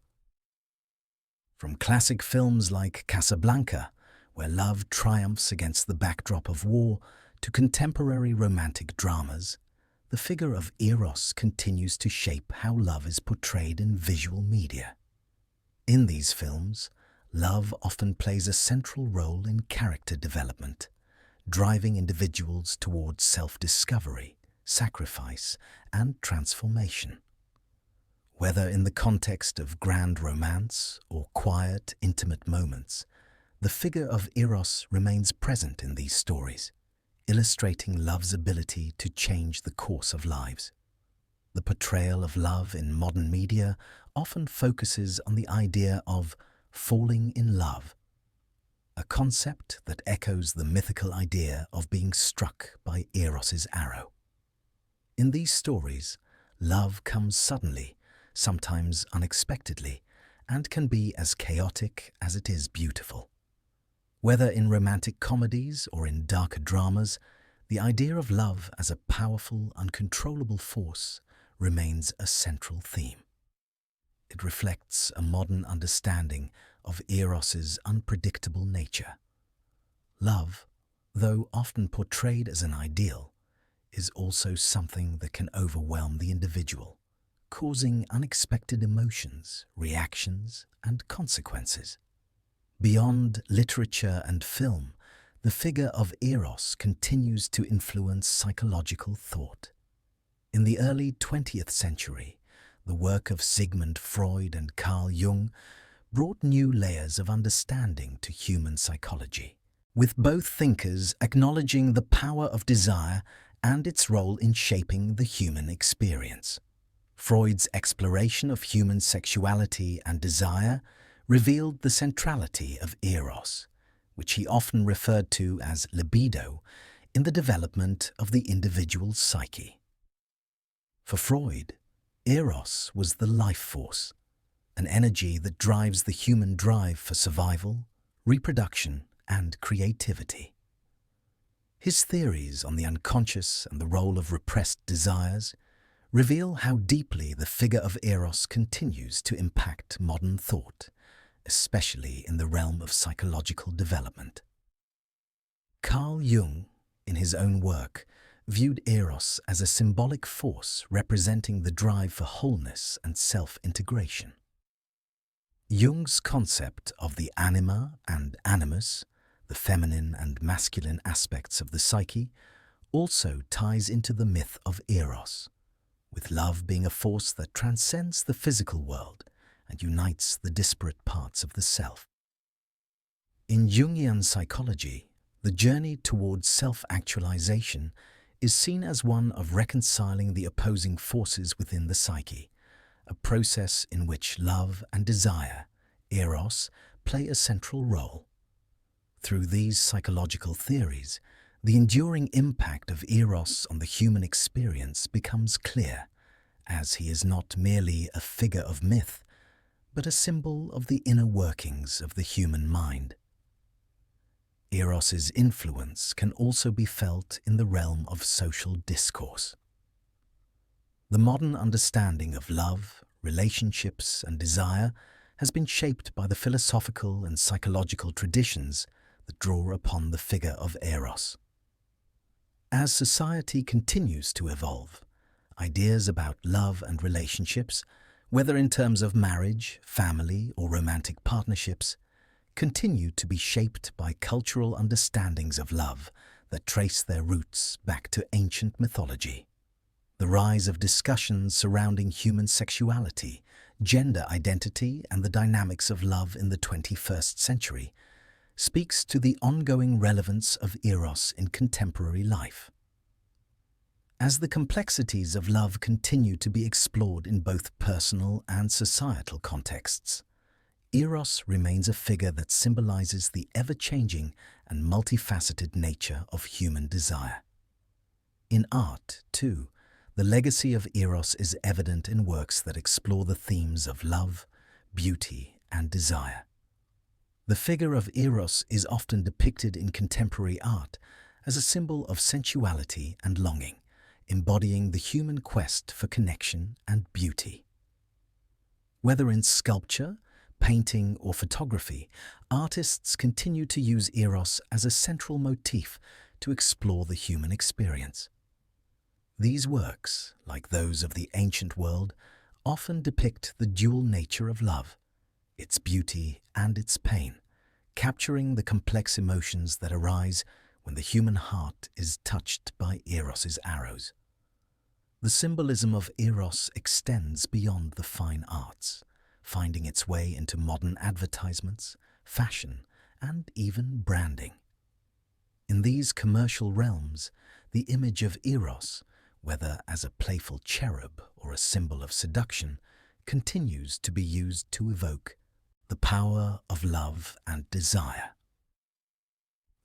From classic films like Casablanca, where love triumphs against the backdrop of war, to contemporary romantic dramas, the figure of Eros continues to shape how love is portrayed in visual media. In these films, love often plays a central role in character development, driving individuals towards self-discovery, sacrifice, and transformation. Whether in the context of grand romance or quiet, intimate moments, the figure of Eros remains present in these stories, illustrating love's ability to change the course of lives. The portrayal of love in modern media often focuses on the idea of falling in love, a concept that echoes the mythical idea of being struck by Eros's arrow. In these stories, love comes suddenly, sometimes unexpectedly, and can be as chaotic as it is beautiful. Whether in romantic comedies or in darker dramas, the idea of love as a powerful, uncontrollable force remains a central theme. It reflects a modern understanding of Eros's unpredictable nature. Love, though often portrayed as an ideal, is also something that can overwhelm the individual, causing unexpected emotions, reactions, and consequences. Beyond literature and film, the figure of Eros continues to influence psychological thought. In the early 20th century, the work of Sigmund Freud and Carl Jung brought new layers of understanding to human psychology, with both thinkers acknowledging the power of desire and its role in shaping the human experience. Freud's exploration of human sexuality and desire revealed the centrality of Eros, which he often referred to as libido, in the development of the individual's psyche. For Freud, Eros was the life force, an energy that drives the human drive for survival, reproduction, and creativity. His theories on the unconscious and the role of repressed desires reveal how deeply the figure of Eros continues to impact modern thought, especially in the realm of psychological development. Carl Jung, in his own work, viewed Eros as a symbolic force representing the drive for wholeness and self-integration. Jung's concept of the anima and animus, the feminine and masculine aspects of the psyche, also ties into the myth of Eros, with love being a force that transcends the physical world and unites the disparate parts of the self. In Jungian psychology, the journey towards self-actualization is seen as one of reconciling the opposing forces within the psyche, a process in which love and desire, Eros, play a central role. Through these psychological theories, the enduring impact of Eros on the human experience becomes clear, as he is not merely a figure of myth, but a symbol of the inner workings of the human mind. Eros's influence can also be felt in the realm of social discourse. The modern understanding of love, relationships, and desire has been shaped by the philosophical and psychological traditions that draw upon the figure of Eros. As society continues to evolve, ideas about love and relationships, whether in terms of marriage, family, or romantic partnerships, continue to be shaped by cultural understandings of love that trace their roots back to ancient mythology. The rise of discussions surrounding human sexuality, gender identity, and the dynamics of love in the 21st century speaks to the ongoing relevance of Eros in contemporary life. As the complexities of love continue to be explored in both personal and societal contexts, Eros remains a figure that symbolizes the ever-changing and multifaceted nature of human desire. In art, too, the legacy of Eros is evident in works that explore the themes of love, beauty, and desire. The figure of Eros is often depicted in contemporary art as a symbol of sensuality and longing, embodying the human quest for connection and beauty. Whether in sculpture, painting, or photography, artists continue to use Eros as a central motif to explore the human experience. These works, like those of the ancient world, often depict the dual nature of love, its beauty and its pain, capturing the complex emotions that arise when the human heart is touched by Eros's arrows. The symbolism of Eros extends beyond the fine arts, finding its way into modern advertisements, fashion, and even branding. In these commercial realms, the image of Eros, whether as a playful cherub or a symbol of seduction, continues to be used to evoke the power of love and desire.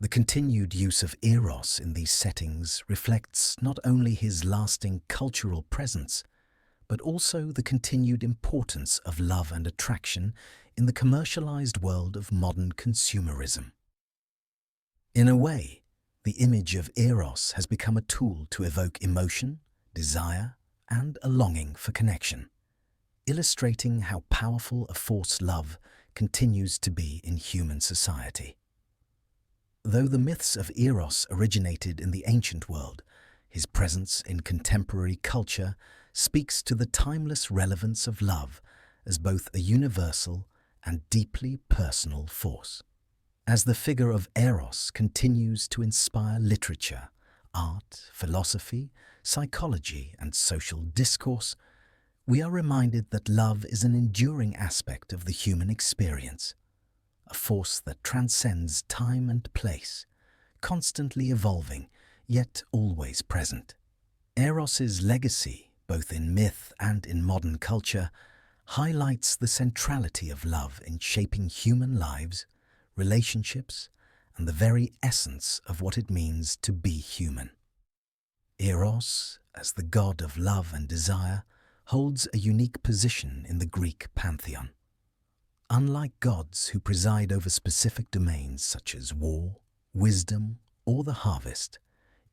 The continued use of Eros in these settings reflects not only his lasting cultural presence, but also the continued importance of love and attraction in the commercialized world of modern consumerism. In a way, the image of Eros has become a tool to evoke emotion, desire, and a longing for connection, illustrating how powerful a force love continues to be in human society. Though the myths of Eros originated in the ancient world, his presence in contemporary culture speaks to the timeless relevance of love as both a universal and deeply personal force. As the figure of Eros continues to inspire literature, art, philosophy, psychology, and social discourse, we are reminded that love is an enduring aspect of the human experience, a force that transcends time and place, constantly evolving, yet always present. Eros's legacy, both in myth and in modern culture, highlights the centrality of love in shaping human lives, relationships, and the very essence of what it means to be human. Eros, as the god of love and desire, holds a unique position in the Greek pantheon. Unlike gods who preside over specific domains such as war, wisdom, or the harvest,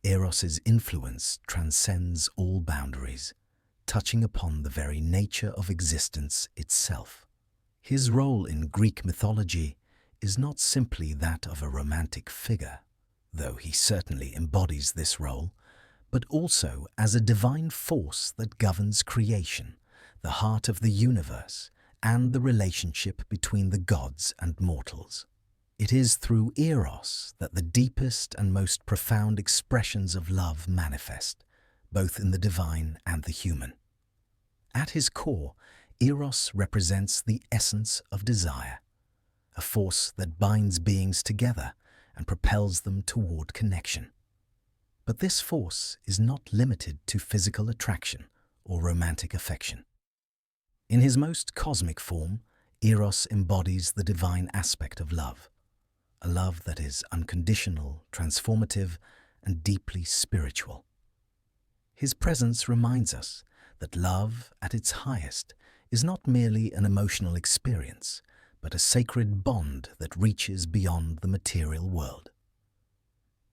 Eros's influence transcends all boundaries, touching upon the very nature of existence itself. His role in Greek mythology is not simply that of a romantic figure, though he certainly embodies this role, but also as a divine force that governs creation, the heart of the universe, and the relationship between the gods and mortals. It is through Eros that the deepest and most profound expressions of love manifest, both in the divine and the human. At his core, Eros represents the essence of desire, a force that binds beings together and propels them toward connection. But this force is not limited to physical attraction or romantic affection. In his most cosmic form, Eros embodies the divine aspect of love, a love that is unconditional, transformative, and deeply spiritual. His presence reminds us that love, at its highest, is not merely an emotional experience, but a sacred bond that reaches beyond the material world.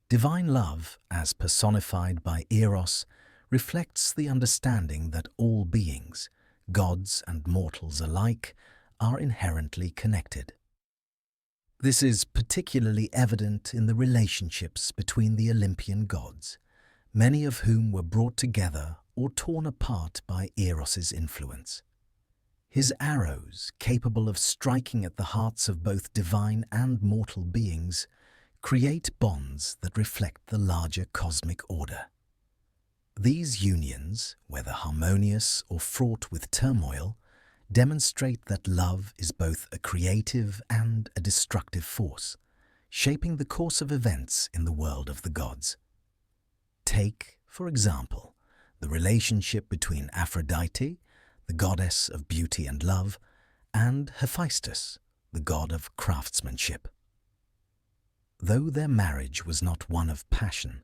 Divine love, as personified by Eros, reflects the understanding that all beings, gods and mortals alike, are inherently connected. This is particularly evident in the relationships between the Olympian gods, many of whom were brought together or torn apart by Eros's influence. His arrows, capable of striking at the hearts of both divine and mortal beings, create bonds that reflect the larger cosmic order. These unions, whether harmonious or fraught with turmoil, demonstrate that love is both a creative and a destructive force, shaping the course of events in the world of the gods. Take, for example, the relationship between Aphrodite, the goddess of beauty and love, and Hephaestus, the god of craftsmanship. Though their marriage was not one of passion,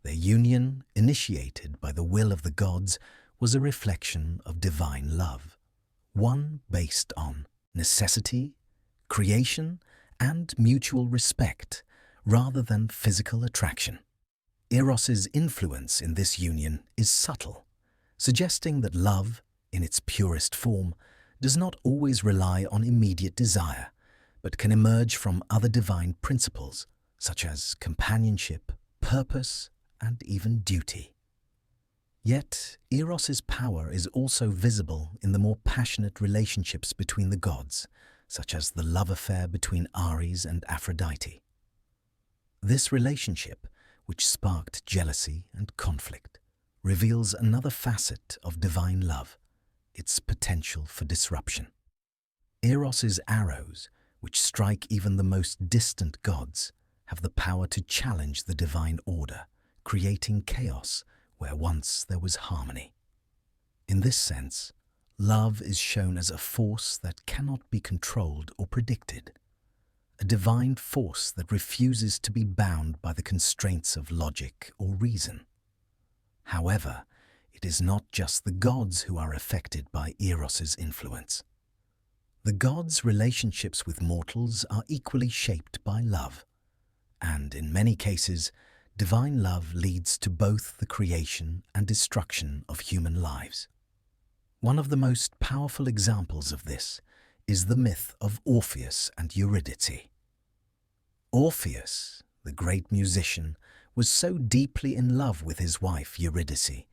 their union, initiated by the will of the gods, was a reflection of divine love, one based on necessity, creation, and mutual respect, rather than physical attraction. Eros's influence in this union is subtle, suggesting that love, in its purest form, does not always rely on immediate desire, but can emerge from other divine principles, such as companionship, purpose, and even duty. Yet, Eros's power is also visible in the more passionate relationships between the gods, such as the love affair between Ares and Aphrodite. This relationship, which sparked jealousy and conflict, reveals another facet of divine love, its potential for disruption. Eros's arrows, which strike even the most distant gods, have the power to challenge the divine order, creating chaos where once there was harmony. In this sense, love is shown as a force that cannot be controlled or predicted, a divine force that refuses to be bound by the constraints of logic or reason. However, it is not just the gods who are affected by Eros's influence. The gods' relationships with mortals are equally shaped by love, and in many cases, divine love leads to both the creation and destruction of human lives. One of the most powerful examples of this is the myth of Orpheus and Eurydice. Orpheus, the great musician, was so deeply in love with his wife Eurydice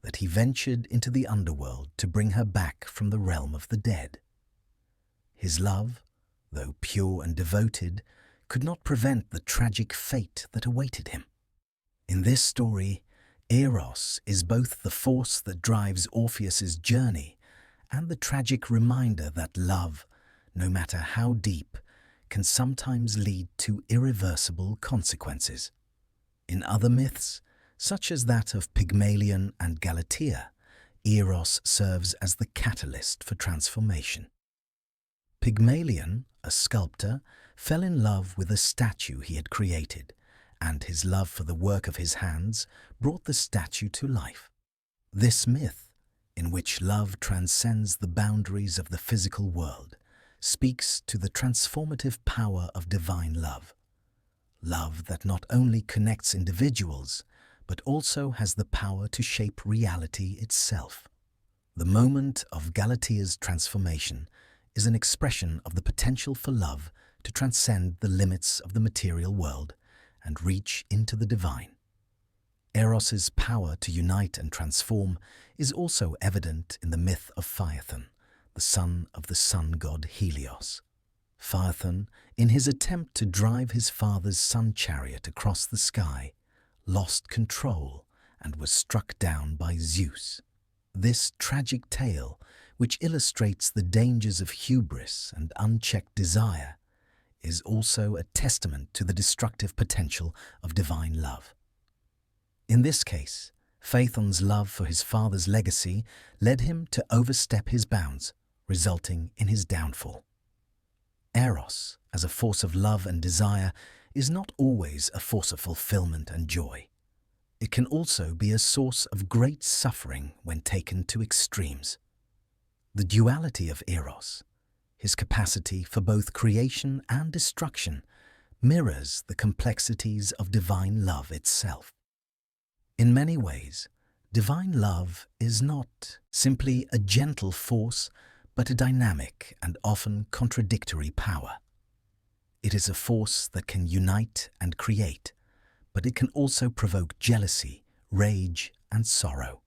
that he ventured into the underworld to bring her back from the realm of the dead. His love, though pure and devoted, could not prevent the tragic fate that awaited him. In this story, Eros is both the force that drives Orpheus's journey and the tragic reminder that love, no matter how deep, can sometimes lead to irreversible consequences. In other myths, such as that of Pygmalion and Galatea, Eros serves as the catalyst for transformation. Pygmalion, a sculptor, fell in love with a statue he had created, and his love for the work of his hands brought the statue to life. This myth, in which love transcends the boundaries of the physical world, speaks to the transformative power of divine love. Love that not only connects individuals, but also has the power to shape reality itself. The moment of Galatea's transformation is an expression of the potential for love to transcend the limits of the material world and reach into the divine. Eros's power to unite and transform is also evident in the myth of Phaethon, the son of the sun god Helios. Phaethon, in his attempt to drive his father's sun chariot across the sky, lost control and was struck down by Zeus. This tragic tale, which illustrates the dangers of hubris and unchecked desire, is also a testament to the destructive potential of divine love. In this case, Phaethon's love for his father's legacy led him to overstep his bounds, resulting in his downfall. Eros, as a force of love and desire, is not always a force of fulfillment and joy. It can also be a source of great suffering when taken to extremes. The duality of Eros, his capacity for both creation and destruction, mirrors the complexities of divine love itself. In many ways, divine love is not simply a gentle force, but a dynamic and often contradictory power. It is a force that can unite and create, but it can also provoke jealousy, rage, and sorrow.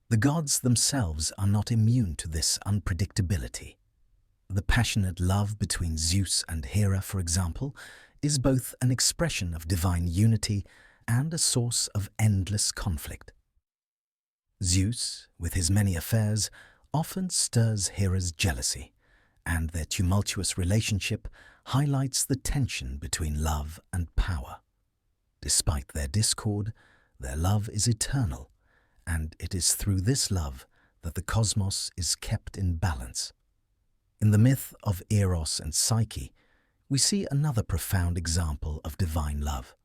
The gods themselves are not immune to this unpredictability. The passionate love between Zeus and Hera, for example, is both an expression of divine unity and a source of endless conflict. Zeus, with his many affairs, often stirs Hera's jealousy, and their tumultuous relationship highlights the tension between love and power. Despite their discord, their love is eternal, and it is through this love that the cosmos is kept in balance. In the myth of Eros and Psyche, we see another profound example of divine love.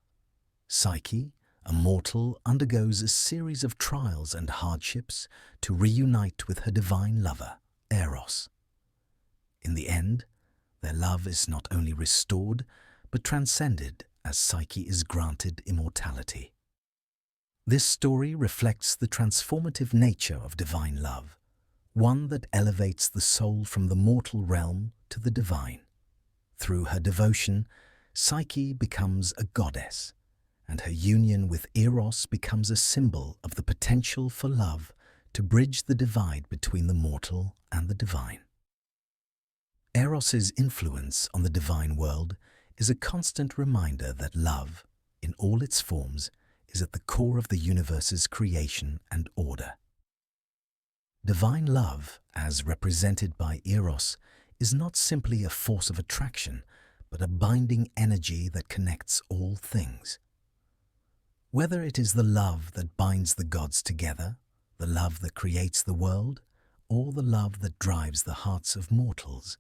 Psyche, a mortal, undergoes a series of trials and hardships to reunite with her divine lover, Eros. In the end, their love is not only restored, but transcended as Psyche is granted immortality. This story reflects the transformative nature of divine love, one that elevates the soul from the mortal realm to the divine. Through her devotion, Psyche becomes a goddess, and her union with Eros becomes a symbol of the potential for love to bridge the divide between the mortal and the divine. Eros's influence on the divine world is a constant reminder that love, in all its forms, is at the core of the universe's creation and order. Divine love, as represented by Eros, is not simply a force of attraction, but a binding energy that connects all things. Whether it is the love that binds the gods together, the love that creates the world, or the love that drives the hearts of mortals,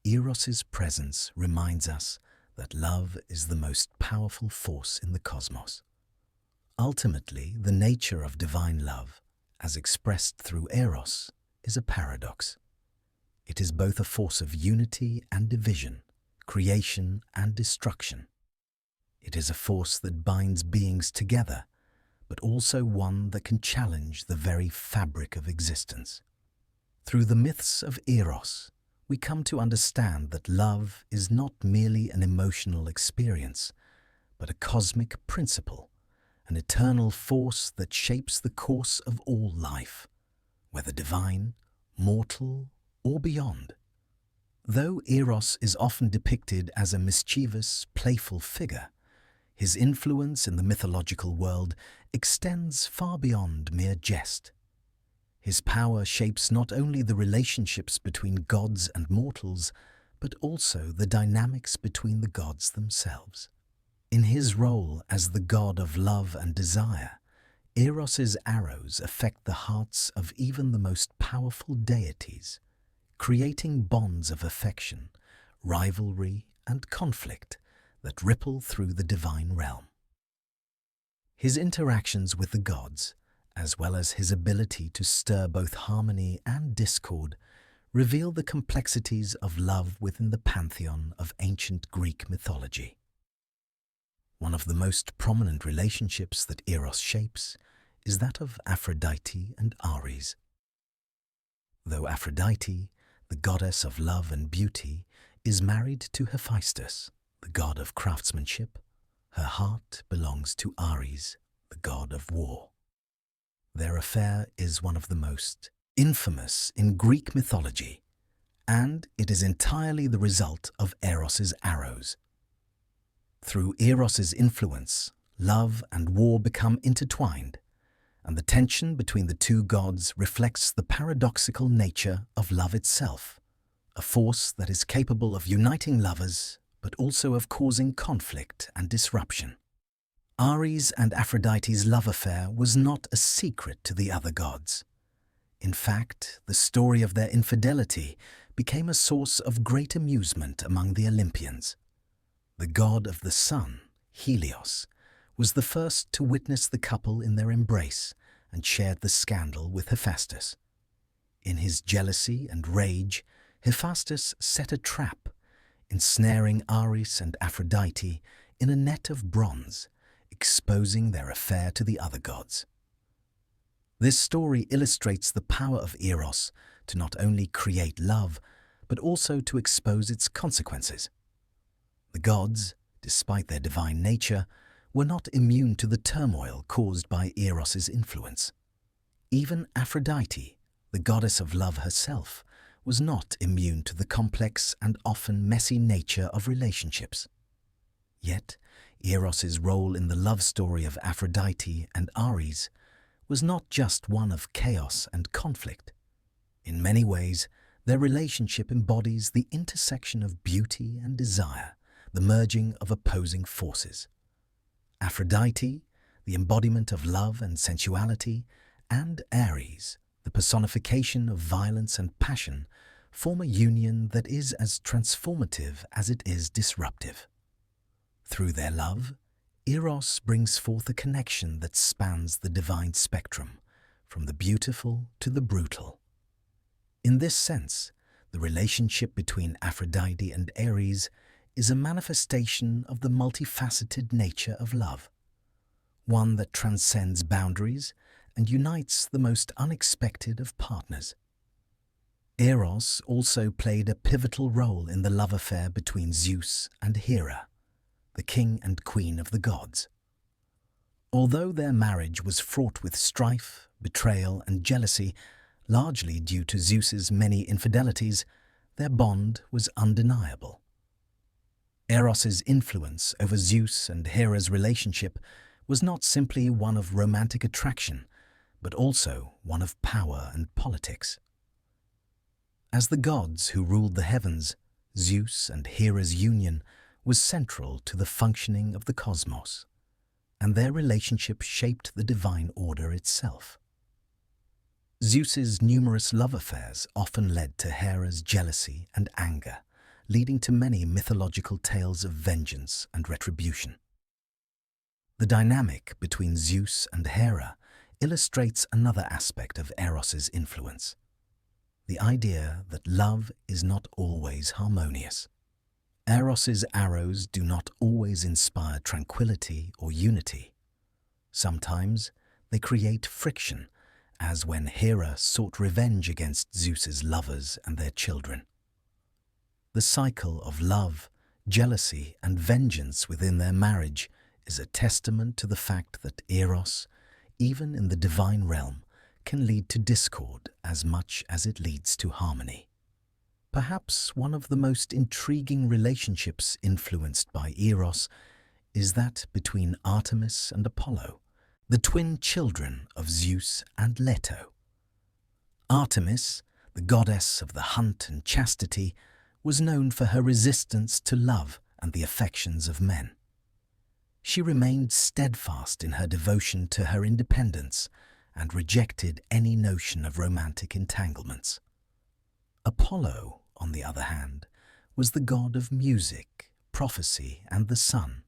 Eros's presence reminds us that love is the most powerful force in the cosmos. Ultimately, the nature of divine love, as expressed through Eros, is a paradox. It is both a force of unity and division, creation and destruction. It is a force that binds beings together, but also one that can challenge the very fabric of existence. Through the myths of Eros, we come to understand that love is not merely an emotional experience, but a cosmic principle, an eternal force that shapes the course of all life, whether divine, mortal, or beyond. Though Eros is often depicted as a mischievous, playful figure, his influence in the mythological world extends far beyond mere jest. His power shapes not only the relationships between gods and mortals, but also the dynamics between the gods themselves. In his role as the god of love and desire, Eros's arrows affect the hearts of even the most powerful deities, creating bonds of affection, rivalry, and conflict that ripple through the divine realm. His interactions with the gods, as well as his ability to stir both harmony and discord, reveal the complexities of love within the pantheon of ancient Greek mythology. One of the most prominent relationships that Eros shapes is that of Aphrodite and Ares. Though Aphrodite, the goddess of love and beauty, is married to Hephaestus, the god of craftsmanship, her heart belongs to Ares, the god of war. Their affair is one of the most infamous in Greek mythology, and it is entirely the result of Eros's arrows. Through Eros's influence, love and war become intertwined, and the tension between the two gods reflects the paradoxical nature of love itself, a force that is capable of uniting lovers but also of causing conflict and disruption. Ares and Aphrodite's love affair was not a secret to the other gods. In fact, the story of their infidelity became a source of great amusement among the Olympians. The god of the sun, Helios, was the first to witness the couple in their embrace and shared the scandal with Hephaestus. In his jealousy and rage, Hephaestus set a trap, ensnaring Ares and Aphrodite in a net of bronze, exposing their affair to the other gods. This story illustrates the power of Eros to not only create love, but also to expose its consequences. The gods, despite their divine nature, were not immune to the turmoil caused by Eros's influence. Even Aphrodite, the goddess of love herself, was not immune to the complex and often messy nature of relationships. Yet, Eros's role in the love story of Aphrodite and Ares was not just one of chaos and conflict. In many ways, their relationship embodies the intersection of beauty and desire, the merging of opposing forces. Aphrodite, the embodiment of love and sensuality, and Ares, the personification of violence and passion, form a union that is as transformative as it is disruptive. Through their love, Eros brings forth a connection that spans the divine spectrum, from the beautiful to the brutal. In this sense, the relationship between Aphrodite and Ares is a manifestation of the multifaceted nature of love, one that transcends boundaries and unites the most unexpected of partners. Eros also played a pivotal role in the love affair between Zeus and Hera, the king and queen of the gods. Although their marriage was fraught with strife, betrayal, and jealousy, largely due to Zeus's many infidelities, their bond was undeniable. Eros's influence over Zeus and Hera's relationship was not simply one of romantic attraction, but also one of power and politics. As the gods who ruled the heavens, Zeus and Hera's union was central to the functioning of the cosmos, and their relationship shaped the divine order itself. Zeus's numerous love affairs often led to Hera's jealousy and anger, leading to many mythological tales of vengeance and retribution. The dynamic between Zeus and Hera illustrates another aspect of Eros's influence: the idea that love is not always harmonious. Eros's arrows do not always inspire tranquility or unity. Sometimes they create friction, as when Hera sought revenge against Zeus's lovers and their children. The cycle of love, jealousy, and vengeance within their marriage is a testament to the fact that Eros, even in the divine realm, can lead to discord as much as it leads to harmony. Perhaps one of the most intriguing relationships influenced by Eros is that between Artemis and Apollo, the twin children of Zeus and Leto. Artemis, the goddess of the hunt and chastity, was known for her resistance to love and the affections of men. She remained steadfast in her devotion to her independence and rejected any notion of romantic entanglements. Apollo, on the other hand, was the god of music, prophecy, and the sun,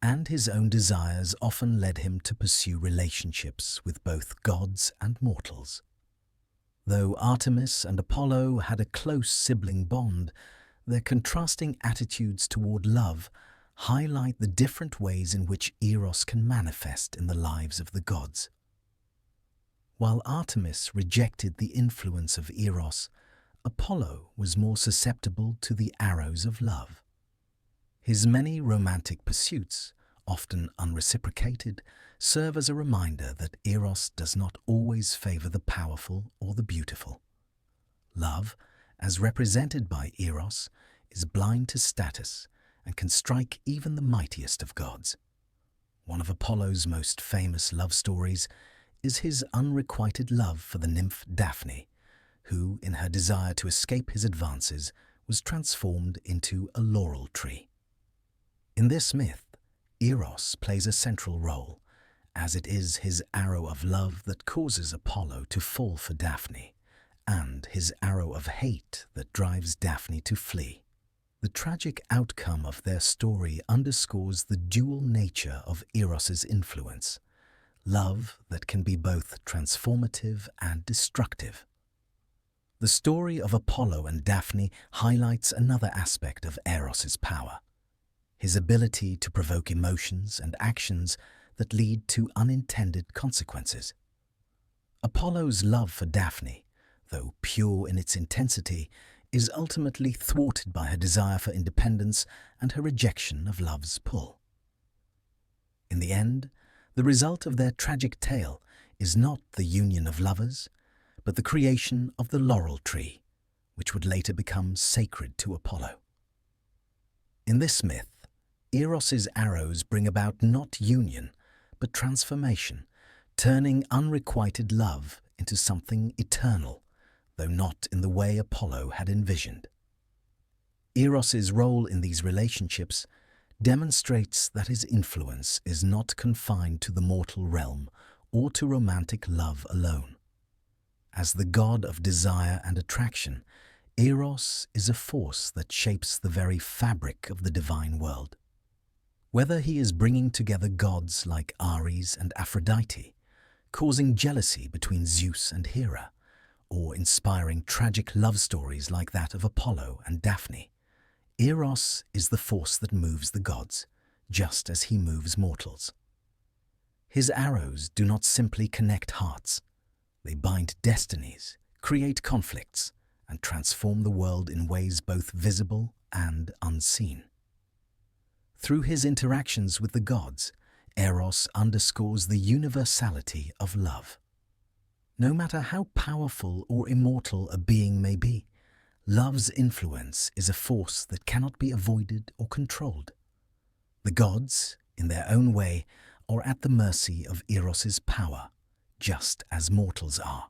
and his own desires often led him to pursue relationships with both gods and mortals. Though Artemis and Apollo had a close sibling bond, their contrasting attitudes toward love highlight the different ways in which Eros can manifest in the lives of the gods. While Artemis rejected the influence of Eros, Apollo was more susceptible to the arrows of love. His many romantic pursuits, often unreciprocated, serve as a reminder that Eros does not always favor the powerful or the beautiful. Love, as represented by Eros, is blind to status and can strike even the mightiest of gods. One of Apollo's most famous love stories is his unrequited love for the nymph Daphne, who, in her desire to escape his advances, was transformed into a laurel tree. In this myth, Eros plays a central role, as it is his arrow of love that causes Apollo to fall for Daphne, and his arrow of hate that drives Daphne to flee. The tragic outcome of their story underscores the dual nature of Eros's influence, love that can be both transformative and destructive. The story of Apollo and Daphne highlights another aspect of Eros's power, his ability to provoke emotions and actions that lead to unintended consequences. Apollo's love for Daphne, though pure in its intensity, is ultimately thwarted by her desire for independence and her rejection of love's pull. In the end, the result of their tragic tale is not the union of lovers, but the creation of the laurel tree, which would later become sacred to Apollo. In this myth, Eros's arrows bring about not union, but transformation, turning unrequited love into something eternal, though not in the way Apollo had envisioned. Eros's role in these relationships demonstrates that his influence is not confined to the mortal realm or to romantic love alone. As the god of desire and attraction, Eros is a force that shapes the very fabric of the divine world. Whether he is bringing together gods like Ares and Aphrodite, causing jealousy between Zeus and Hera, or inspiring tragic love stories like that of Apollo and Daphne, Eros is the force that moves the gods, just as he moves mortals. His arrows do not simply connect hearts. They bind destinies, create conflicts, and transform the world in ways both visible and unseen. Through his interactions with the gods, Eros underscores the universality of love. No matter how powerful or immortal a being may be, love's influence is a force that cannot be avoided or controlled. The gods, in their own way, are at the mercy of Eros's power, just as mortals are.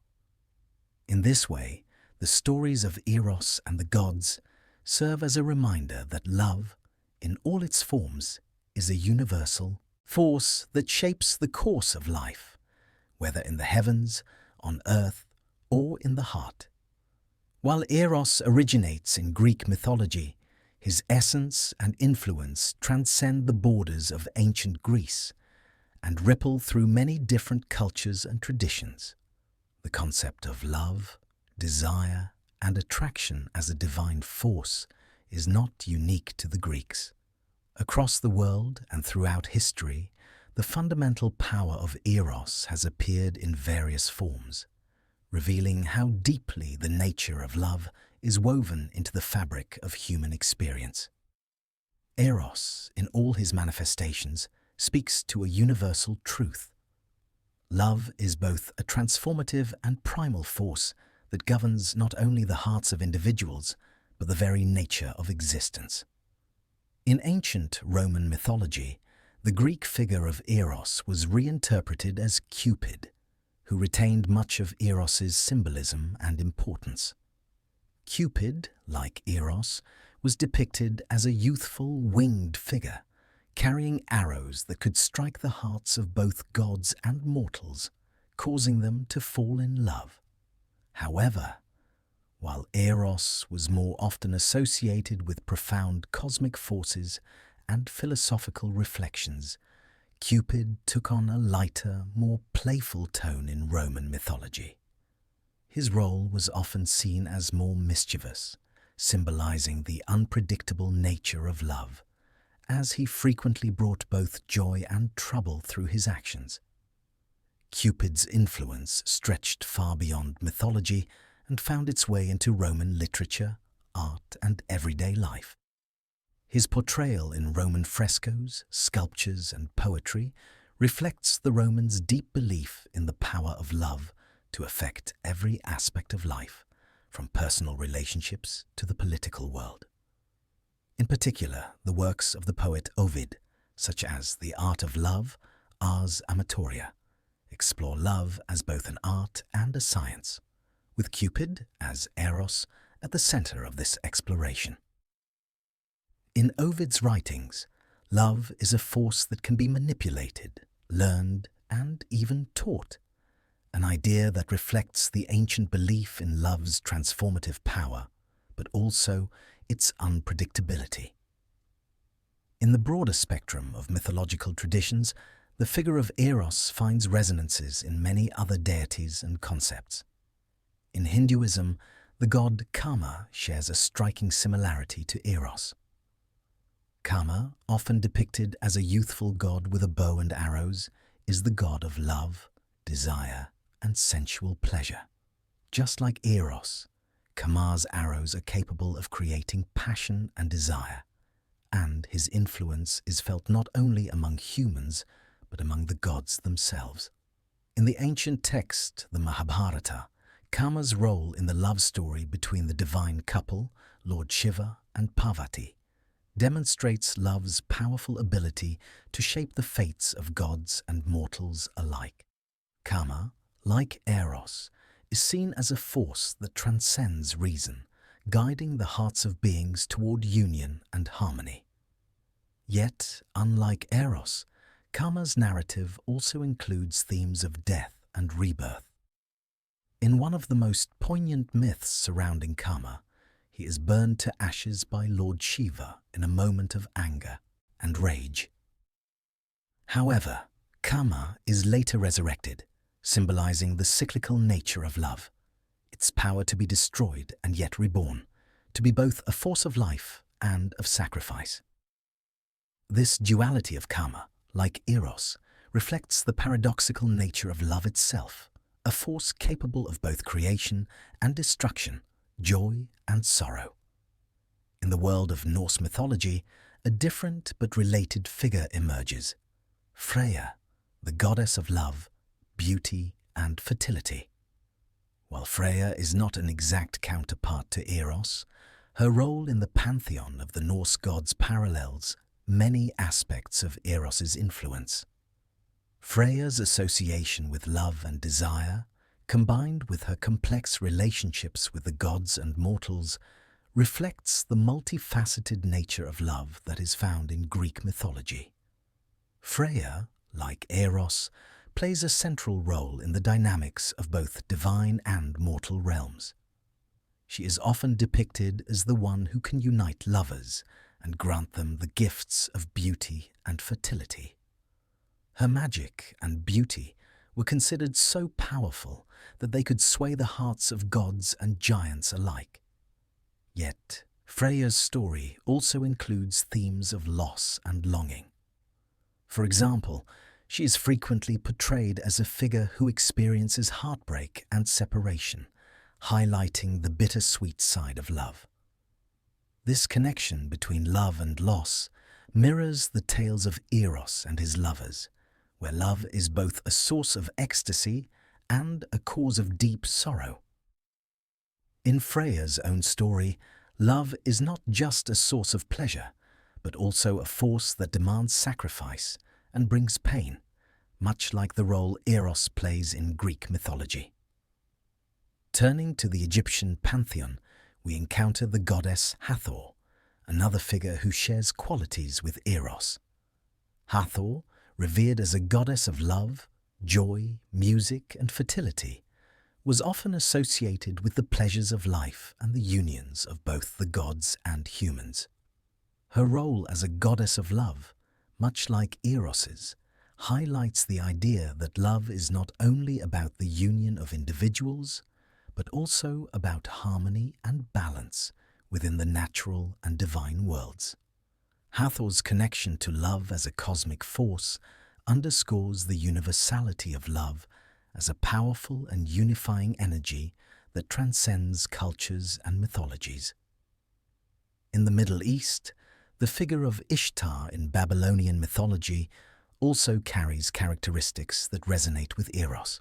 In this way, the stories of Eros and the gods serve as a reminder that love, in all its forms, is a universal force that shapes the course of life, whether in the heavens, on earth, or in the heart. While Eros originates in Greek mythology, his essence and influence transcend the borders of ancient Greece and ripple through many different cultures and traditions. The concept of love, desire, and attraction as a divine force is not unique to the Greeks. Across the world and throughout history, the fundamental power of Eros has appeared in various forms, revealing how deeply the nature of love is woven into the fabric of human experience. Eros, in all his manifestations, speaks to a universal truth. Love is both a transformative and primal force that governs not only the hearts of individuals, but the very nature of existence. In ancient Roman mythology, the Greek figure of Eros was reinterpreted as Cupid, who retained much of Eros's symbolism and importance. Cupid, like Eros, was depicted as a youthful, winged figure, carrying arrows that could strike the hearts of both gods and mortals, causing them to fall in love. However, while Eros was more often associated with profound cosmic forces and philosophical reflections, Cupid took on a lighter, more playful tone in Roman mythology. His role was often seen as more mischievous, symbolizing the unpredictable nature of love, as he frequently brought both joy and trouble through his actions. Cupid's influence stretched far beyond mythology and found its way into Roman literature, art, and everyday life. His portrayal in Roman frescoes, sculptures, and poetry reflects the Romans' deep belief in the power of love to affect every aspect of life, from personal relationships to the political world. In particular, the works of the poet Ovid, such as The Art of Love, Ars Amatoria, explore love as both an art and a science, with Cupid, as Eros, at the center of this exploration. In Ovid's writings, love is a force that can be manipulated, learned, and even taught, an idea that reflects the ancient belief in love's transformative power, but also its unpredictability. In the broader spectrum of mythological traditions, the figure of Eros finds resonances in many other deities and concepts. In Hinduism, the god Kama shares a striking similarity to Eros. Kama, often depicted as a youthful god with a bow and arrows, is the god of love, desire, and sensual pleasure. Just like Eros, Kama's arrows are capable of creating passion and desire, and his influence is felt not only among humans, but among the gods themselves. In the ancient text, the Mahabharata, Kama's role in the love story between the divine couple, Lord Shiva and Parvati, demonstrates love's powerful ability to shape the fates of gods and mortals alike. Kama, like Eros, is seen as a force that transcends reason, guiding the hearts of beings toward union and harmony. Yet, unlike Eros, Kama's narrative also includes themes of death and rebirth. In one of the most poignant myths surrounding Kama, he is burned to ashes by Lord Shiva in a moment of anger and rage. However, Kama is later resurrected, symbolizing the cyclical nature of love, its power to be destroyed and yet reborn, to be both a force of life and of sacrifice. This duality of Kama, like Eros, reflects the paradoxical nature of love itself, a force capable of both creation and destruction, joy and sorrow. In the world of Norse mythology, a different but related figure emerges: Freya, the goddess of love, beauty, and fertility. While Freya is not an exact counterpart to Eros, her role in the pantheon of the Norse gods parallels many aspects of Eros's influence. Freya's association with love and desire, combined with her complex relationships with the gods and mortals, reflects the multifaceted nature of love that is found in Greek mythology. Freya, like Eros, plays a central role in the dynamics of both divine and mortal realms. She is often depicted as the one who can unite lovers and grant them the gifts of beauty and fertility. Her magic and beauty were considered so powerful that they could sway the hearts of gods and giants alike. Yet, Freya's story also includes themes of loss and longing. For example, she is frequently portrayed as a figure who experiences heartbreak and separation, highlighting the bittersweet side of love. This connection between love and loss mirrors the tales of Eros and his lovers, where love is both a source of ecstasy and a cause of deep sorrow. In Freya's own story, love is not just a source of pleasure, but also a force that demands sacrifice and brings pain, much like the role Eros plays in Greek mythology. Turning to the Egyptian pantheon, we encounter the goddess Hathor, another figure who shares qualities with Eros. Hathor, revered as a goddess of love, joy, music, and fertility, was often associated with the pleasures of life and the unions of both the gods and humans. Her role as a goddess of love, much like Eros's, highlights the idea that love is not only about the union of individuals, but also about harmony and balance within the natural and divine worlds. Hathor's connection to love as a cosmic force underscores the universality of love as a powerful and unifying energy that transcends cultures and mythologies. In the Middle East, the figure of Ishtar in Babylonian mythology also carries characteristics that resonate with Eros.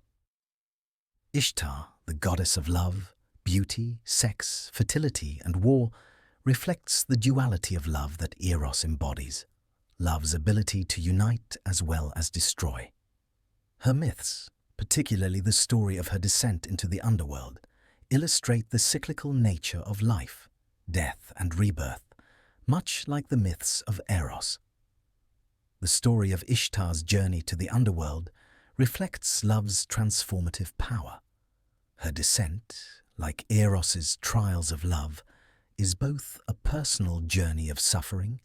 Ishtar, the goddess of love, beauty, sex, fertility, and war, reflects the duality of love that Eros embodies, love's ability to unite as well as destroy. Her myths, particularly the story of her descent into the underworld, illustrate the cyclical nature of life, death, and rebirth, much like the myths of Eros. The story of Ishtar's journey to the underworld reflects love's transformative power. Her descent, like Eros's trials of love, is both a personal journey of suffering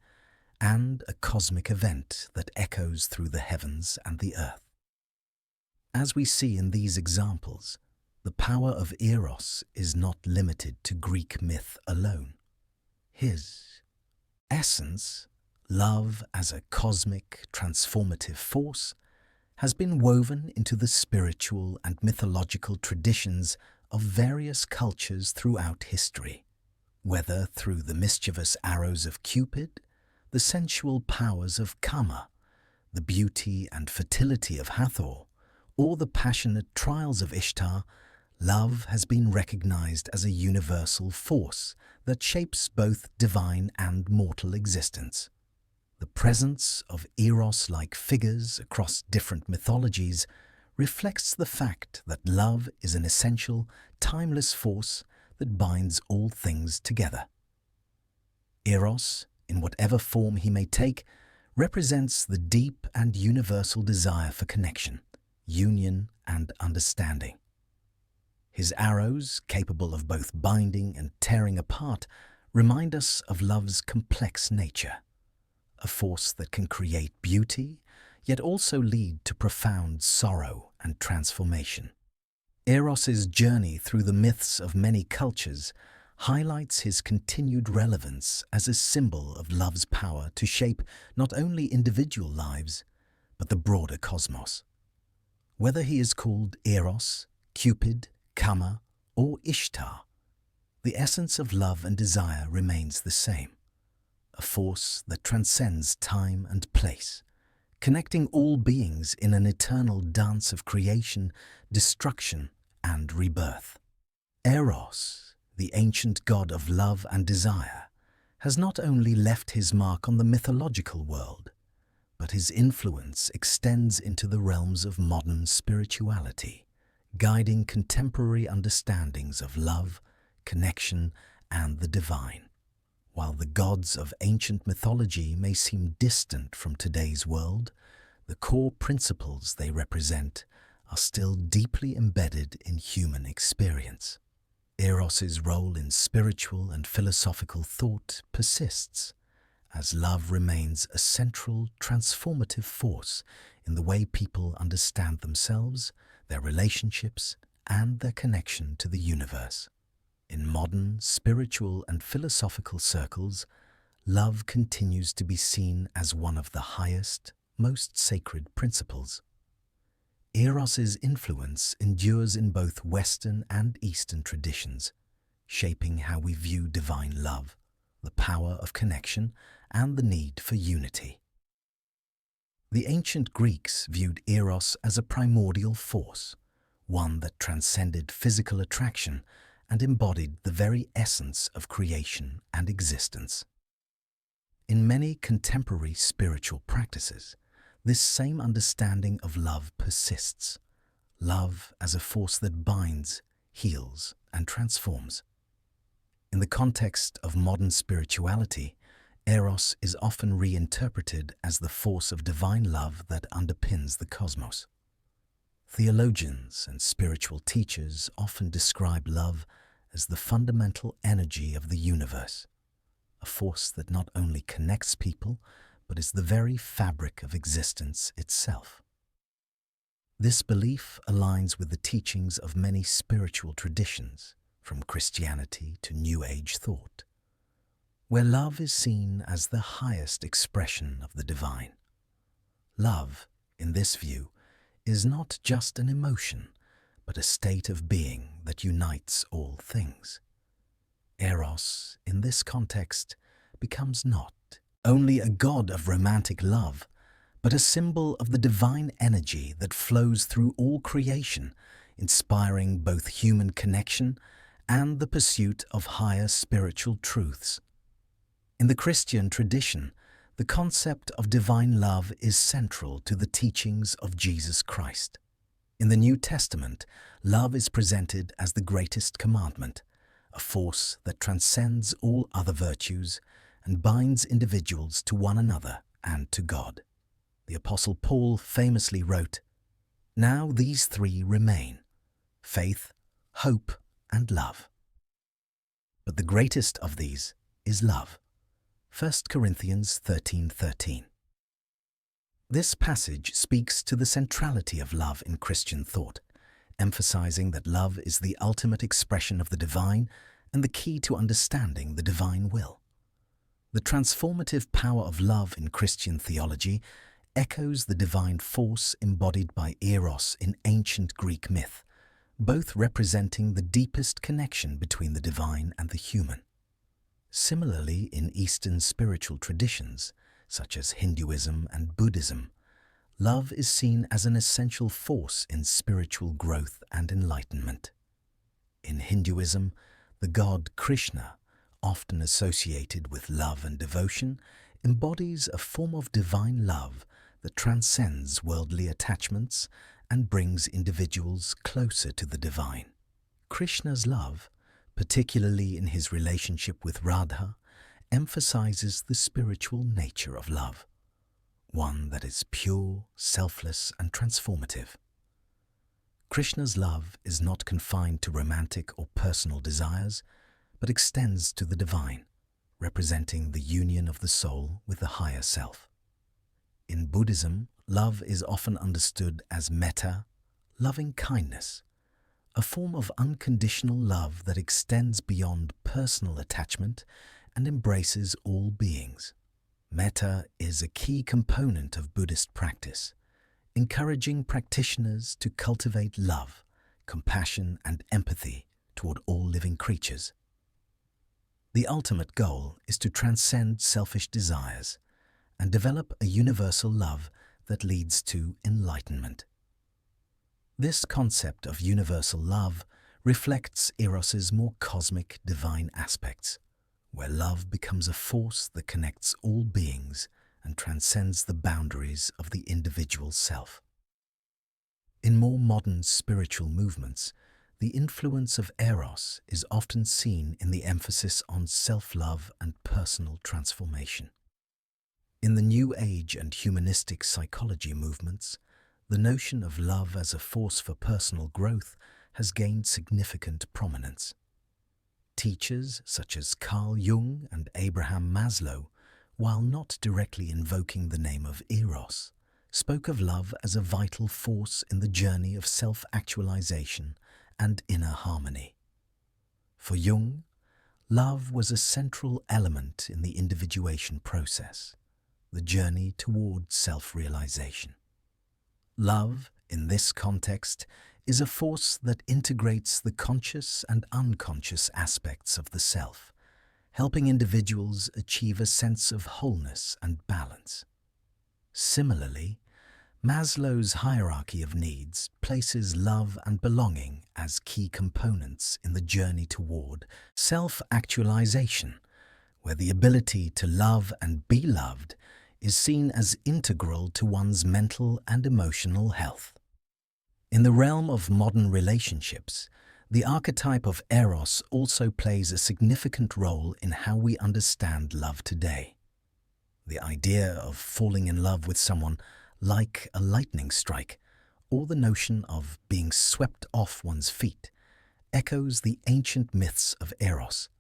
and a cosmic event that echoes through the heavens and the earth. As we see in these examples, the power of Eros is not limited to Greek myth alone. His essence, love as a cosmic, transformative force, has been woven into the spiritual and mythological traditions of various cultures throughout history. Whether through the mischievous arrows of Cupid, the sensual powers of Kama, the beauty and fertility of Hathor, or the passionate trials of Ishtar, love has been recognized as a universal force that shapes both divine and mortal existence. The presence of Eros-like figures across different mythologies reflects the fact that love is an essential, timeless force that binds all things together. Eros, in whatever form he may take, represents the deep and universal desire for connection, union, and understanding. His arrows, capable of both binding and tearing apart, remind us of love's complex nature, a force that can create beauty, yet also lead to profound sorrow and transformation. Eros's journey through the myths of many cultures highlights his continued relevance as a symbol of love's power to shape not only individual lives, but the broader cosmos. Whether he is called Eros, Cupid, Kama, or Ishtar, the essence of love and desire remains the same, a force that transcends time and place, connecting all beings in an eternal dance of creation, destruction, and rebirth. Eros, the ancient god of love and desire, has not only left his mark on the mythological world, but his influence extends into the realms of modern spirituality, guiding contemporary understandings of love, connection, and the divine. While the gods of ancient mythology may seem distant from today's world, the core principles they represent are still deeply embedded in human experience. Eros's role in spiritual and philosophical thought persists, as love remains a central, transformative force in the way people understand themselves, their relationships, and their connection to the universe. In modern spiritual and philosophical circles, love continues to be seen as one of the highest, most sacred principles. Eros's influence endures in both Western and Eastern traditions, shaping how we view divine love, the power of connection, and the need for unity. The ancient Greeks viewed Eros as a primordial force, one that transcended physical attraction and embodied the very essence of creation and existence. In many contemporary spiritual practices, this same understanding of love persists, love as a force that binds, heals, and transforms. In the context of modern spirituality, Eros is often reinterpreted as the force of divine love that underpins the cosmos. Theologians and spiritual teachers often describe love as the fundamental energy of the universe, a force that not only connects people, but is the very fabric of existence itself. This belief aligns with the teachings of many spiritual traditions, from Christianity to New Age thought. where love is seen as the highest expression of the divine. Love, in this view, is not just an emotion, but a state of being that unites all things. Eros, in this context, becomes not only a god of romantic love, but a symbol of the divine energy that flows through all creation, inspiring both human connection and the pursuit of higher spiritual truths. In the Christian tradition, the concept of divine love is central to the teachings of Jesus Christ. In the New Testament, love is presented as the greatest commandment, a force that transcends all other virtues and binds individuals to one another and to God. The Apostle Paul famously wrote, "Now these three remain: faith, hope, and love. But the greatest of these is love." 1 Corinthians 13:13. This passage speaks to the centrality of love in Christian thought, emphasizing that love is the ultimate expression of the divine and the key to understanding the divine will. The transformative power of love in Christian theology echoes the divine force embodied by Eros in ancient Greek myth, both representing the deepest connection between the divine and the human. Similarly, in Eastern spiritual traditions, such as Hinduism and Buddhism, love is seen as an essential force in spiritual growth and enlightenment. In Hinduism, the god Krishna, often associated with love and devotion, embodies a form of divine love that transcends worldly attachments and brings individuals closer to the divine. Krishna's love, particularly in his relationship with Radha, emphasizes the spiritual nature of love, one that is pure, selfless, and transformative. Krishna's love is not confined to romantic or personal desires, but extends to the divine, representing the union of the soul with the higher self. In Buddhism, love is often understood as metta, loving kindness, a form of unconditional love that extends beyond personal attachment and embraces all beings. Metta is a key component of Buddhist practice, encouraging practitioners to cultivate love, compassion, and empathy toward all living creatures. The ultimate goal is to transcend selfish desires and develop a universal love that leads to enlightenment. This concept of universal love reflects Eros's more cosmic, divine aspects, where love becomes a force that connects all beings and transcends the boundaries of the individual self. In more modern spiritual movements, the influence of Eros is often seen in the emphasis on self-love and personal transformation. In the New Age and humanistic psychology movements, the notion of love as a force for personal growth has gained significant prominence. Teachers such as Carl Jung and Abraham Maslow, while not directly invoking the name of Eros, spoke of love as a vital force in the journey of self-actualization and inner harmony. For Jung, love was a central element in the individuation process, the journey toward self-realization. Love, in this context, is a force that integrates the conscious and unconscious aspects of the self, helping individuals achieve a sense of wholeness and balance. Similarly, Maslow's hierarchy of needs places love and belonging as key components in the journey toward self-actualization, where the ability to love and be loved is seen as integral to one's mental and emotional health. In the realm of modern relationships, the archetype of Eros also plays a significant role in how we understand love today. The idea of falling in love with someone like a lightning strike, or the notion of being swept off one's feet, echoes the ancient myths of Eros,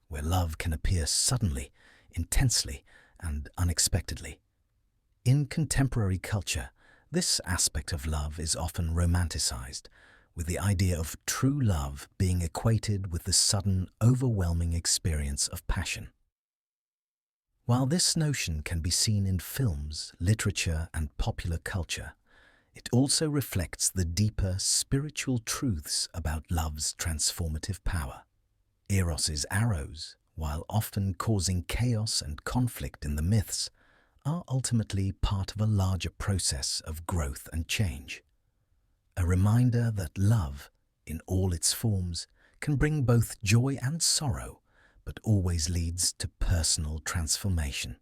where love can appear suddenly, intensely, and unexpectedly. In contemporary culture, this aspect of love is often romanticized, with the idea of true love being equated with the sudden, overwhelming experience of passion. While this notion can be seen in films, literature, and popular culture, it also reflects the deeper spiritual truths about love's transformative power. Eros's arrows, while often causing chaos and conflict in the myths, are ultimately part of a larger process of growth and change. A reminder that love, in all its forms, can bring both joy and sorrow, but always leads to personal transformation.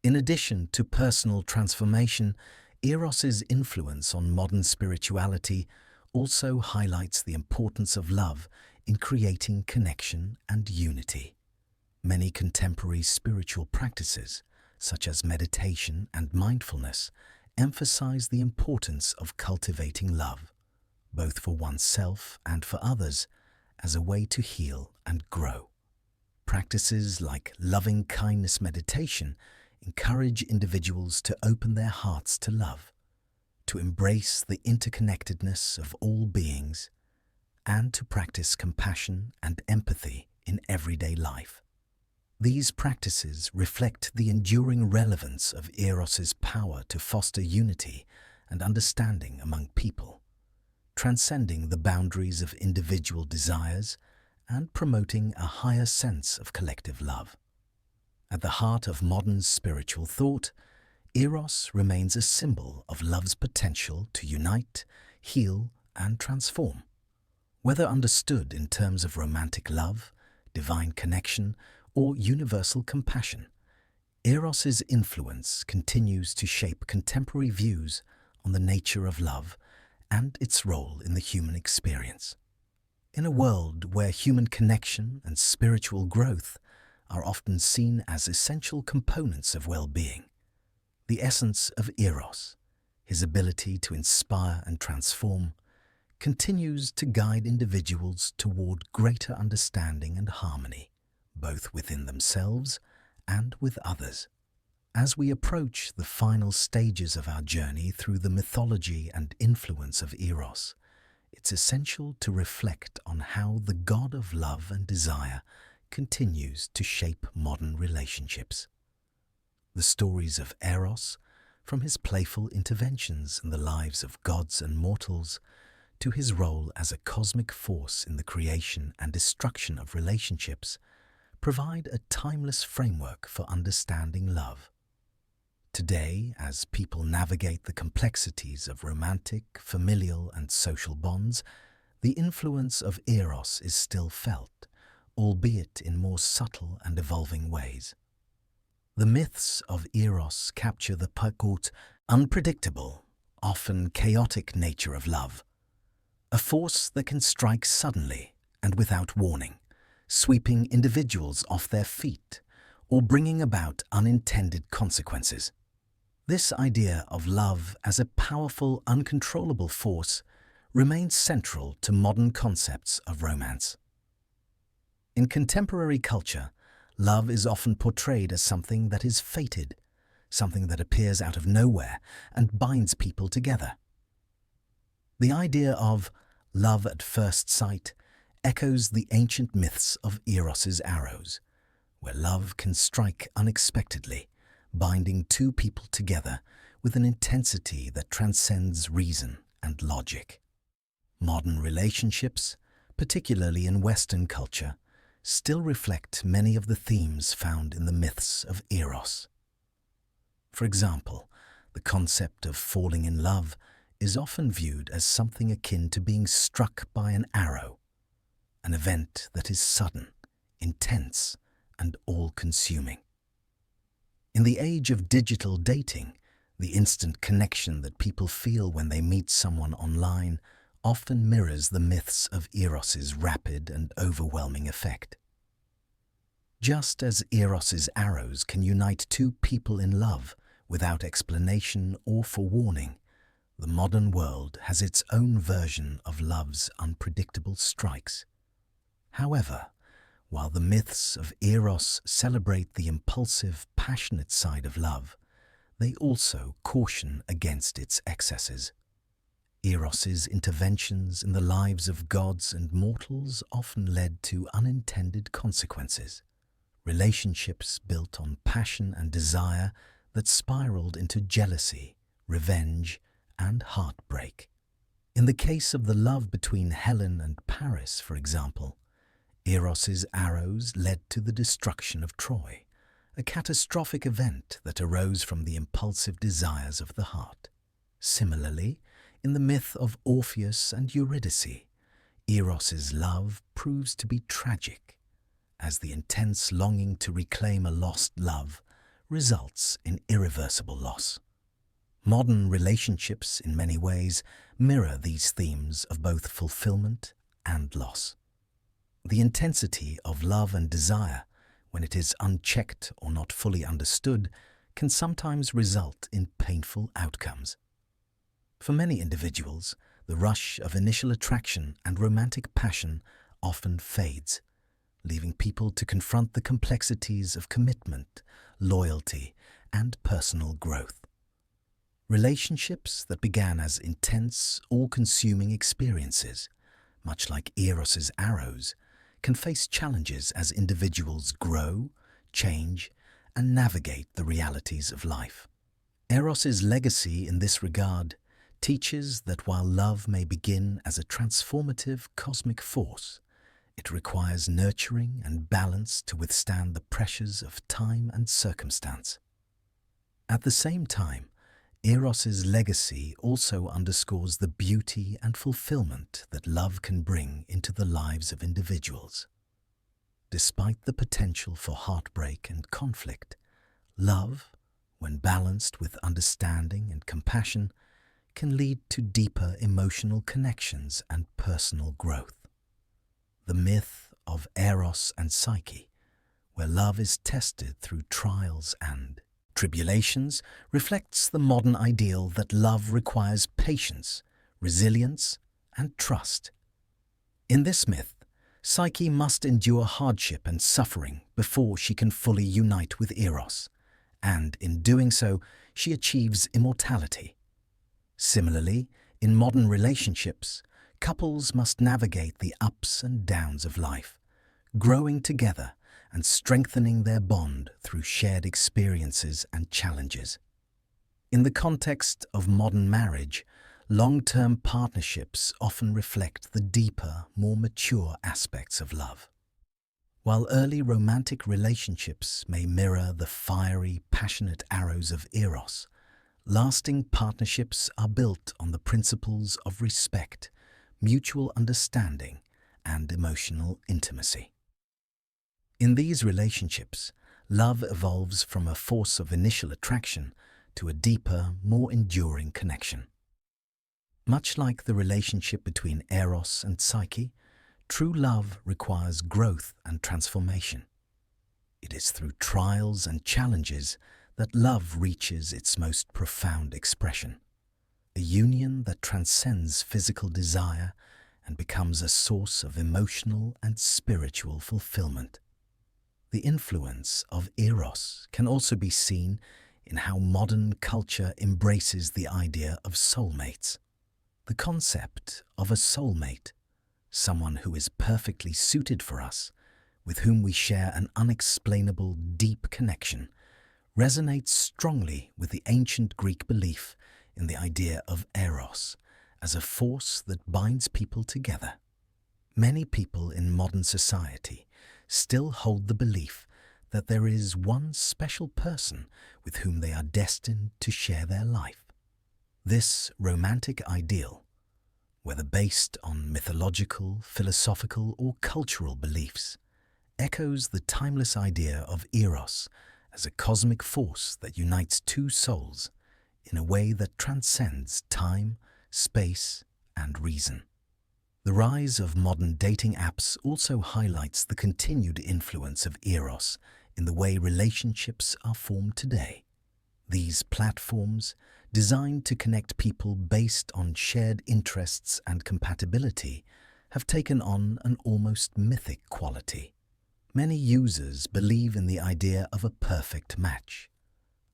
In addition to personal transformation, Eros's influence on modern spirituality also highlights the importance of love in creating connection and unity. Many contemporary spiritual practices, such as meditation and mindfulness, emphasize the importance of cultivating love, both for oneself and for others, as a way to heal and grow. Practices like loving kindness meditation encourage individuals to open their hearts to love, to embrace the interconnectedness of all beings, and to practice compassion and empathy in everyday life. These practices reflect the enduring relevance of Eros's power to foster unity and understanding among people, transcending the boundaries of individual desires and promoting a higher sense of collective love. At the heart of modern spiritual thought, Eros remains a symbol of love's potential to unite, heal, and transform. Whether understood in terms of romantic love, divine connection, or universal compassion, Eros's influence continues to shape contemporary views on the nature of love and its role in the human experience. In a world where human connection and spiritual growth are often seen as essential components of well-being, the essence of Eros, his ability to inspire and transform, continues to guide individuals toward greater understanding and harmony, both within themselves and with others. As we approach the final stages of our journey through the mythology and influence of Eros, it's essential to reflect on how the god of love and desire continues to shape modern relationships. The stories of Eros, from his playful interventions in the lives of gods and mortals, to his role as a cosmic force in the creation and destruction of relationships, provide a timeless framework for understanding love. Today, as people navigate the complexities of romantic, familial, and social bonds, the influence of Eros is still felt, albeit in more subtle and evolving ways. The myths of Eros capture the unpredictable, often chaotic nature of love, a force that can strike suddenly and without warning, sweeping individuals off their feet or bringing about unintended consequences. This idea of love as a powerful, uncontrollable force remains central to modern concepts of romance. In contemporary culture, love is often portrayed as something that is fated, something that appears out of nowhere and binds people together. The idea of love at first sight echoes the ancient myths of Eros's arrows, where love can strike unexpectedly, binding two people together with an intensity that transcends reason and logic. Modern relationships, particularly in Western culture, still reflect many of the themes found in the myths of Eros. For example, the concept of falling in love is often viewed as something akin to being struck by an arrow, an event that is sudden, intense, and all-consuming. In the age of digital dating, the instant connection that people feel when they meet someone online often mirrors the myths of Eros's rapid and overwhelming effect. Just as Eros's arrows can unite two people in love without explanation or forewarning, the modern world has its own version of love's unpredictable strikes. However, while the myths of Eros celebrate the impulsive, passionate side of love, they also caution against its excesses. Eros's interventions in the lives of gods and mortals often led to unintended consequences, relationships built on passion and desire that spiraled into jealousy, revenge, and heartbreak. In the case of the love between Helen and Paris, for example, Eros's arrows led to the destruction of Troy, a catastrophic event that arose from the impulsive desires of the heart. Similarly, in the myth of Orpheus and Eurydice, Eros's love proves to be tragic, as the intense longing to reclaim a lost love results in irreversible loss. Modern relationships, in many ways, mirror these themes of both fulfillment and loss. The intensity of love and desire, when it is unchecked or not fully understood, can sometimes result in painful outcomes. For many individuals, the rush of initial attraction and romantic passion often fades, leaving people to confront the complexities of commitment, loyalty, and personal growth. Relationships that began as intense, all-consuming experiences, much like Eros's arrows, can face challenges as individuals grow, change, and navigate the realities of life. Eros's legacy in this regard teaches that while love may begin as a transformative cosmic force, it requires nurturing and balance to withstand the pressures of time and circumstance. At the same time, Eros's legacy also underscores the beauty and fulfillment that love can bring into the lives of individuals. Despite the potential for heartbreak and conflict, love, when balanced with understanding and compassion, can lead to deeper emotional connections and personal growth. The myth of Eros and Psyche, where love is tested through trials and tribulations, reflects the modern ideal that love requires patience, resilience, and trust. In this myth, Psyche must endure hardship and suffering before she can fully unite with Eros, and in doing so, she achieves immortality. Similarly, in modern relationships, couples must navigate the ups and downs of life, growing together and strengthening their bond through shared experiences and challenges. In the context of modern marriage, long-term partnerships often reflect the deeper, more mature aspects of love. While early romantic relationships may mirror the fiery, passionate arrows of Eros, lasting partnerships are built on the principles of respect, mutual understanding, and emotional intimacy. In these relationships, love evolves from a force of initial attraction to a deeper, more enduring connection. Much like the relationship between Eros and Psyche, true love requires growth and transformation. It is through trials and challenges that love reaches its most profound expression, a union that transcends physical desire and becomes a source of emotional and spiritual fulfillment. The influence of Eros can also be seen in how modern culture embraces the idea of soulmates. The concept of a soulmate, someone who is perfectly suited for us, with whom we share an unexplainable, deep connection, resonates strongly with the ancient Greek belief in the idea of Eros as a force that binds people together. Many people in modern society still hold the belief that there is one special person with whom they are destined to share their life. This romantic ideal, whether based on mythological, philosophical, or cultural beliefs, echoes the timeless idea of Eros as a cosmic force that unites two souls in a way that transcends time, space, and reason. The rise of modern dating apps also highlights the continued influence of Eros in the way relationships are formed today. These platforms, designed to connect people based on shared interests and compatibility, have taken on an almost mythic quality. Many users believe in the idea of a perfect match,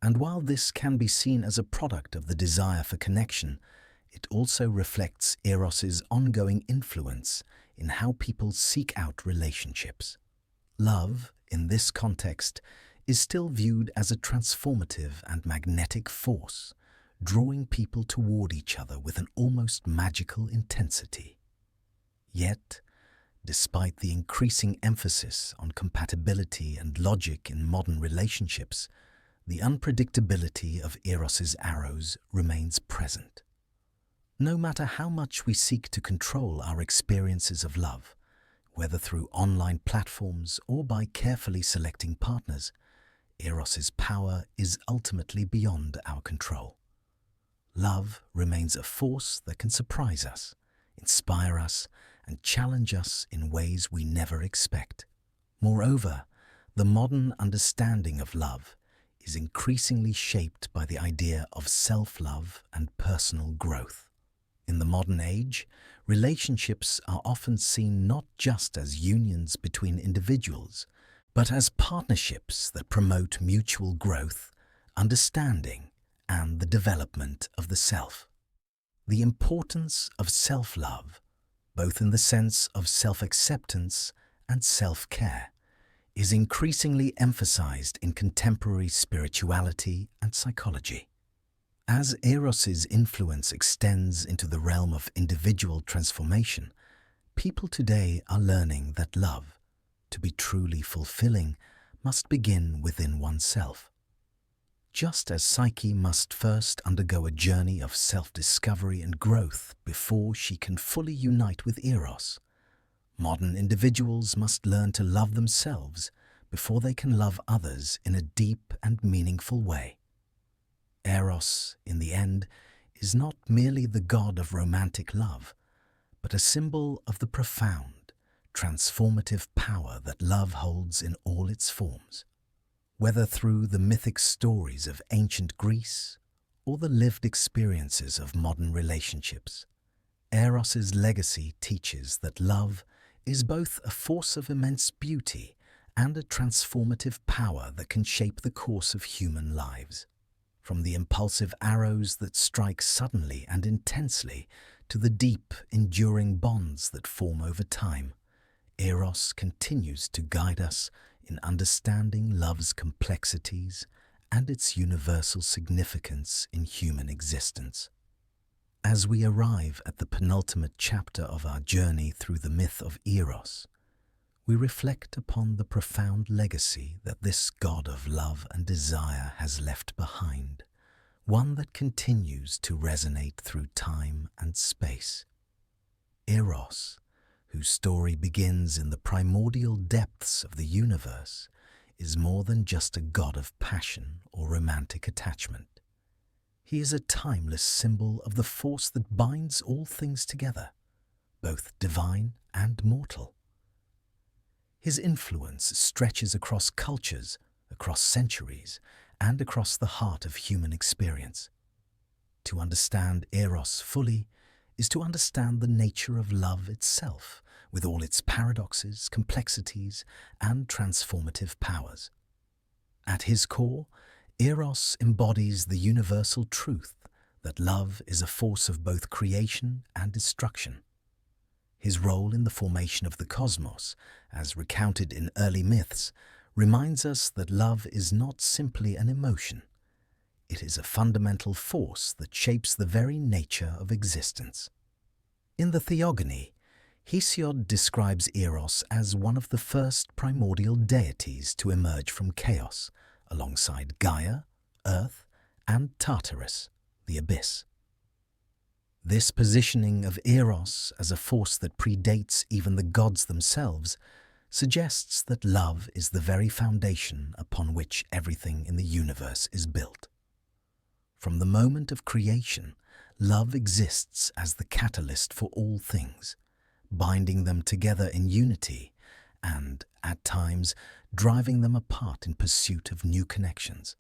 and while this can be seen as a product of the desire for connection, it also reflects Eros's ongoing influence in how people seek out relationships. Love, in this context, is still viewed as a transformative and magnetic force, drawing people toward each other with an almost magical intensity. Yet, despite the increasing emphasis on compatibility and logic in modern relationships, the unpredictability of Eros's arrows remains present. No matter how much we seek to control our experiences of love, whether through online platforms or by carefully selecting partners, Eros's power is ultimately beyond our control. Love remains a force that can surprise us, inspire us, and challenge us in ways we never expect. Moreover, the modern understanding of love is increasingly shaped by the idea of self-love and personal growth. In the modern age, relationships are often seen not just as unions between individuals, but as partnerships that promote mutual growth, understanding, and the development of the self. The importance of self-love, both in the sense of self-acceptance and self-care, is increasingly emphasized in contemporary spirituality and psychology. As Eros's influence extends into the realm of individual transformation, people today are learning that love, to be truly fulfilling, must begin within oneself. Just as Psyche must first undergo a journey of self-discovery and growth before she can fully unite with Eros, modern individuals must learn to love themselves before they can love others in a deep and meaningful way. Eros, in the end, is not merely the god of romantic love, but a symbol of the profound, transformative power that love holds in all its forms. Whether through the mythic stories of ancient Greece or the lived experiences of modern relationships, Eros's legacy teaches that love is both a force of immense beauty and a transformative power that can shape the course of human lives. From the impulsive arrows that strike suddenly and intensely to the deep, enduring bonds that form over time, Eros continues to guide us in understanding love's complexities and its universal significance in human existence. As we arrive at the penultimate chapter of our journey through the myth of Eros, we reflect upon the profound legacy that this god of love and desire has left behind, one that continues to resonate through time and space. Eros, whose story begins in the primordial depths of the universe, is more than just a god of passion or romantic attachment. He is a timeless symbol of the force that binds all things together, both divine and mortal. His influence stretches across cultures, across centuries, and across the heart of human experience. To understand Eros fully is to understand the nature of love itself, with all its paradoxes, complexities, and transformative powers. At his core, Eros embodies the universal truth that love is a force of both creation and destruction. His role in the formation of the cosmos, as recounted in early myths, reminds us that love is not simply an emotion. It is a fundamental force that shapes the very nature of existence. In the Theogony, Hesiod describes Eros as one of the first primordial deities to emerge from chaos, alongside Gaia, Earth, and Tartarus, the abyss. This positioning of Eros as a force that predates even the gods themselves suggests that love is the very foundation upon which everything in the universe is built. From the moment of creation, love exists as the catalyst for all things, binding them together in unity and, at times, driving them apart in pursuit of new connections.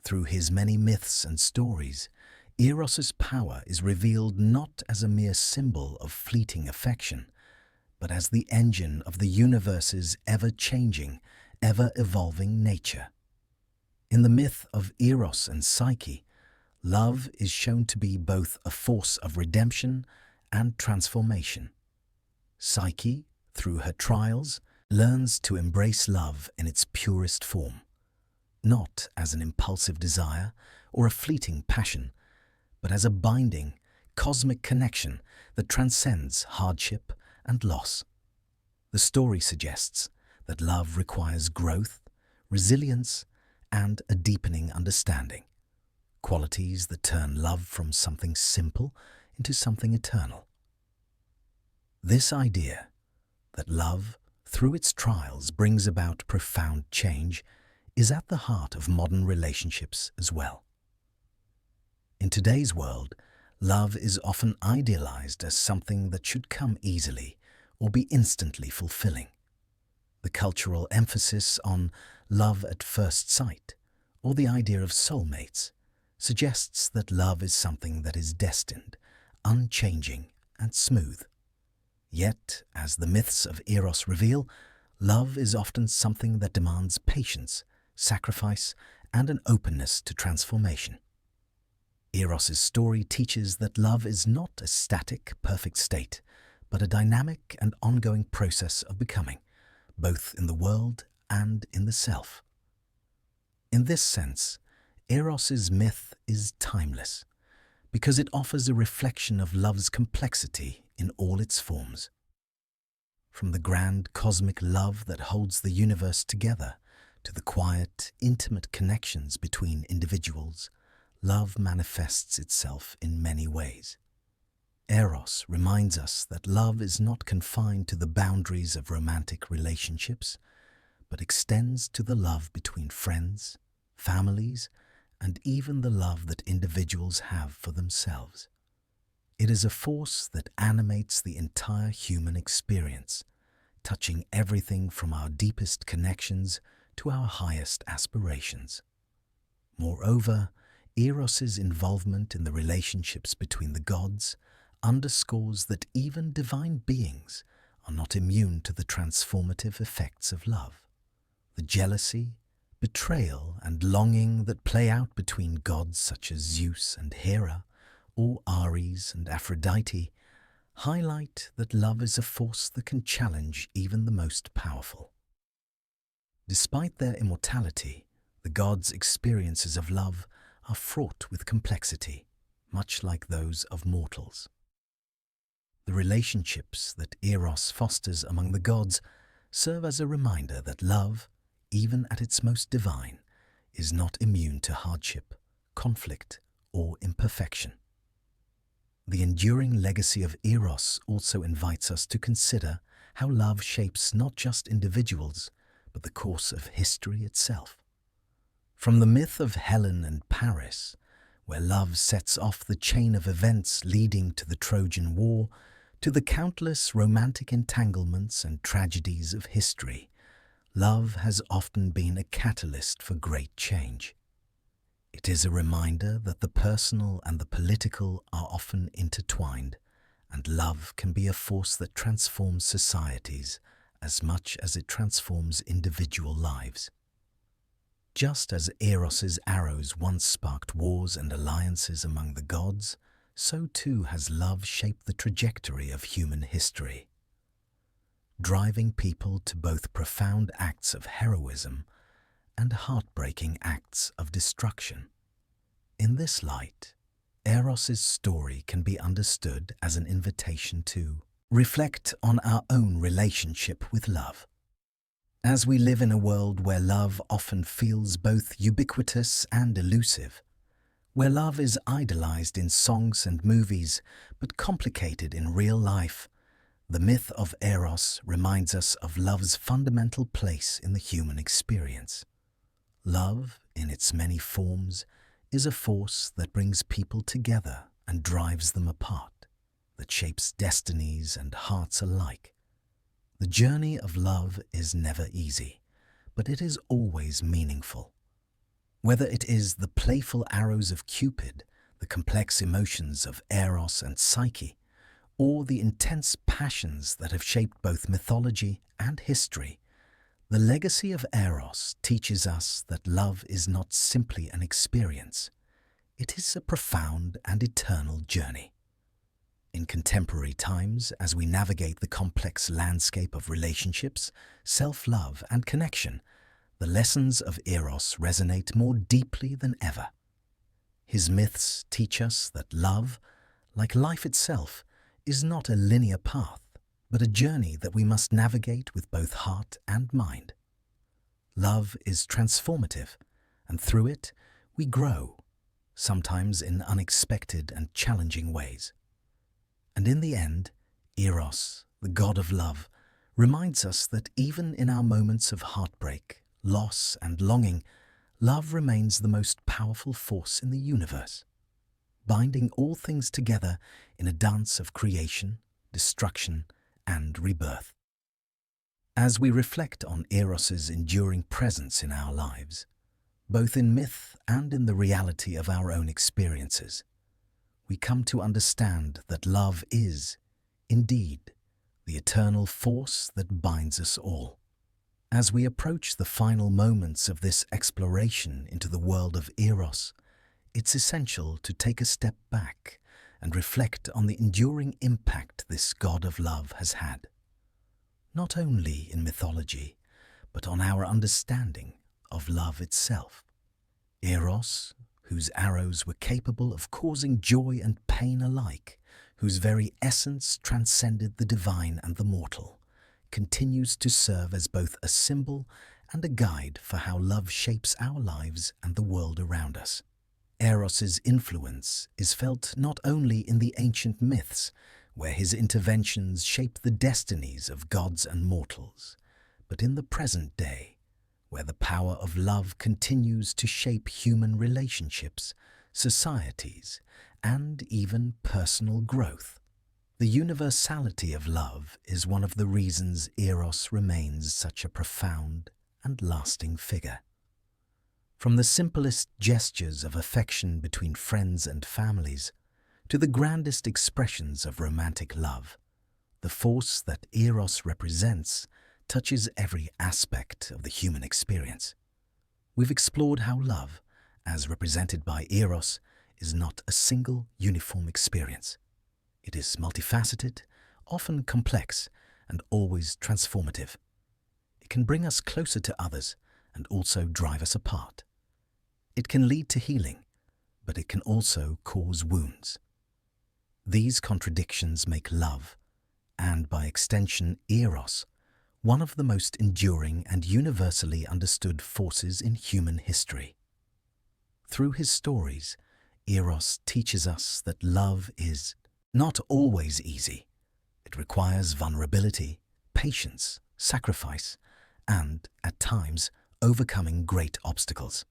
Through his many myths and stories, Eros's power is revealed not as a mere symbol of fleeting affection, but as the engine of the universe's ever-changing, ever-evolving nature. In the myth of Eros and Psyche, love is shown to be both a force of redemption and transformation. Psyche, through her trials, learns to embrace love in its purest form, not as an impulsive desire or a fleeting passion, but as a binding, cosmic connection that transcends hardship and loss. The story suggests that love requires growth, resilience, and a deepening understanding, qualities that turn love from something simple into something eternal. This idea that love, through its trials, brings about profound change is at the heart of modern relationships as well. In today's world, love is often idealized as something that should come easily or be instantly fulfilling. The cultural emphasis on love at first sight, or the idea of soulmates, suggests that love is something that is destined, unchanging, and smooth. Yet, as the myths of Eros reveal, love is often something that demands patience, sacrifice, and an openness to transformation. Eros's story teaches that love is not a static, perfect state, but a dynamic and ongoing process of becoming, both in the world and in the self. In this sense, Eros's myth is timeless, because it offers a reflection of love's complexity in all its forms. From the grand cosmic love that holds the universe together to the quiet, intimate connections between individuals, love manifests itself in many ways. Eros reminds us that love is not confined to the boundaries of romantic relationships, but extends to the love between friends, families, and even the love that individuals have for themselves. It is a force that animates the entire human experience, touching everything from our deepest connections to our highest aspirations. Moreover, Eros's involvement in the relationships between the gods underscores that even divine beings are not immune to the transformative effects of love. The jealousy, betrayal, and longing that play out between gods such as Zeus and Hera, or Ares and Aphrodite, highlight that love is a force that can challenge even the most powerful. Despite their immortality, the gods' experiences of love are fraught with complexity, much like those of mortals. The relationships that Eros fosters among the gods serve as a reminder that love, even at its most divine, is not immune to hardship, conflict, or imperfection. The enduring legacy of Eros also invites us to consider how love shapes not just individuals, but the course of history itself. From the myth of Helen and Paris, where love sets off the chain of events leading to the Trojan War, to the countless romantic entanglements and tragedies of history, love has often been a catalyst for great change. It is a reminder that the personal and the political are often intertwined, and love can be a force that transforms societies as much as it transforms individual lives. Just as Eros's arrows once sparked wars and alliances among the gods, so too has love shaped the trajectory of human history, driving people to both profound acts of heroism and heartbreaking acts of destruction. In this light, Eros's story can be understood as an invitation to reflect on our own relationship with love. As we live in a world where love often feels both ubiquitous and elusive, where love is idolized in songs and movies but complicated in real life, the myth of Eros reminds us of love's fundamental place in the human experience. Love, in its many forms, is a force that brings people together and drives them apart, that shapes destinies and hearts alike. The journey of love is never easy, but it is always meaningful. Whether it is the playful arrows of Cupid, the complex emotions of Eros and Psyche, or the intense passions that have shaped both mythology and history, the legacy of Eros teaches us that love is not simply an experience. It is a profound and eternal journey. In contemporary times, as we navigate the complex landscape of relationships, self-love and connection, the lessons of Eros resonate more deeply than ever. His myths teach us that love, like life itself, is not a linear path, but a journey that we must navigate with both heart and mind. Love is transformative, and through it, we grow, sometimes in unexpected and challenging ways. And in the end, Eros, the god of love, reminds us that even in our moments of heartbreak, loss, and longing, love remains the most powerful force in the universe, binding all things together in a dance of creation, destruction, and rebirth. As we reflect on Eros's enduring presence in our lives, both in myth and in the reality of our own experiences, we come to understand that love is, indeed, the eternal force that binds us all. As we approach the final moments of this exploration into the world of Eros, it's essential to take a step back and reflect on the enduring impact this god of love has had, not only in mythology, but on our understanding of love itself. Eros, whose arrows were capable of causing joy and pain alike, whose very essence transcended the divine and the mortal, continues to serve as both a symbol and a guide for how love shapes our lives and the world around us. Eros's influence is felt not only in the ancient myths, where his interventions shape the destinies of gods and mortals, but in the present day, where the power of love continues to shape human relationships, societies, and even personal growth. The universality of love is one of the reasons Eros remains such a profound and lasting figure. From the simplest gestures of affection between friends and families to the grandest expressions of romantic love, the force that Eros represents touches every aspect of the human experience. We've explored how love, as represented by Eros, is not a single uniform experience. It is multifaceted, often complex, and always transformative. It can bring us closer to others and also drive us apart. It can lead to healing, but it can also cause wounds. These contradictions make love, and by extension Eros, one of the most enduring and universally understood forces in human history. Through his stories, Eros teaches us that love is not always easy. It requires vulnerability, patience, sacrifice, and, at times, overcoming great obstacles.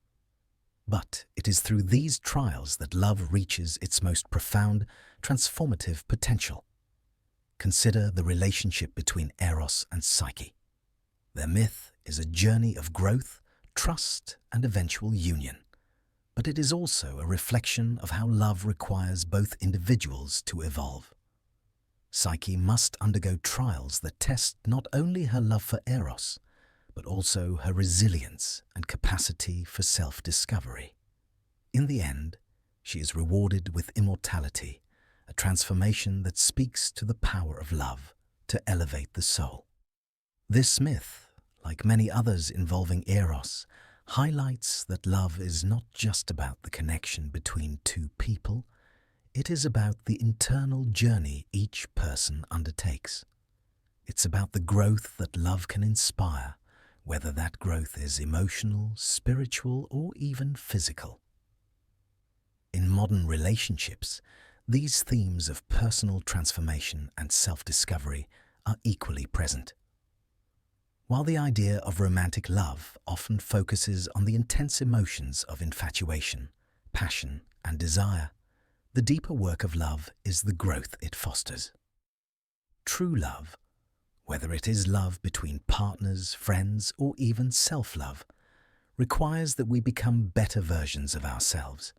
But it is through these trials that love reaches its most profound, transformative potential. Consider the relationship between Eros and Psyche. Their myth is a journey of growth, trust, and eventual union. But it is also a reflection of how love requires both individuals to evolve. Psyche must undergo trials that test not only her love for Eros, but also her resilience and capacity for self-discovery. In the end, she is rewarded with immortality, a transformation that speaks to the power of love to elevate the soul. This myth, like many others involving Eros, highlights that love is not just about the connection between two people, it is about the internal journey each person undertakes. It's about the growth that love can inspire, whether that growth is emotional, spiritual, or even physical. In modern relationships, these themes of personal transformation and self-discovery are equally present. While the idea of romantic love often focuses on the intense emotions of infatuation, passion, and desire, the deeper work of love is the growth it fosters. True love, whether it is love between partners, friends, or even self-love, requires that we become better versions of ourselves.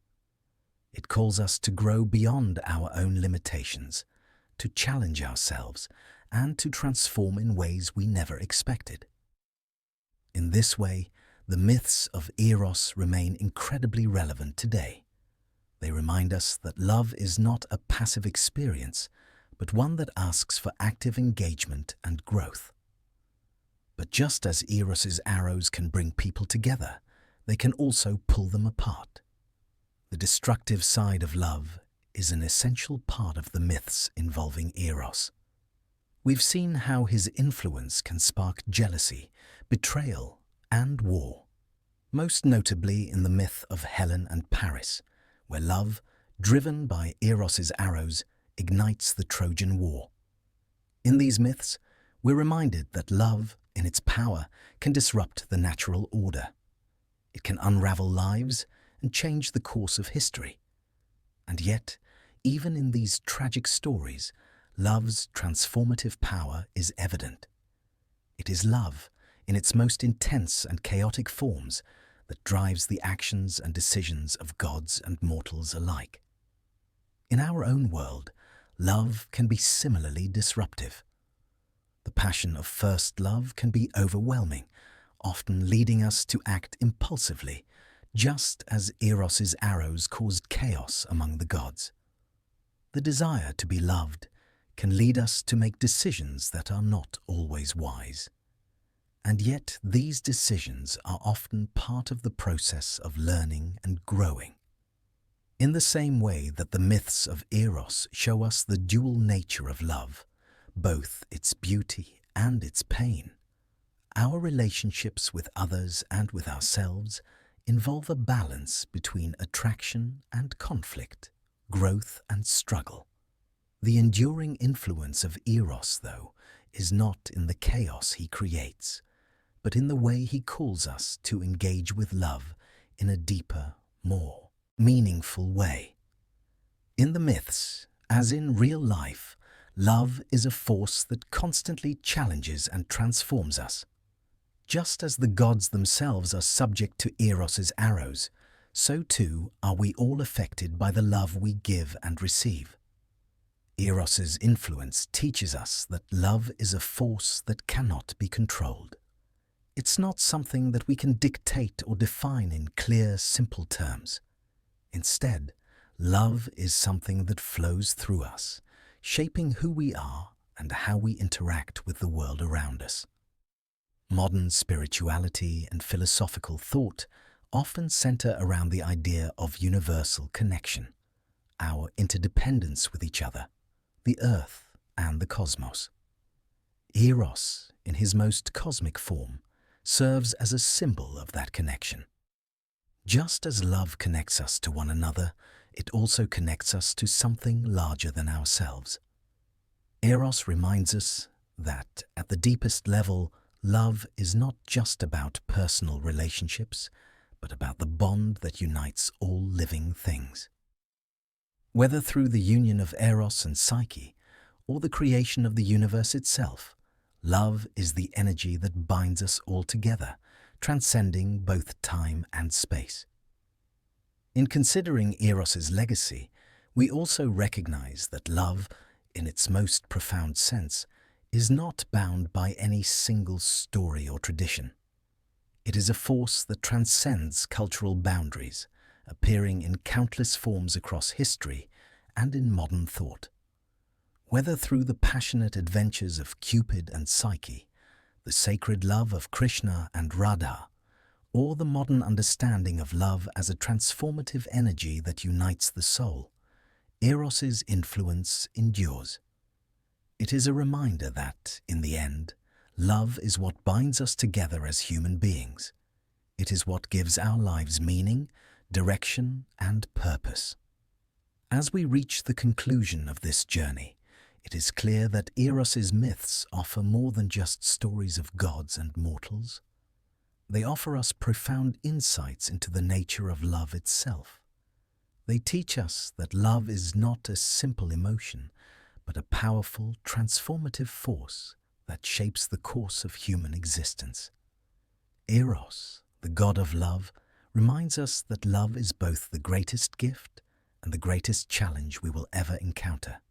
It calls us to grow beyond our own limitations, to challenge ourselves, and to transform in ways we never expected. In this way, the myths of Eros remain incredibly relevant today. They remind us that love is not a passive experience, but one that asks for active engagement and growth. But just as Eros's arrows can bring people together, they can also pull them apart. The destructive side of love is an essential part of the myths involving Eros. We've seen how his influence can spark jealousy, betrayal, and war. Most notably in the myth of Helen and Paris, where love, driven by Eros's arrows, ignites the Trojan War. In these myths, we're reminded that love, in its power, can disrupt the natural order. It can unravel lives and change the course of history. And yet, even in these tragic stories, love's transformative power is evident. It is love, in its most intense and chaotic forms, that drives the actions and decisions of gods and mortals alike. In our own world, love can be similarly disruptive. The passion of first love can be overwhelming, often leading us to act impulsively, just as Eros's arrows caused chaos among the gods. The desire to be loved can lead us to make decisions that are not always wise. And yet these decisions are often part of the process of learning and growing. In the same way that the myths of Eros show us the dual nature of love, both its beauty and its pain, our relationships with others and with ourselves involve a balance between attraction and conflict, growth and struggle. The enduring influence of Eros, though, is not in the chaos he creates, but in the way he calls us to engage with love in a deeper, more meaningful way. In the myths, as in real life, love is a force that constantly challenges and transforms us. Just as the gods themselves are subject to Eros's arrows, so too are we all affected by the love we give and receive. Eros's influence teaches us that love is a force that cannot be controlled. It's not something that we can dictate or define in clear, simple terms. Instead, love is something that flows through us, shaping who we are and how we interact with the world around us. Modern spirituality and philosophical thought often center around the idea of universal connection, our interdependence with each other, the earth and the cosmos. Eros, in his most cosmic form, serves as a symbol of that connection. Just as love connects us to one another, it also connects us to something larger than ourselves. Eros reminds us that, at the deepest level, love is not just about personal relationships, but about the bond that unites all living things. Whether through the union of Eros and Psyche, or the creation of the universe itself, love is the energy that binds us all together, transcending both time and space. In considering Eros's legacy, we also recognize that love, in its most profound sense, is not bound by any single story or tradition. It is a force that transcends cultural boundaries, appearing in countless forms across history and in modern thought. Whether through the passionate adventures of Cupid and Psyche, the sacred love of Krishna and Radha, or the modern understanding of love as a transformative energy that unites the soul, Eros's influence endures. It is a reminder that, in the end, love is what binds us together as human beings. It is what gives our lives meaning, direction, and purpose. As we reach the conclusion of this journey, it is clear that Eros's myths offer more than just stories of gods and mortals. They offer us profound insights into the nature of love itself. They teach us that love is not a simple emotion, but a powerful, transformative force that shapes the course of human existence. Eros, the god of love, reminds us that love is both the greatest gift and the greatest challenge we will ever encounter.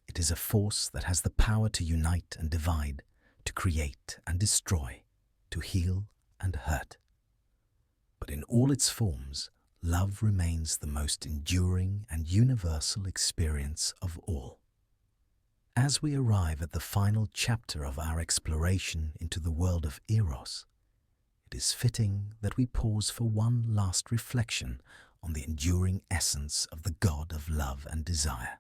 It is a force that has the power to unite and divide, to create and destroy, to heal and hurt. But in all its forms, love remains the most enduring and universal experience of all. As we arrive at the final chapter of our exploration into the world of Eros, it is fitting that we pause for one last reflection on the enduring essence of the god of love and desire.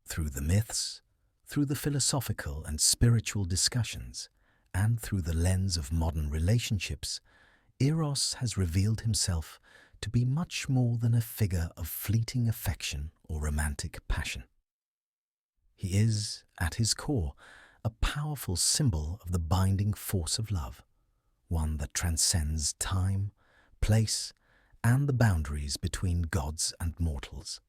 Through the myths, through the philosophical and spiritual discussions, and through the lens of modern relationships, Eros has revealed himself to be much more than a figure of fleeting affection or romantic passion. He is, at his core, a powerful symbol of the binding force of love, one that transcends time, place, and the boundaries between gods and mortals.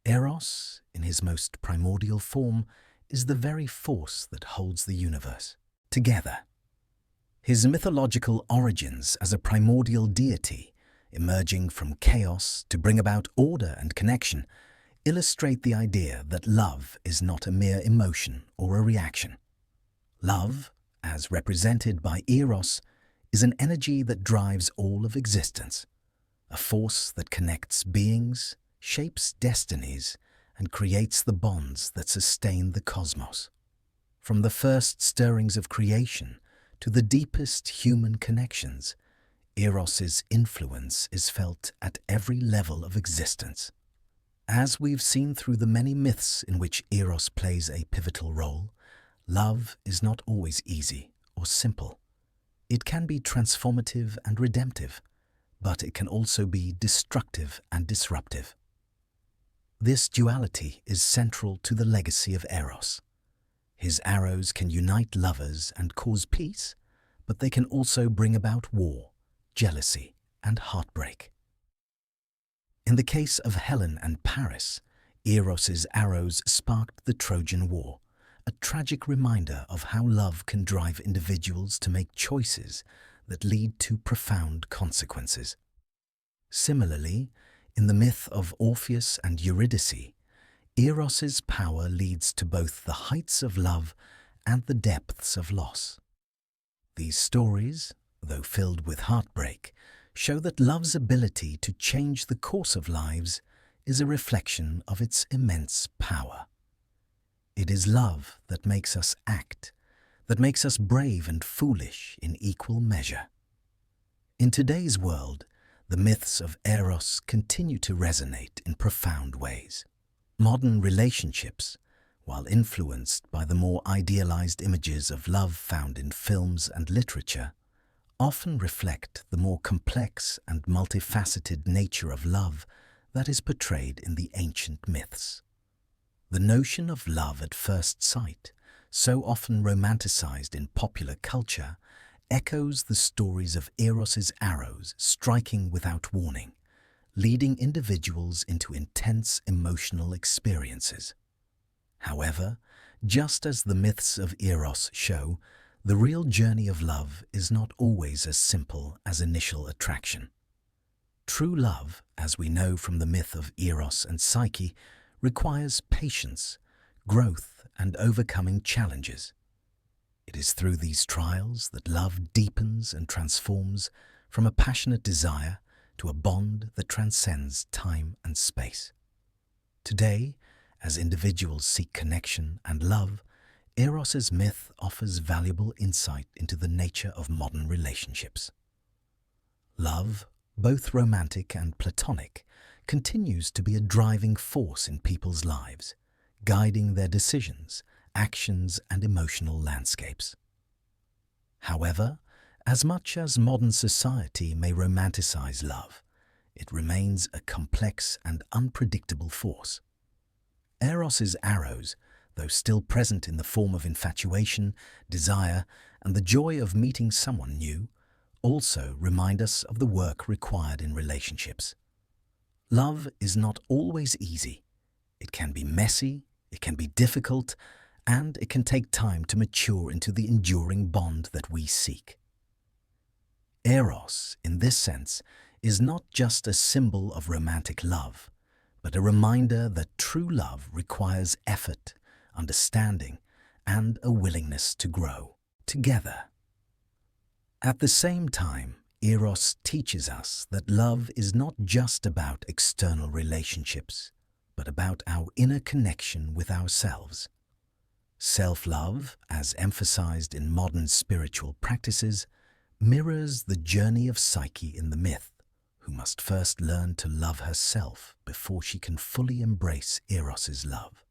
Eros, in his most primordial form, is the very force that holds the universe together. His mythological origins as a primordial deity, emerging from chaos to bring about order and connection, illustrate the idea that love is not a mere emotion or a reaction. Love, as represented by Eros, is an energy that drives all of existence, a force that connects beings, shapes destinies, and creates the bonds that sustain the cosmos. From the first stirrings of creation to the deepest human connections, Eros's influence is felt at every level of existence. As we've seen through the many myths in which Eros plays a pivotal role, love is not always easy or simple. It can be transformative and redemptive, but it can also be destructive and disruptive. This duality is central to the legacy of Eros. His arrows can unite lovers and cause peace, but they can also bring about war, jealousy, and heartbreak. In the case of Helen and Paris, Eros's arrows sparked the Trojan War, a tragic reminder of how love can drive individuals to make choices that lead to profound consequences. Similarly, in the myth of Orpheus and Eurydice, Eros's power leads to both the heights of love and the depths of loss. These stories, though filled with heartbreak, show that love's ability to change the course of lives is a reflection of its immense power. It is love that makes us act, that makes us brave and foolish in equal measure. In today's world, the myths of Eros continue to resonate in profound ways. Modern relationships, while influenced by the more idealized images of love found in films and literature, often reflect the more complex and multifaceted nature of love that is portrayed in the ancient myths. The notion of love at first sight, so often romanticized in popular culture, echoes the stories of Eros's arrows striking without warning, leading individuals into intense emotional experiences. However, just as the myths of Eros show, the real journey of love is not always as simple as initial attraction. True love, as we know from the myth of Eros and Psyche, requires patience, growth, and overcoming challenges. It is through these trials that love deepens and transforms from a passionate desire to a bond that transcends time and space. Today, as individuals seek connection and love, Eros's myth offers valuable insight into the nature of modern relationships. Love, both romantic and platonic, continues to be a driving force in people's lives, guiding their decisions, actions, and emotional landscapes. However, as much as modern society may romanticize love, it remains a complex and unpredictable force. Eros's arrows, though still present in the form of infatuation, desire, and the joy of meeting someone new, also remind us of the work required in relationships. Love is not always easy. It can be messy, it can be difficult, and it can take time to mature into the enduring bond that we seek. Eros, in this sense, is not just a symbol of romantic love, but a reminder that true love requires effort, understanding, and a willingness to grow together. At the same time, Eros teaches us that love is not just about external relationships, but about our inner connection with ourselves. Self-love, as emphasized in modern spiritual practices, mirrors the journey of Psyche in the myth, who must first learn to love herself before she can fully embrace Eros's love.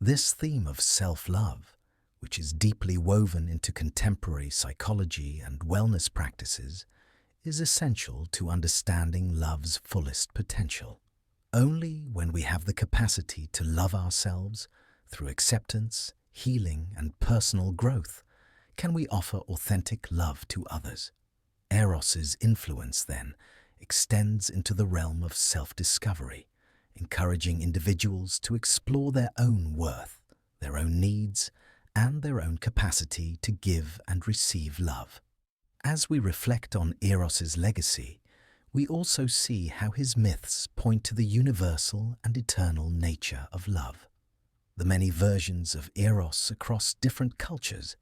This theme of self-love, which is deeply woven into contemporary psychology and wellness practices, is essential to understanding love's fullest potential. Only when we have the capacity to love ourselves through acceptance, healing, and personal growth can we offer authentic love to others. Eros's influence, then, extends into the realm of self-discovery, encouraging individuals to explore their own worth, their own needs, and their own capacity to give and receive love. As we reflect on Eros's legacy, we also see how his myths point to the universal and eternal nature of love. The many versions of Eros across different cultures,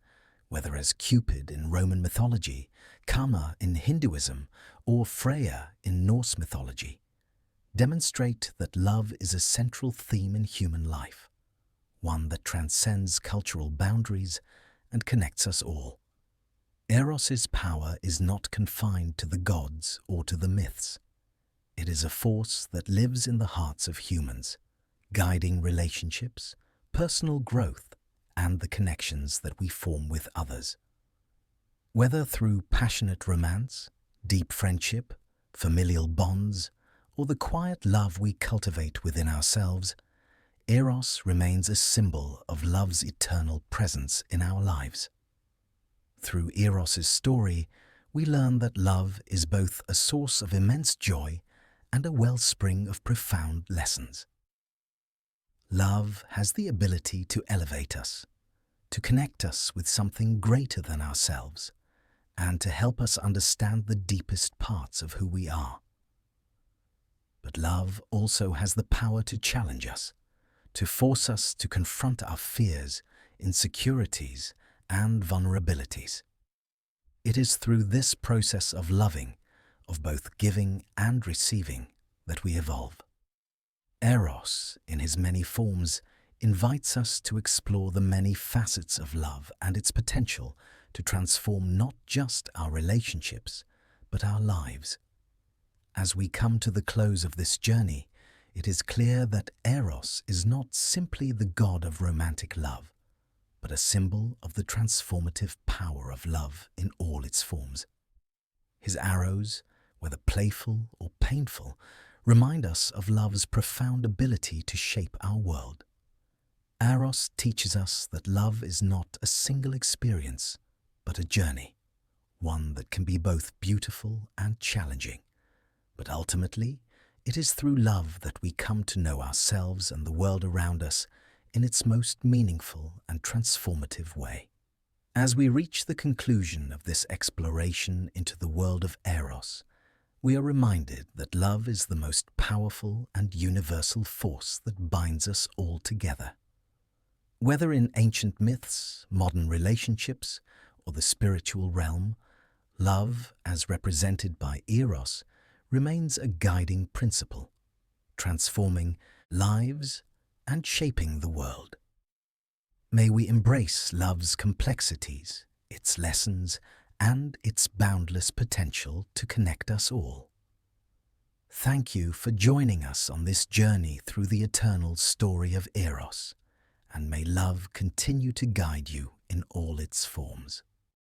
whether as Cupid in Roman mythology, Kama in Hinduism, or Freya in Norse mythology, demonstrate that love is a central theme in human life, one that transcends cultural boundaries and connects us all. Eros's power is not confined to the gods or to the myths. It is a force that lives in the hearts of humans, guiding relationships, personal growth, and the connections that we form with others. Whether through passionate romance, deep friendship, familial bonds, or the quiet love we cultivate within ourselves, Eros remains a symbol of love's eternal presence in our lives. Through Eros's story, we learn that love is both a source of immense joy and a wellspring of profound lessons. Love has the ability to elevate us, to connect us with something greater than ourselves, and to help us understand the deepest parts of who we are. But love also has the power to challenge us, to force us to confront our fears, insecurities, and vulnerabilities. It is through this process of loving, of both giving and receiving, that we evolve. Eros, in his many forms, invites us to explore the many facets of love and its potential to transform not just our relationships, but our lives. As we come to the close of this journey, it is clear that Eros is not simply the god of romantic love, but a symbol of the transformative power of love in all its forms. His arrows, whether playful or painful, remind us of love's profound ability to shape our world. Eros teaches us that love is not a single experience, but a journey, one that can be both beautiful and challenging. But ultimately, it is through love that we come to know ourselves and the world around us in its most meaningful and transformative way. As we reach the conclusion of this exploration into the world of Eros, we are reminded that love is the most powerful and universal force that binds us all together. Whether in ancient myths, modern relationships, or the spiritual realm, love, as represented by Eros, remains a guiding principle, transforming lives and shaping the world. May we embrace love's complexities, its lessons, and its boundless potential to connect us all. Thank you for joining us on this journey through the eternal story of Eros, and may love continue to guide you in all its forms.